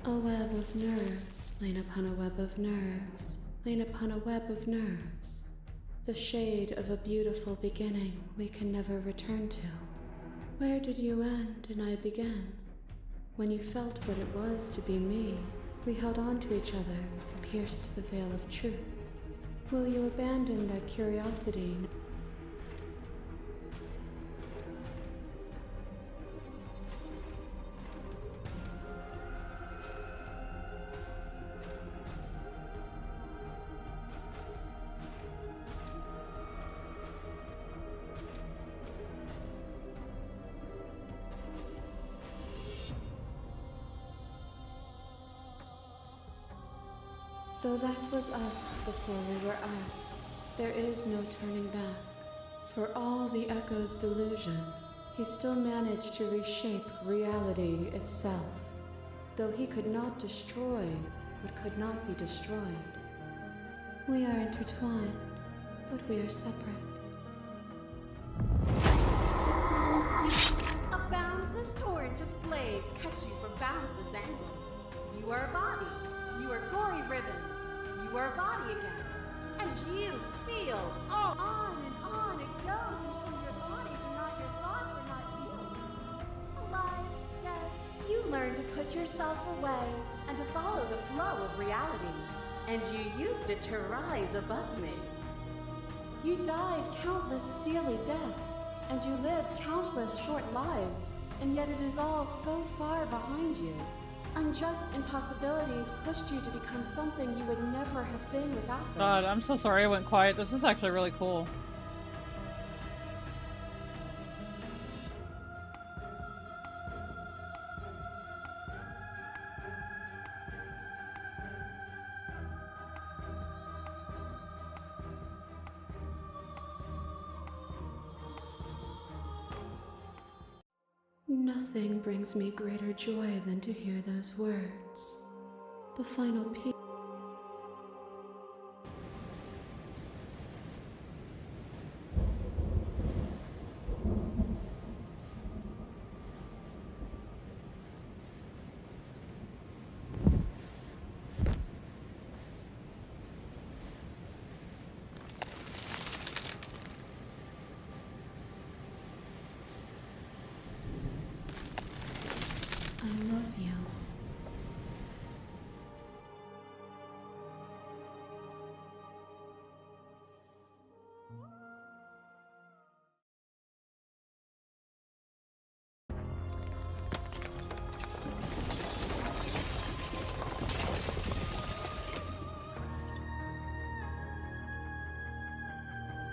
well. A web of nerves, lain upon a web of nerves, lain upon a web of nerves. The shade of a beautiful beginning we can never return to. Where did you end and I begin? When you felt what it was to be me, we held on to each other and pierced the veil of truth. Will you abandon that curiosity? Though that was us before we were us, there is no turning back. For all the Echo's delusion, he still managed to reshape reality itself. Though he could not destroy what could not be destroyed. We are intertwined, but we are separate. A boundless torrent of blades cut you from boundless angles. You are a body. You are gory ribbons. You are a body again. And you feel. Oh, on it goes until your bodies are not your thoughts or not you. Alive, dead. You learn to put yourself away and to follow the flow of reality. And you used it to rise above me. You died countless steely deaths, and you lived countless short lives, and yet it is all so far behind you. Unjust impossibilities pushed you to become something you would never have been without them. God, I'm so sorry I went quiet. This is actually really cool. Nothing brings me greater joy than to hear those words. The final piece. I love you.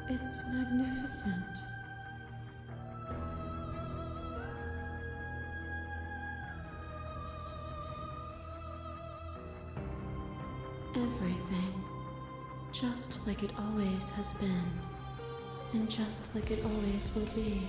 It's magnificent. Everything, just like it always has been, and just like it always will be.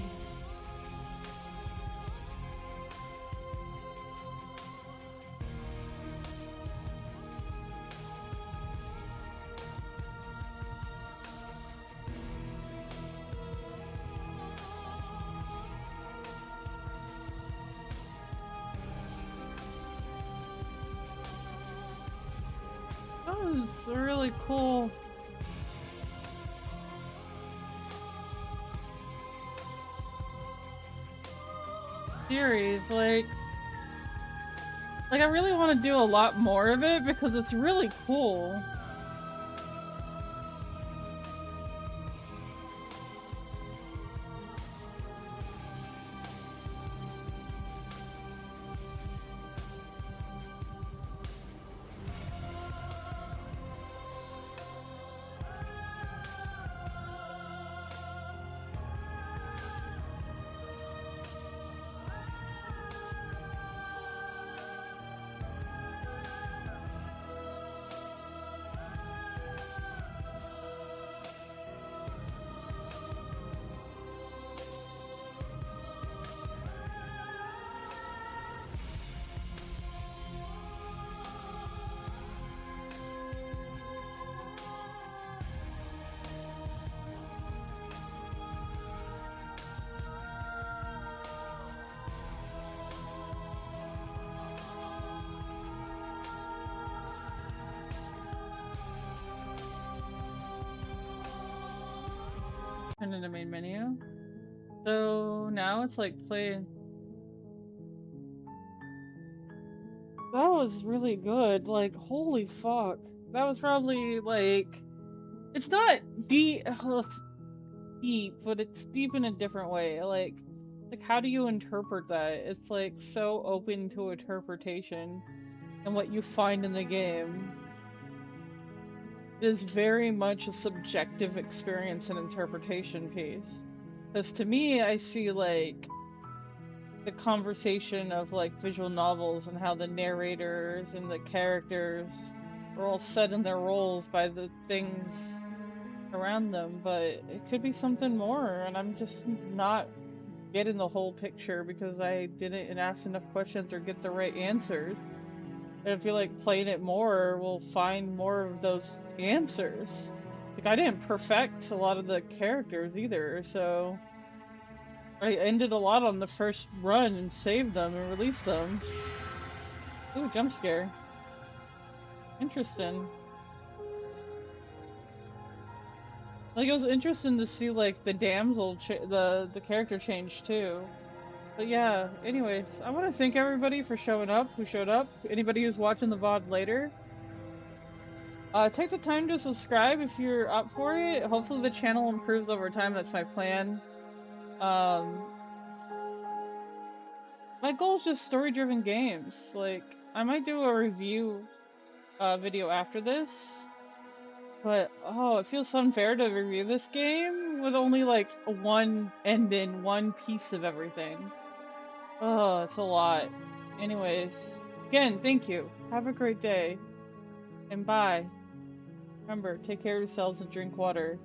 That was really cool. Series, like I really want to do a lot more of it because it's really cool. Turn in the main menu. So now it's like play. That was really good. Like, holy fuck. That was probably like, it's not deep, but it's deep in a different way. Like how do you interpret that? It's like so open to interpretation and what you find in the game. It is very much a subjective experience and interpretation piece. Because to me, I see like the conversation of like visual novels and how the narrators and the characters are all set in their roles by the things around them, but it could be something more, and I'm just not getting the whole picture because I didn't ask enough questions or get the right answers. And I feel like playing it more will find more of those answers. Like, I didn't perfect a lot of the characters either, so I ended a lot on the first run and saved them and released them. Ooh, jump scare. Interesting. Like, it was interesting to see, like, the damsel, the character change, too. But yeah, anyways, I want to thank everybody for showing up, who showed up. Anybody who's watching the VOD later. Take the time to subscribe if you're up for it. Hopefully the channel improves over time, that's my plan. My goal is just story-driven games. Like, I might do a review video after this. But, oh, it feels unfair to review this game with only, like, one ending, one piece of everything. Oh, it's a lot. Anyways, again, thank you. Have a great day. And bye. Remember, take care of yourselves and drink water.